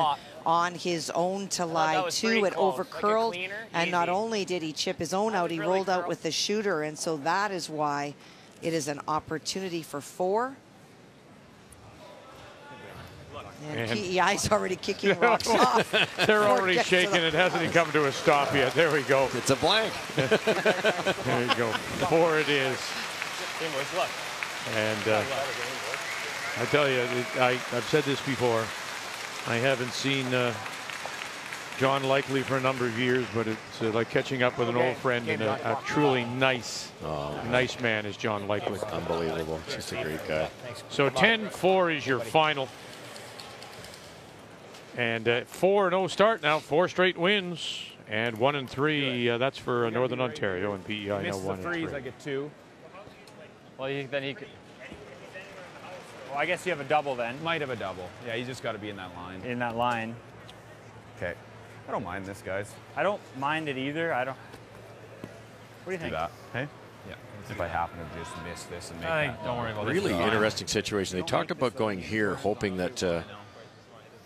on his own to lie 2. It overcurled, and not only did he chip his own out, he rolled out with the shooter, and so that is why it is an opportunity for 4. And PEI's already kicking rocks off. They're already shaking. It hasn't come to a stop yet. There we go. It's a blank. There you go. 4 it is. And I tell you, I've said this before. I haven't seen John Likely for a number of years, but it's like catching up with an old friend, and a truly nice man is John Likely. Unbelievable. Just a great guy. So 10-4 is your final. And 4-0 start now, 4 straight wins, and 1-3. That's for Northern Ontario and PEI now 1-3. I get 2. Well, then he could. Well, I guess you have a double then. Might have a double. Yeah, you just got to be in that line. In that line. Okay. I don't mind this, guys. I don't mind it either. I don't. What do you think? Do that. Hey? Yeah. If I happen to just miss this and make that. Don't worry about this. Really interesting situation. They talked about going here, hoping that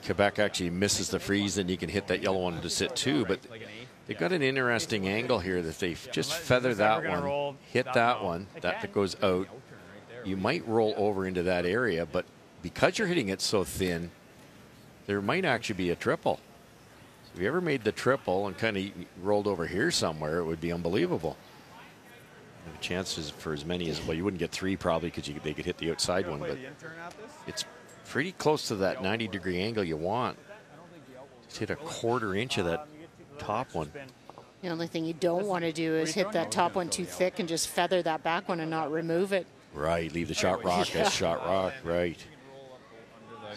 Quebec actually misses the freeze, and you can hit that yellow one to sit 2. But they've got an interesting angle here that they just feather that one, hit that one, that goes out. You might roll over into that area, but because you're hitting it so thin, there might actually be a triple. So if you ever made the triple and kind of rolled over here somewhere, it would be unbelievable. And the chances for as many as, well, you wouldn't get 3 probably because they could hit the outside one, but it's pretty close to that 90-degree angle you want. Just hit a 1/4 inch of that top one. The only thing you don't want to do is hit that top one too thick and just feather that back one and not remove it. Right, leave the shot rock as shot rock, right.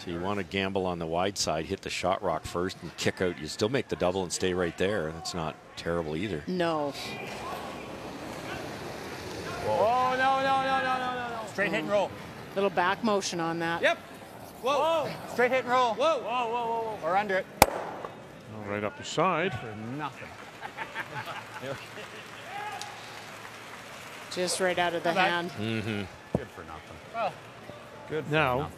So you want to gamble on the wide side, hit the shot rock first and kick out. You still make the double and stay right there. That's not terrible either. No. Oh, no. Straight hit and roll. Little back motion on that. Yep. Whoa. Straight hit and roll. Whoa. Or under it. Right up the side. For nothing. Just right out of the hand. Mm-hmm. Good for nothing. Well, good for now, nothing.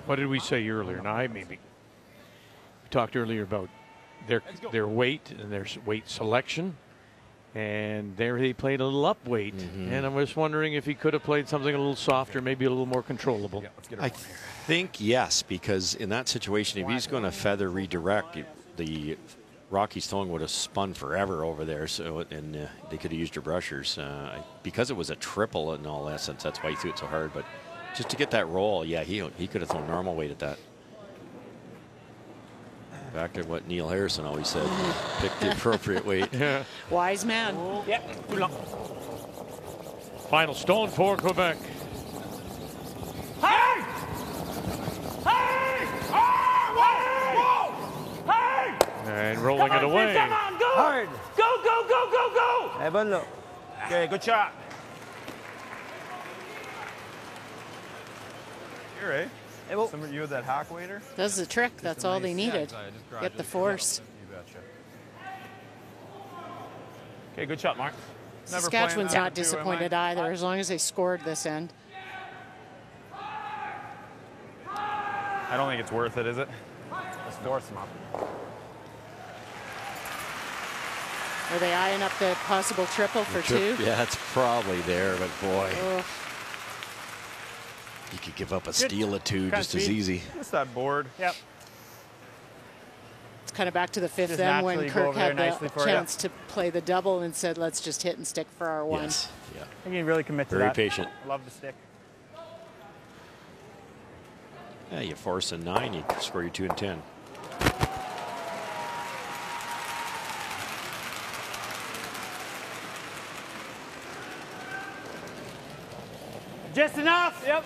What did we say earlier? Now, we talked earlier about their weight and their weight selection. And there he played a little up weight. And I was wondering if he could have played something a little softer, maybe a little more controllable. I think yes, because in that situation, if he's going to feather redirect, the Rockies throwing would have spun forever over there. So and they could have used their brushers. Because it was a triple in all essence, that's why he threw it so hard. But just to get that roll, yeah, he could have thrown normal weight at that. Back to what Neil Harrison always said, pick the appropriate weight. Yeah. Wise man. Yep. Too long. Final stone for Quebec. Hey! And rolling it away. Come on, go! Hard. Go! Hey, bonne là. Okay, good shot. Here, eh? Some of you had that hack waiter? Does the trick. That's all they needed. Get the force. You betcha. Okay, good shot, Mark. Saskatchewan's not disappointed either, as long as they scored this end. I don't think it's worth it, is it? Let's force them up. Are they eyeing up the possible triple for 2? Yeah, it's probably there, but boy. You could give up a steal or two just as easy. Just that board. Yep. It's kind of back to the fifth Just then when naturally go Kirk over there had nicely the for chance to play the double and said, let's just hit and stick for our one. Yes. Yeah. I think you really commit to Very that. patient. I love the stick. Yeah, you force a 9, you score your 2 and 10. Just enough. Yep.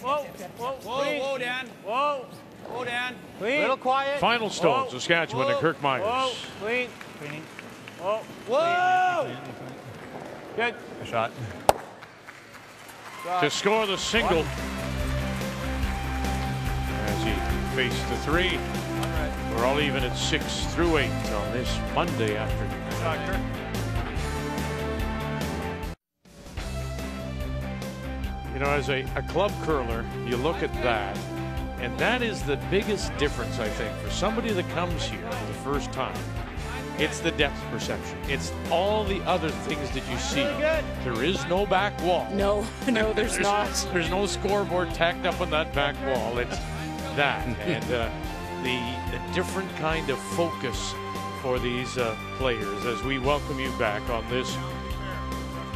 Whoa, whoa, Whoa, Dan. Whoa. Whoa, Dan. Clean. Little quiet. Final stone, Saskatchewan and Kirk Muyres. Whoa. Clean. Clean. Whoa. Whoa. Good. A shot. To score the single as he faced the 3. We're all even at 6 through 8 on this Monday afternoon. You know, as a club curler, you look at that, and that is the biggest difference, I think, for somebody that comes here for the first time. It's the depth perception. It's all the other things that you see. There is no back wall. No, there's not. There's no scoreboard tacked up on that back wall. It's that. And the different kind of focus for these players as we welcome you back on this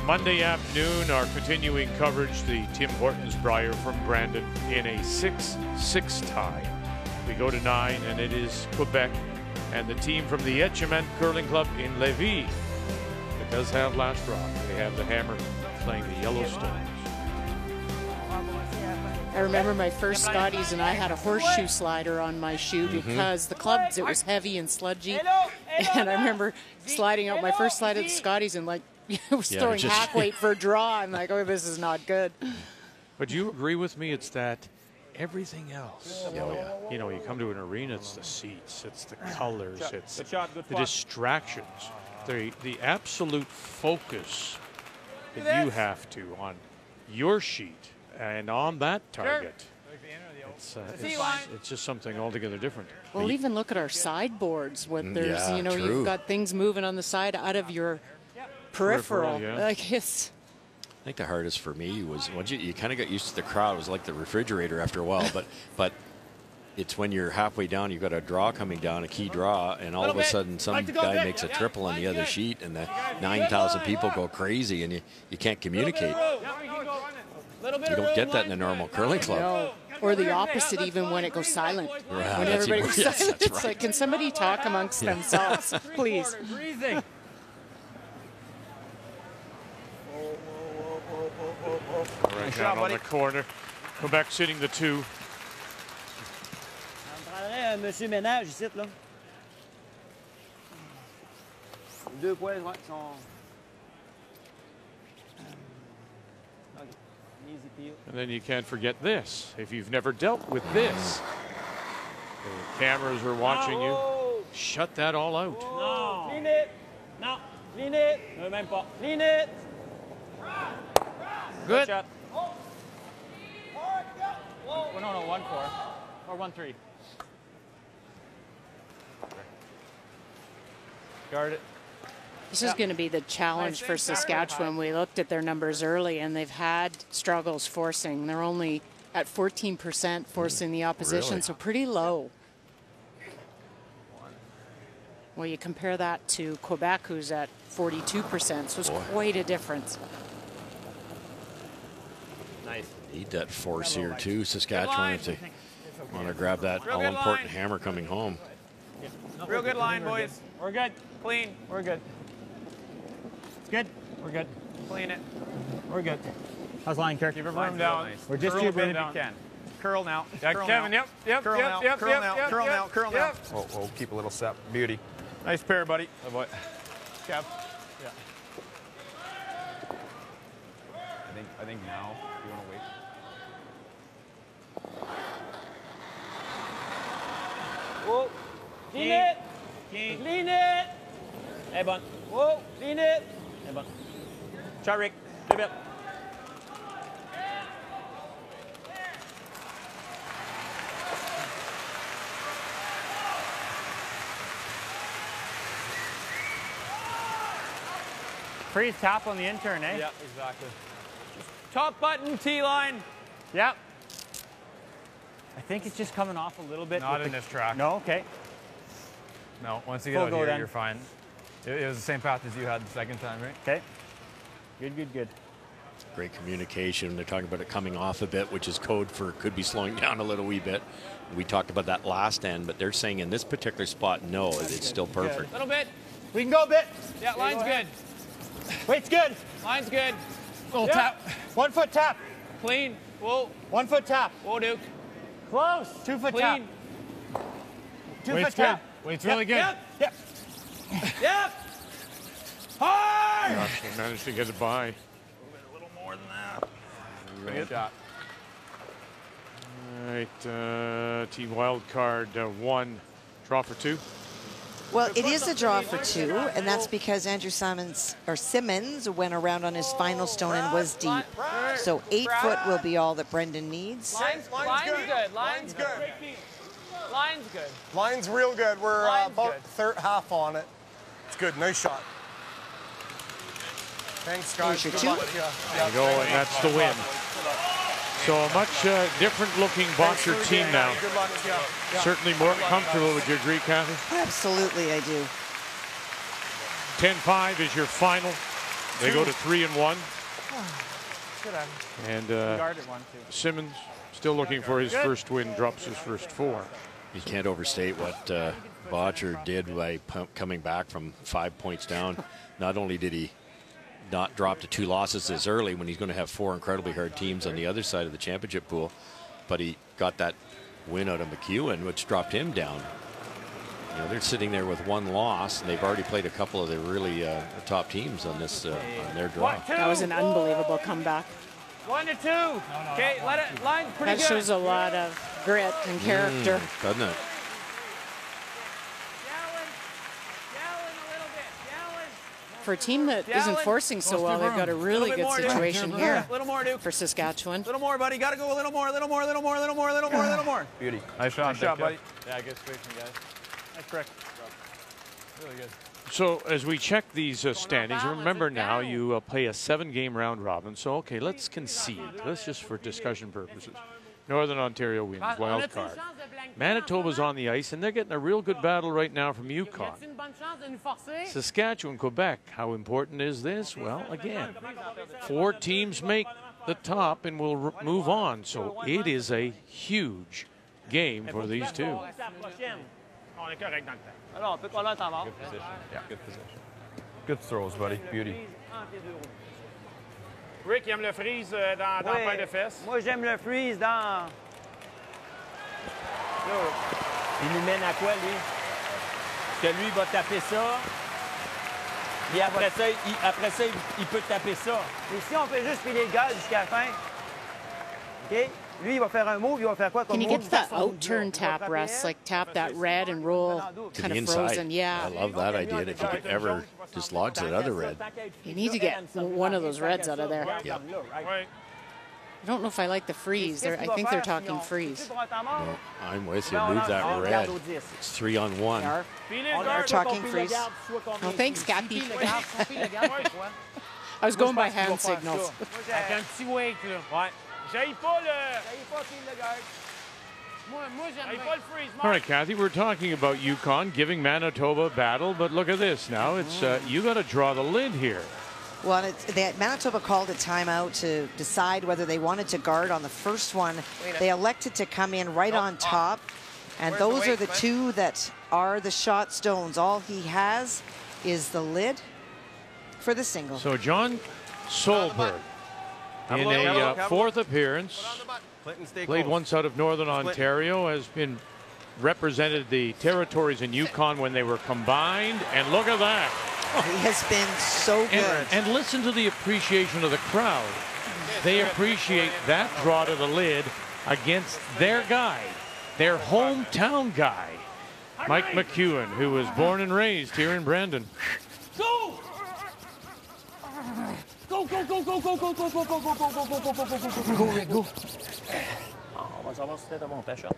Monday afternoon, our continuing coverage, the Tim Hortons Brier from Brandon in a 6-6 tie. We go to 9, and it is Quebec and the team from the Etchemin Curling Club in Lévis. It does have last drop. They have the Hammer playing the Yellowstones. I remember my first Scotties, and I had a horseshoe slider on my shoe because the clubs, it was heavy and sludgy. And I remember sliding out my first slide of the Scotties and like, I was throwing hack weight for a draw. I'm like, oh, this is not good. But you agree with me? It's that everything else. You know, you come to an arena, it's the seats, it's the colors, it's the distractions, the absolute focus that you have to on your sheet and on that target. It's just something altogether different. Well, even look at our sideboards. When there's, you know, true. you've got things moving on the side out of your peripheral. Like it's. I think the hardest for me was once you kind of got used to the crowd. It was like the refrigerator after a while, but it's when you're halfway down, you've got a draw coming down, a key draw, and all of a sudden some guy makes a triple on the other sheet, and the 9,000 people go crazy, and you can't communicate. You don't get that in a normal curling club. No. Or the opposite, even when it goes silent. Right, when everybody goes silent, it's right. like, can somebody talk amongst themselves, please? Right down on the corner. Quebec sitting the 2. Monsieur Ménage ici, là. 2 points, ouais, sont... And then you can't forget this. If you've never dealt with this, the cameras are watching you. Shut that all out. No. Clean it. No. Clean it. No, même pas. Clean it. Good. Shot. Oh, no, 1-4 or 1-3. Guard it. This is going to be the challenge for Saskatchewan. We looked at their numbers early, and they've had struggles forcing. They're only at 14% forcing the opposition, really? so pretty low. Well, you compare that to Quebec, who's at 42%, so it's quite a difference. Nice. Need that force here too, Saskatchewan, if they want to grab that all-important hammer coming home. Real good line, boys. We're good. Clean. We're good. It's good. We're good. Clean it. We're good. How's line, Kirk? Keep your room down. We're just Curl too a bit big. if you can. Curl now. Yeah, curl Kevin, now. yep, Curl now. yep, Curl yep, now. yep, Curl yep, now. Curl now. yep. We'll keep a little step. Beauty. Nice pair, buddy. Oh boy. Kev. Yeah. I think now you want to wait. Whoa. Clean it. Clean it. Hey, bon. Whoa. Clean it. Hey, bon. Ciao, Rick. Give it. Freeze tap on the intern, eh? Yeah, exactly. Top button, T-line. Yep. I think it's just coming off a little bit. Not in this track. No, okay. No, once you get out here, you're fine. It was the same path as you had the second time, right? Okay. Good, good, good. Great communication. They're talking about it coming off a bit, which is code for could be slowing down a little wee bit. We talked about that last end, but they're saying in this particular spot, no, it's still perfect. A little bit. We can go a bit. Yeah, line's good. Weight's good. Line's good. Little tap. 1 foot tap. Clean. Whoa. 1 foot tap. Whoa, Duke. Close. 2 foot tap. Clean. 2 Weight's foot tap. good. Weight's really good. Yep. Yep. Yep. Hard. Gosh, they managed to get it by. A little more than that. Good shot. All right, team wild card 1, draw for 2. Well, it is a draw for 2, and that's because Andrew Simmons went around on his final stone and was deep. So 8 foot will be all that Brendan needs. Line's good. Line's good. Line's good. Line's real good. We're about half on it. It's good. Nice shot. Thanks, guys. Here's Good your luck. 2. Yeah. There you go, and that's the win. So a much different looking Boxer team now. Good luck. Yeah. Certainly more comfortable. Would you agree, Kathy? Absolutely, I do. 10-5 is your final. They go to 3-1. And Simmons still looking for his first win, drops his first 4. You can't overstate what Botcher did by coming back from 5 points down. Not only did he not drop to 2 losses as early when he's going to have 4 incredibly hard teams on the other side of the championship pool, but he got that win out of McEwen, which dropped him down. You know, they're sitting there with 1 loss, and they've already played a couple of the really top teams on this on their draw. That was an unbelievable comeback. 1 to 2. Okay, let it. Line's pretty good. That shows a lot of grit and character. Doesn't it? For a team that isn't forcing so well, they've got a really good situation here Little more, Duke. for Saskatchewan. Little more, buddy. Got to go a little more, little more, little more, little more, little more, little more. Beauty. Nice shot, buddy. Yeah, good switching, guys. Nice correct. Really good. So as we check these standings, remember now you play a 7-game round robin. So, okay, let's concede. Let's just for discussion purposes. Northern Ontario wins, wild card. Manitoba's on the ice, and they're getting a real good battle right now from Yukon. Saskatchewan, Quebec, how important is this? Well, again, 4 teams make the top and will move on. So it is a huge game for these 2. Good position. Yeah, good position. Good throws, buddy. Beauty. Rick, il aime le freeze dans la paire de fesses. Moi, j'aime le freeze dans... Là, il nous mène à quoi, lui? Que lui, il va taper ça. Et après ça, il peut taper ça. Et si on fait juste filer le gaz jusqu'à la fin, OK? Lui, il va faire un move, il va faire quoi comme Can you move? get that out-turn tap, Russ? Like tap that red and roll To kind the of inside. frozen. Yeah. I love that idea. If you could ever dislodge that other red. You need to get one of those reds out of there. Yeah. I don't know if I like the freeze. I think they're talking freeze. No, I'm with you. Move that red. It's 3-on-1. They're talking freeze. Oh, thanks, Kathy. I was going by hand signals. Avec un petit wake, là. Ouais. J'haïs pas le... J'haïs pas le freeze. All right, Kathy, we're talking about Yukon giving Manitoba a battle, but look at this now. It's you got to draw the lid here. Well, Manitoba called a timeout to decide whether they wanted to guard on the first one. They elected to come in right on top, and those are the 2 that are the shot stones. All he has is the lid for the single. So John Solberg, in a 4th appearance, played once out of Northern Ontario, has been represented the territories in Yukon when they were combined, and look at that. He has been so good. And listen to the appreciation of the crowd. They appreciate that draw to the lid against their guy, their hometown guy, Mike McEwen, who was born and raised here in Brandon. Go! Go, go, go, go, go, go, go, go, go, go, go, go, go, go, go, go, go, go. On va savoir si c'était bon ta shot.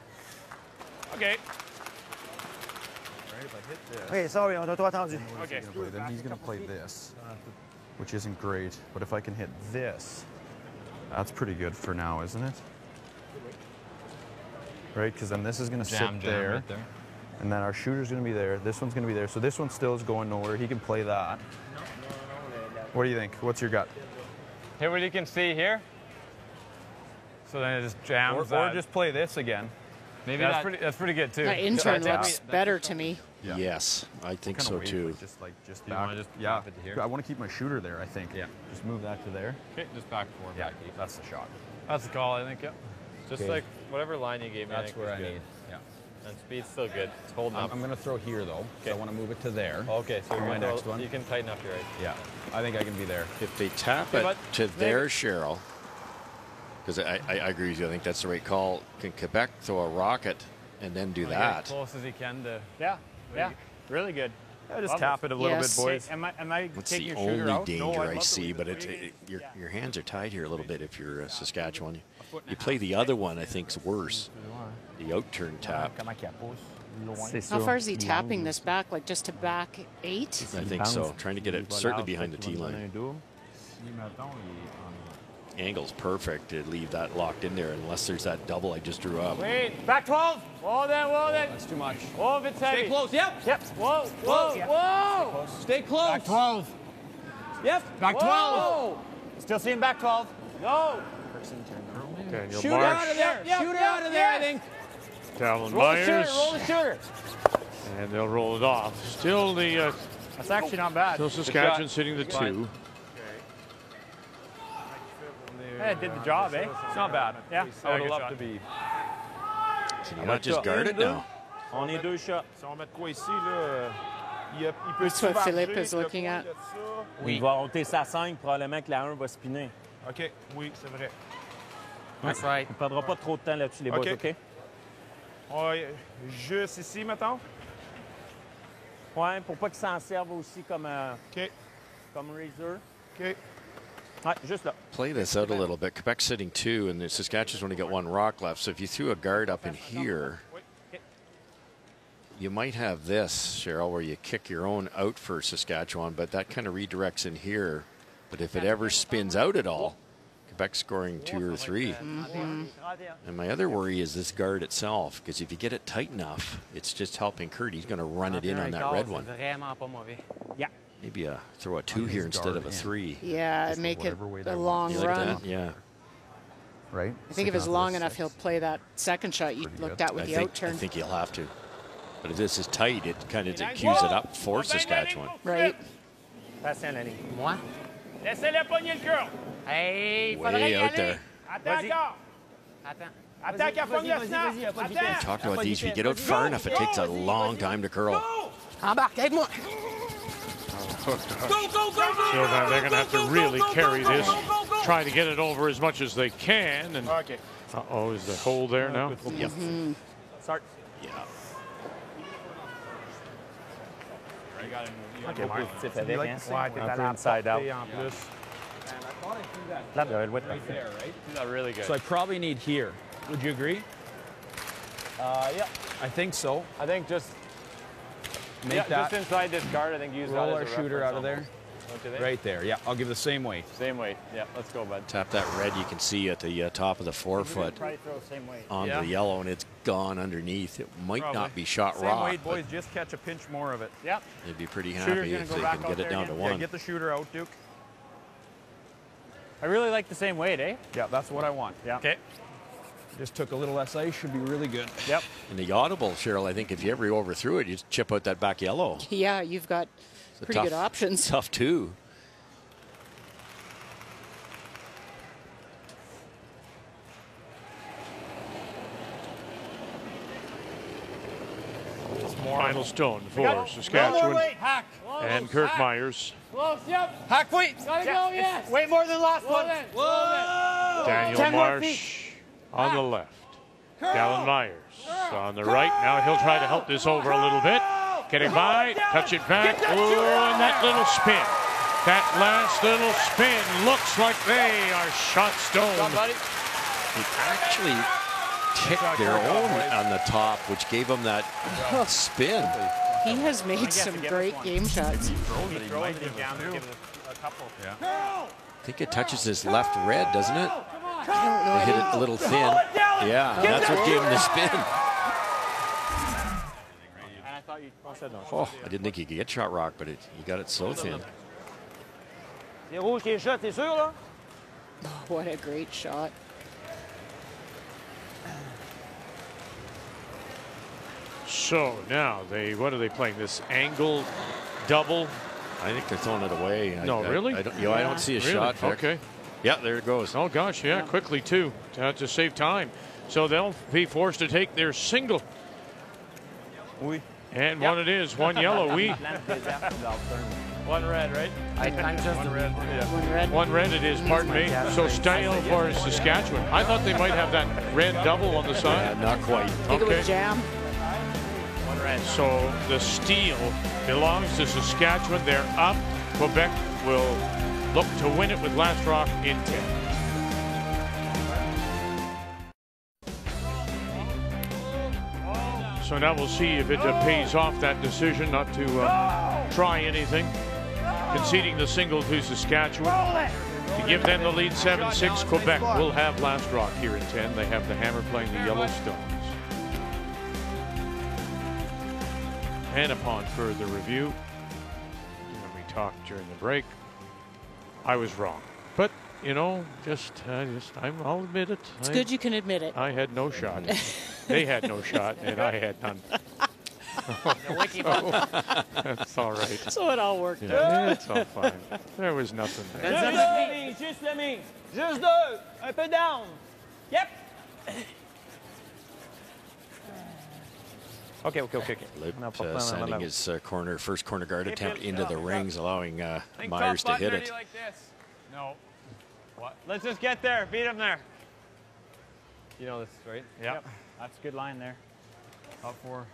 OK. Okay, sorry, on t'a trop attendu. Okay. Then he's going to play this, which isn't great. But if I can hit this, that's pretty good for now, isn't it? right? Because then this is going to sit Jam there, right there. and then our shooter's going to be there. This one's going to be there. So this one still is going nowhere. He can play that. What do you think? What's your gut? Here, what you can see here. So then it just jams. Or just play this again. Maybe that's pretty good too. That intern looks better to me. Yeah. Yes, I think so too. Just back. Yeah, I want to keep my shooter there, I think. Yeah. Just move that to there. Okay, just back forward. Yeah, that's the shot. That's the call, I think. Yeah. Just Okay. like whatever line you gave me. That's I think where was I good. need. Yeah. And speed's still good. It's holding up. I'm going to throw here though. So I want to move it to there. Okay, so for my next one. You can tighten up your right. Yeah, I think I can be there. If they tap it to there, Cheryl, because I agree with you. I think that's the right call. Can Quebec throw a rocket and then do that? As close as he can to. Yeah, really good. Yeah, just tap it a little bit, boys. Am I That's taking the your shooter only out? danger I see, but your hands are tied here a little bit if you're Saskatchewan. You play the other one, I think, is worse. The out-turn tap. How far is he tapping this back? Like just to back 8? I think so. Trying to get it certainly behind the tee line. Angle's perfect to leave that locked in there unless there's that double I just drew up. Wait, back 12. Whoa, then. That's too much. Whoa, if it's heavy. Stay close. Yep. Whoa, whoa. Stay close. Back 12. Yep. Back 12. Still seeing back 12. No. Daniel Shoot Marsh. out of there. Shoot out of there, I think. Dallin Roll the shooter. Myers. Roll the shooter. And they'll roll it off. Still the That's actually not bad. still Saskatchewan sitting the 2. Yeah, it did the job, eh? It's not bad. Yeah. I would love to be. Can you not just guard it now? On est deux shots. Si on met de quoi ici, là, il peut That's what Philippe is looking at. Oui. Il va monter sa 5, probablement que la 1 va spinner. OK, oui, c'est vrai. That's right. On ne perdra pas trop de temps là-dessus, les boys, OK? Ouais, juste ici, mettons. Ouais, pour pas qu'ils s'en servent aussi comme razor. OK. Ouais, juste là. Play this out a little bit. Quebec's sitting 2, and the Saskatchewan's only got 1 rock left. So if you threw a guard up in here, you might have this, Cheryl, where you kick your own out for Saskatchewan, but that kind of redirects in here. But if it ever spins out at all, Quebec's scoring 2 or 3. Mm-hmm. And my other worry is this guard itself, because if you get it tight enough, it's just helping Kurt. He's going to run it in on that red one. Vraiment pas mauvais. Yeah. Maybe throw a 2 here instead of a 3. Yeah, make it a long You like run. that? Yeah. Right? I think if it's long enough, he'll play that second shot you looked at with the out turn. I think he'll have to. But if this is tight, it kind of cues it up for Saskatchewan. Right. Passe à la ligne. Moi? Laissez-le pogner le curl. Hey, Way out there. Attends encore. Attends. Attends qu'elle pogne le snap. Attends. Talking about these, if you get out far enough, it takes a long time to curl. Embarque, aide-moi. So now they're going to have to really carry this, try to get it over as much as they can. And uh-oh, is the hole there now? Yep. Mm-hmm. Start. Yeah. OK, Marc. Petit avec, hein? Ouais, t'es un peu inside out. En plus. Là, ça va être parfait. That's really good. So I probably need here. Would you agree? Yeah. I think so. I think just Make that. just inside this guard. I think use Roll that our as a shooter out of reference there. almost. Don't you think? Right there. Yeah, I'll give the same weight. Same weight. Yeah, let's go, bud. Tap that red you can see at the top of the forefoot Probably throw the same weight. onto the yellow, and it's gone underneath. It might Probably. not be shot Same rock, weight, but boys. Just catch a pinch more of it. Yep. they'd be pretty Shooter's happy gonna if go they back can out get it there down to again. 1. Yeah, get the shooter out, Duke. I really like the same weight, eh? Yeah, that's what I want. Yeah. Okay. Just took a little SI. Should be really good. Yep. And the audible, Cheryl, I think if you ever overthrew it, you just chip out that back yellow. Yeah, you've got It's a pretty good options. Tough, too. Final stone for Saskatchewan Hack. and Kirk Muyres. Close, yep. Hack, wait. Gotta go, yes. Way more than the last one. Daniel 10 more Marsh on the left. Dallin Myers on the right. Now he'll try to help this over a little bit. Getting by, touch it back. Oh, and that little spin. That last little spin looks like they are shot stone. He actually kicked their own on the top, which gave him that spin. He has made some great game shots. I think it touches his left red, doesn't it? I don't know. They hit it a little thin. Yeah, that's what gave him the spin. And I thought you said no. Oh, I didn't think he could get shot rock, but he got it so thin. C'est rouge qui est shot, t'es sûr, là? What a great shot. So now what are they playing? This angle double? I think they're throwing it away. No, really? I don't see a really? shot. Vic. Okay. Yeah, there it goes. Oh gosh, yeah, quickly too, to save time. So they'll be forced to take their single. Oui. And one it is, one yellow. One red, right? I'm just one red. Yeah. One red. One red it is, pardon me. So style for Saskatchewan. I thought they might have that red double on the side. Not quite. I think it was jam. One red. So the steal belongs to Saskatchewan. They're up. Quebec will look to win it with last rock in 10. So now we'll see if it pays off that decision not to try anything. Conceding the single to Saskatchewan to give them the lead 7-6. Quebec will have last rock here in 10. They have the Hammer playing the Yellowstones. And upon further review, when we talked during the break, I was wrong. But you know, I'll admit it. It's good you can admit it. I had no shot. They had no shot, and I had none. That's all right. So it all worked Yeah, out. it's all fine. There was nothing there. Juste le mi. Juste deux. Un peu down. Yep. Okay. Lip sending his first corner guard attempt into the rings, allowing Muyres to hit it. Like this. No. What? Let's just get there. Beat him there. You know this, right? Yep. That's a good line there. Top four.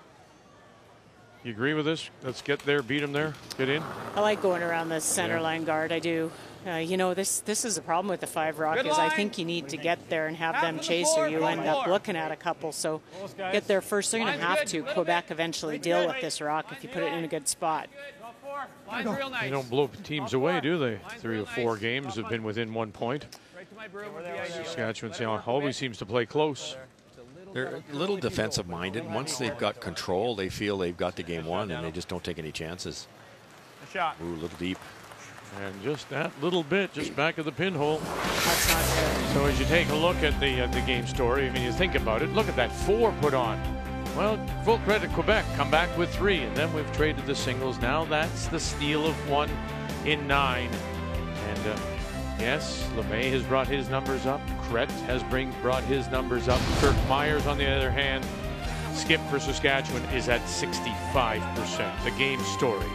You agree with this? Let's get there, beat him there, get in. I like going around the center line guard. I do. You know, this is a problem with the 5 rock is I think you need to get there and have them chase or you end up looking at a couple. So get there first. They're going to have to. Quebec eventually deal with this rock if you put it in a good spot. They don't blow teams away, do they? 3 or 4 games have been within 1 point. Saskatchewan always seems to play close. They're a little defensive minded. Once they've got control, they feel they've got the game won, and they just don't take any chances. A shot. Ooh, a little deep. And just that little bit, just back of the pinhole. That's not good. So as you take a look at the game story, I mean, you think about it, look at that 4 put on. Well, full credit Quebec, come back with 3, and then we've traded the singles. Now that's the steal of 1 in 9. And yes, LeMay has brought his numbers up. Crete has brought his numbers up. Kirk Muyres, on the other hand, skip for Saskatchewan is at 65%. The game story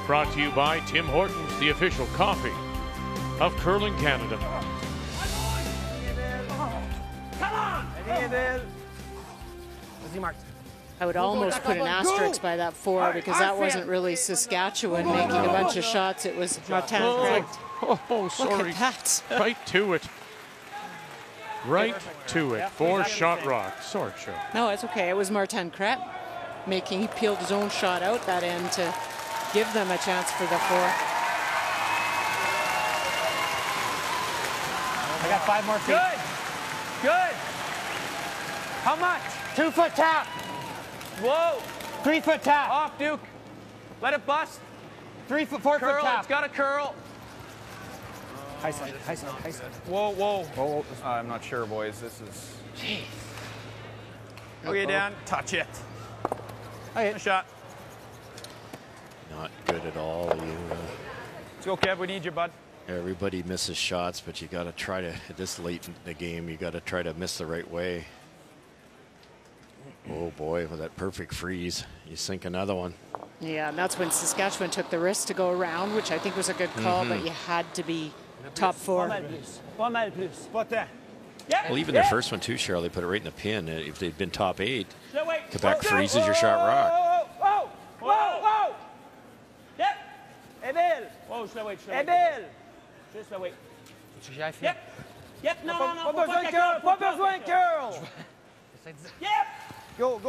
brought to you by Tim Hortons, the official coffee of Curling Canada. Come on! I would almost put an asterisk by that 4 because that wasn't really Saskatchewan making a bunch of shots. It was Martin Crete. Oh, sorry. Look at that. Right to it. Right to it. 4 shot rock. Sorry, Joe. No, it's okay. It was Martin Crete he peeled his own shot out that end to give them a chance for the 4. I got 5 more feet. Good. How much? 2-foot tap. Whoa. 3-foot tap. Off, Duke. Let it bust. 4 foot Curl. tap. It's got to curl. High side. Whoa. I'm not sure, boys. This is... Jeez. Okay, Dan. Touch it. A shot. Not good at all. Let's go, Kev. We need you, bud. Everybody misses shots, but you got to try to, at this late in the game, you got to try to miss the right way. Oh boy, with that perfect freeze, you sink another one. Yeah, and that's when Saskatchewan took the risk to go around, which I think was a good call, but you had to be top 4. Well, even their first one too, Cheryl, they put it right in the pin. If they'd been top 8, Quebec freezes your shot rock. Whoa. Yep. Emile. Whoa, wait. Emile. Juste le wait. Yep. Non. Pas besoin de curl. Yep. Go.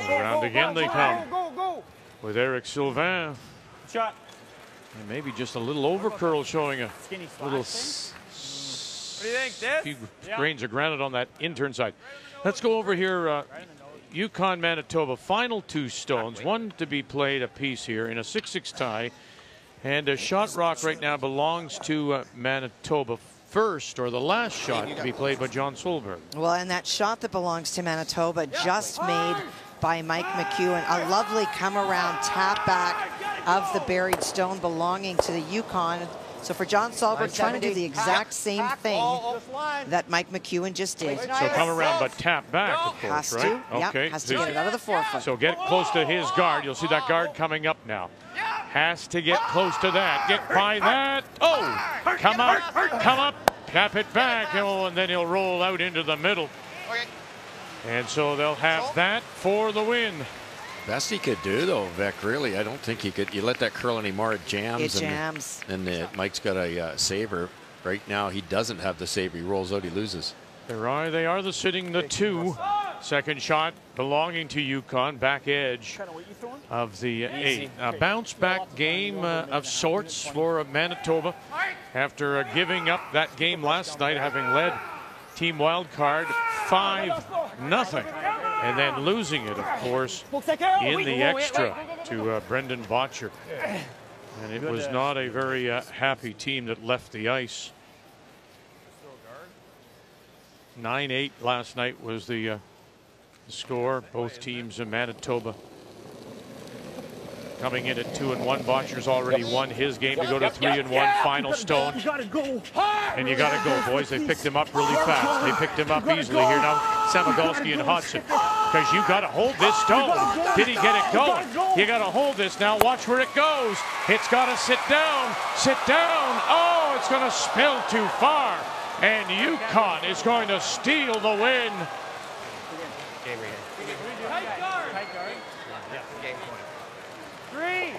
Around again they come. Go. With Eric Sylvain. Shot. And maybe just a little over curl showing a little What do you think, this? few grains of granite on that intern side. Let's go over here. Yukon, Manitoba, final 2 stones. One to be played apiece here in a 6-6 tie. And a shot rock right now belongs to Manitoba first, or the last shot to be played by John Solberg. Well, and that shot that belongs to Manitoba just made by Mike McEwen. A lovely come-around tap back of the buried stone belonging to the Yukon. So for John Solberg, trying to do the exact same thing that Mike McEwen just did. So come around but tap back, of course, has right? To, yep, okay. has to get it out of the forefoot. So get close to his guard. You'll see that guard coming up now. Has to get close to that. Get by that. Oh, come up, tap it back. Oh, and then he'll roll out into the middle. And so they'll have that for the win. Best he could do, though, Vic, really. I don't think he could. You let that curl anymore, it jams. It jams. And Mike's got a saver. Right now, he doesn't have the saver. He rolls out, he loses. They are the sitting the 2. Second shot belonging to Yukon, back edge of the 8. A bounce back game of sorts for Manitoba after giving up that game last night, having led Team Wildcard 5-0. And then losing it, of course, in the extra to Brendan Botcher. And it was not a very happy team that left the ice. 9-8 last night was the score. Both teams in Manitoba coming in at 2-1. Botcher's already won his game to go to 3-1. Final stone. And you got to go, boys. They picked him up really fast. They picked him up easily here now. Samagalski and Hodson. Because you got to hold this stone. Did he get it going? You got to hold this now. Watch where it goes. It's got to sit down. Sit down. Oh, it's going to spill too far. And Yukon is going to steal the win. Tight guard. Tight guard. Yeah, game point. 3.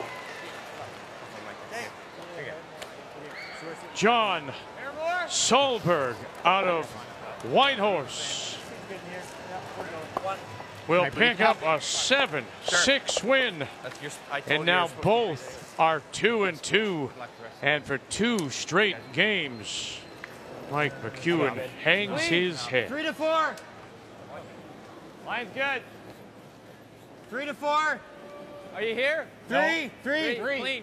John Solberg out of Whitehorse will pick up a 7-6 win. And now both are 2-2. And for 2 straight games, Mike McEwen hangs his head. 3 to 4. Line's good. 3 to 4. Are you here? 3.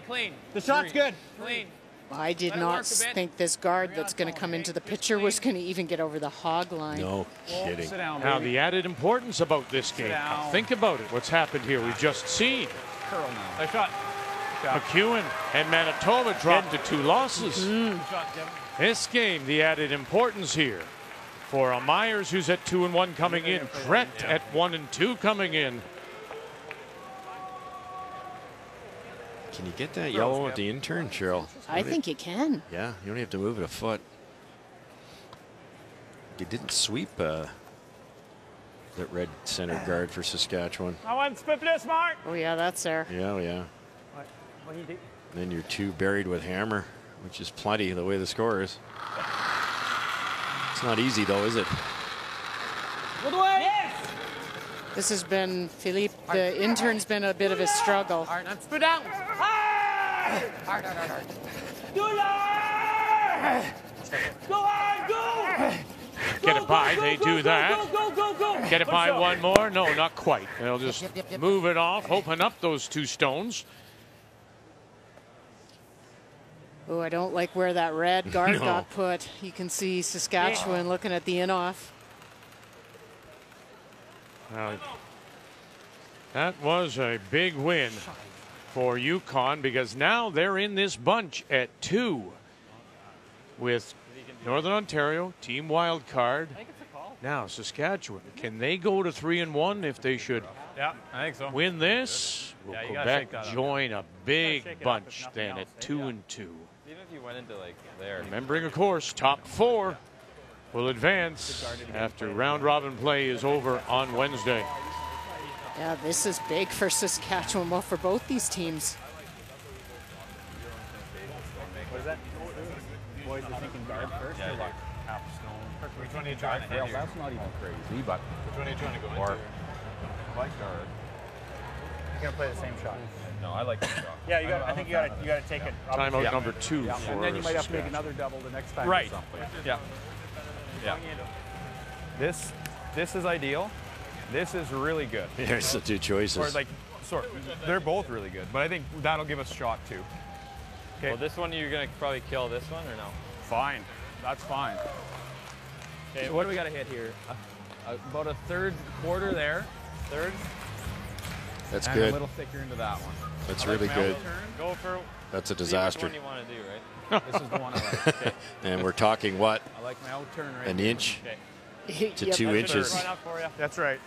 Clean. The shot's good. Clean. I did not think this guard that's going to come into the picture was going to even get over the hog line. No kidding. Now the added importance about this game. Think about it. What's happened here? We've just seen Nice shot. McEwen and Manitoba dropped to 2 losses. This game, the added importance here for a Muyres who's at 2-1 coming in. Crete at 1-2 coming in. Can you get that yellow at the intern, Cheryl? I think you can. Yeah, you only have to move it a foot. You didn't sweep that red center guard for Saskatchewan. I want to plus, Mark. Oh, yeah, that's there. Yeah, yeah. And then you're 2 buried with hammer, which is plenty the way the score is. It's not easy, though, is it? Good way. Yes. This has been, Philippe, the intern's been a bit of a struggle. Hard, I'm spit down. Hard. Go on, go. Get it by, they do that. Go. Get it by one more? No, not quite. They'll just move it off, open up those 2 stones. Oh, I don't like where that red guard got put. You can see Saskatchewan looking at the in-off. That was a big win for Yukon because now they're in this bunch at 2 with Northern Ontario, Team Wildcard. Now Saskatchewan, can they go to 3-1 if they should I think so. win this? Will Quebec join a big bunch then at 2-2? Even if you went into like there. Remembering, of course, top 4 will advance after round robin play is over on Wednesday. Yeah, this is big for Saskatchewan, well, for both these teams. What is that? Boys are thinking guard first or like half stone? Which one are you trying to hit? That's not even crazy, but Which one are you trying to go or into? like guard. You're gonna play the same shot. No, I like the shot. Yeah, you got. I think you got to take it. Timeout number 2 for and then you might have to make Saskatchewan. another double the next time. Right. Or something. Yeah. Yeah. This This is ideal. This is really good. There's the two choices. Or like, they're both really good, but I think that'll give us a shot too. Okay. Well, this one you're gonna probably kill this one or no? Fine. That's fine. Okay, so what do we got to hit here? About a third quarter there. Third. That's and good. A little thicker into that one. That's really good. Go for. That's a disaster. Which one you want to do, right? This is the one I like. Okay. And we're talking what? I like my out turn right. An here. inch Okay. to 2 inches. That's right.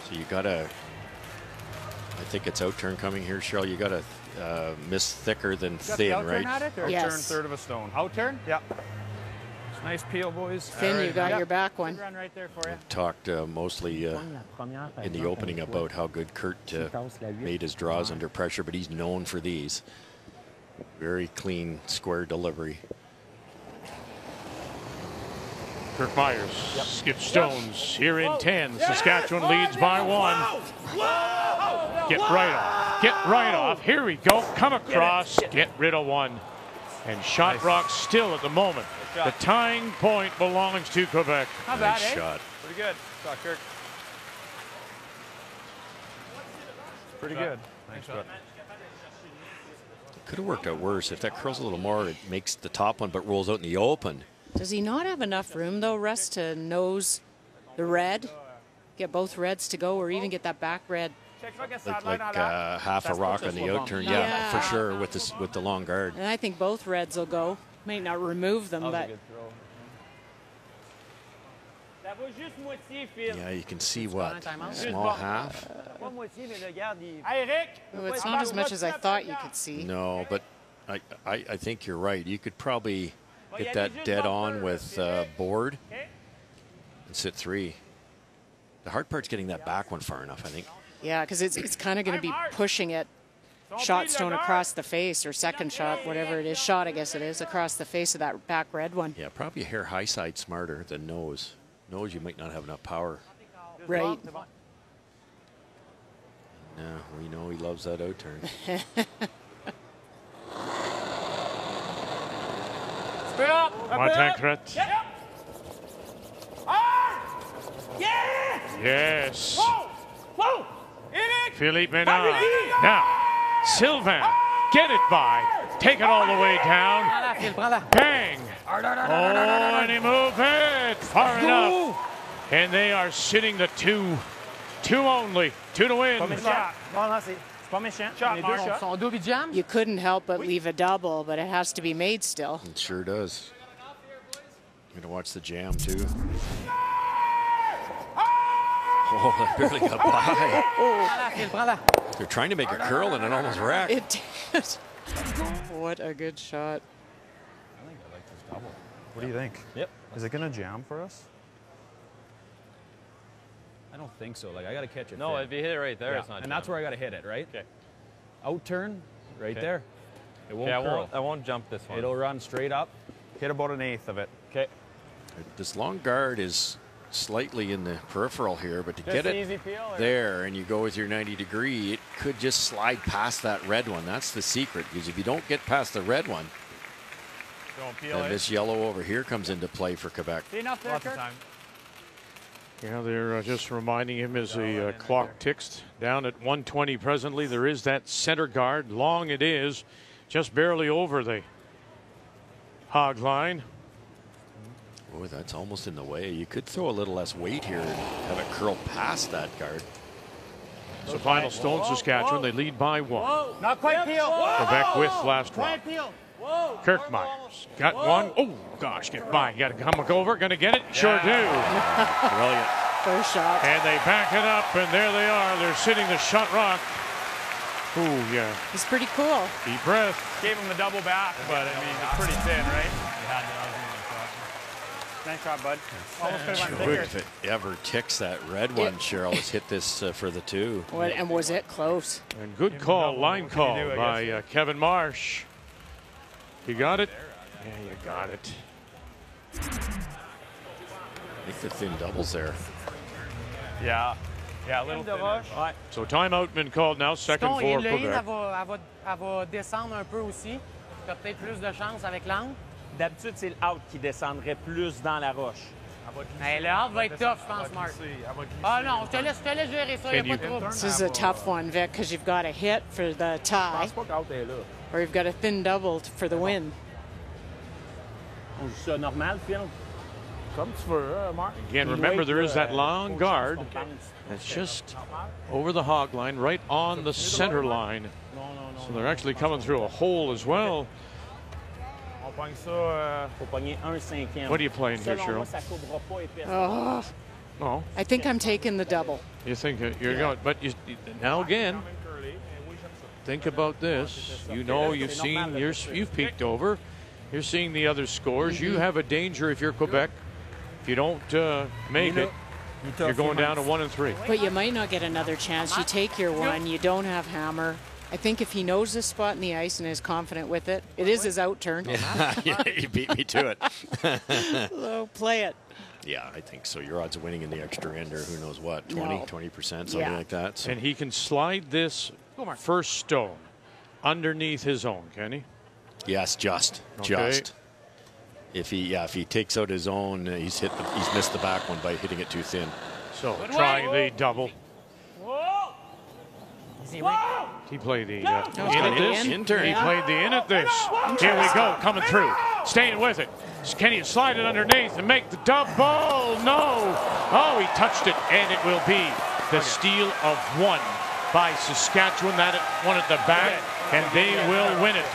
So you gotta. I think it's out turn coming here, Cheryl. You gotta miss thicker than thin, right? Out turn, third of a stone. Out turn? Yeah. Nice peel, boys. Finn, you got your back one. Run right there for you. Talked mostly in the opening about how good Kurt made his draws under pressure, but he's known for these. Very clean, square delivery. Kirk Muyres skips stones here in 10. Saskatchewan leads by 1. Get right off. Get right off. Here we go. Come across. Get rid of 1. And shot rock still at the moment. The tying point belongs to Quebec. Not bad, nice shot. Pretty good. Shot, Kirk. Pretty good. Nice shot. Could have worked out worse. If that curls a little more, it makes the top one, but rolls out in the open. Does he not have enough room, though, Russ, to nose the red? Get both reds to go, or even get that back red? Like half a rock on the out turn. Yeah, for sure, with the long guard. And I think both reds will go. May not remove them, but... Yeah, you can see what? Small half? Oh, it's not as much as I thought you could see. No, but I think you're right. You could probably hit that dead on with board and sit 3. The hard part's getting that back one far enough, I think. Yeah, because it's kind of going to be pushing it shot stone across the face, or second shot, whatever it is. Shot, I guess it is, across the face of that back red one. Yeah, probably a hair high side smarter than nose. Nose, you might not have enough power. Right. No, we know he loves that out turn. Spin up. Martin Crete. Yeah. Yes. Whoa. Philippe Menard. Now, Sylvain. Get it by. Take it all the way down. Bang. Oh, and he moved it far enough. And they are sitting the 2. 2 only. 2 to win. You couldn't help but leave a double, but it has to be made still. It sure does. I'm going to watch the jam, too. Oh, that barely got by. They're trying to make a curl, and it almost racked. It did. What a good shot. I think I like this double. What do you think? Yep. Is it going to jam for us? I don't think so. Like, I got to catch it. No, if you hit it right there, it's not. And that's where I got to hit it, right? Okay. Out turn, right there. It won't curl. I won't jump this one. It'll run straight up. Hit about 1/8 of it. Okay. This long guard is slightly in the peripheral here, but to get it there and you go with your 90 degree, it could just slide past that red one. That's the secret, because if you don't get past the red one, then this yellow over here comes into play for Quebec. Enough there, Kirk. Yeah, they're just reminding him as the clock ticks down at 1:20 presently. There is that center guard. Long it is, just barely over the hog line. Boy, that's almost in the way. You could throw a little less weight here and have it curl past that guard. So final stone, Saskatchewan. They lead by 1. Whoa. Not quite peel. Quebec with last round. Peel. Kirk Muyres got 1. Oh, gosh, get by. You got to come over. Going to get it? Sure do. Brilliant. First shot. And they back it up, and there they are. They're sitting the shot rock. Ooh, yeah. He's pretty cool. Deep breath. Gave him the double back, but I mean, it's pretty thin, right? Nice shot, bud. If it ever ticks that red one, Cheryl, let's hit this for the 2. And was it close? And good call, line call by Kevin Marsh. You got it? Yeah, you got it. I think the thin doubles there. Yeah, a little thin. Ouais. So timeout been called now, second for Quebec. Elle va descendre un peu aussi. Tu as peut-être plus de chance avec l'angle. D'habitude, c'est le out qui descendrait plus dans la roche. Hey, le out va être tough, je pense, Mark. Ah non, je te laisse gérer ça, il n'y a pas de trouble. This is a tough one, Vic, because you've got a hit for the tie, or you've got a thin double for the win. On joue ça normal, Phil? Comme tu veux, Mark. Again, remember there is that long guard that's just over the hog line, right on the center line. So they're actually coming through a hole as well. What are you playing here, Cheryl? Oh, No. I think I'm taking the double. You think you're going, but now again, think about this. You know, you've seen, you've peeked over. You're seeing the other scores. You have a danger if you're Quebec. If you don't make it, you're going down to 1 and 3. But you might not get another chance. You take your one. You don't have hammer. I think if he knows this spot in the ice and is confident with it, it is his out turn. Yeah, you beat me to it. So play it. Yeah, I think so. Your odds of winning in the extra end are who knows what, 20%, something like that. So. And he can slide this first stone underneath his own, can he? Yes, just. If he takes out his own, he's missed the back one by hitting it too thin. So trying the double. He played the in at this. Intern. He played the in at this. Here we go, coming through. Staying with it. Can he slide it underneath and make the double? No. Oh, he touched it, and it will be the steal of 1 by Saskatchewan. That one at the back, and they will win it.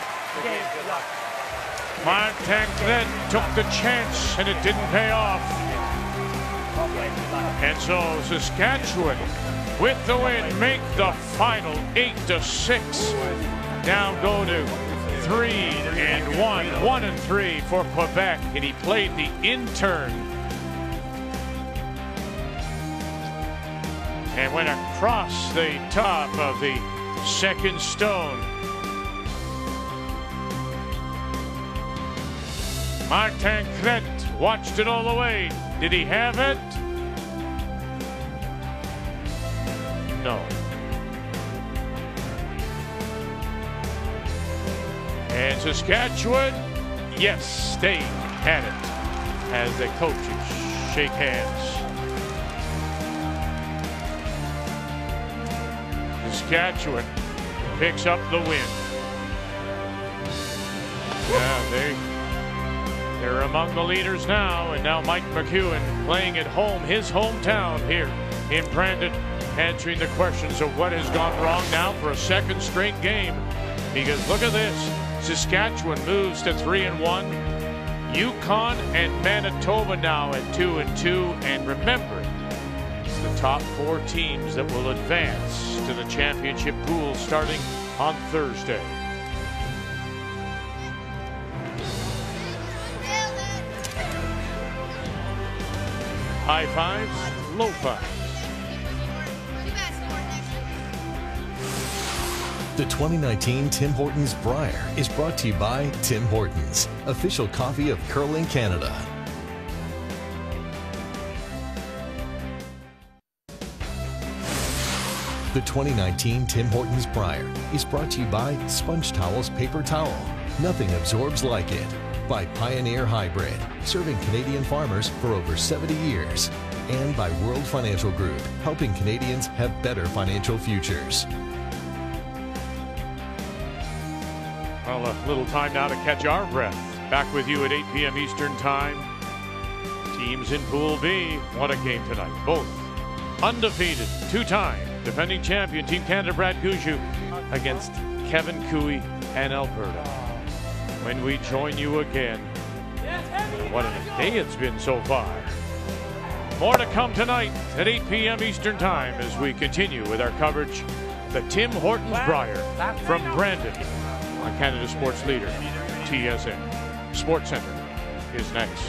Martin then took the chance, and it didn't pay off. And so Saskatchewan, with the win, make the final 8-6. Now go to 3-1, 1 and 3 for Quebec, and he played the intern and went across the top of the second stone. Martin Crete watched it all the way. Did he have it? No. And Saskatchewan, yes, they had it as the coaches shake hands. Saskatchewan picks up the win. Yeah, they're among the leaders now, and now Mike McEwen playing at home, his hometown here in Brandon, answering the questions of what has gone wrong now for a second straight game. Because look at this, Saskatchewan moves to 3-1. Yukon and Manitoba now at 2-2. And remember, it's the top 4 teams that will advance to the championship pool starting on Thursday. High fives, low fives. The 2019 Tim Hortons Brier is brought to you by Tim Hortons, official coffee of curling Canada. The 2019 Tim Hortons Brier is brought to you by Sponge Towels Paper Towel. Nothing absorbs like it. By Pioneer Hybrid, serving Canadian farmers for over 70 years. And by World Financial Group, helping Canadians have better financial futures. Well, a little time now to catch our breath. Back with you at 8 p.m. Eastern Time. Teams in Pool B. What a game tonight. Both undefeated, 2-time defending champion Team Canada Brad Gushue against Kevin Cooey and Alberta. When we join you again, what a day it's been so far. More to come tonight at 8 p.m. Eastern Time as we continue with our coverage of the Tim Hortons Brier from Brandon on Canada Sports Leader, TSN. Sports Center is next.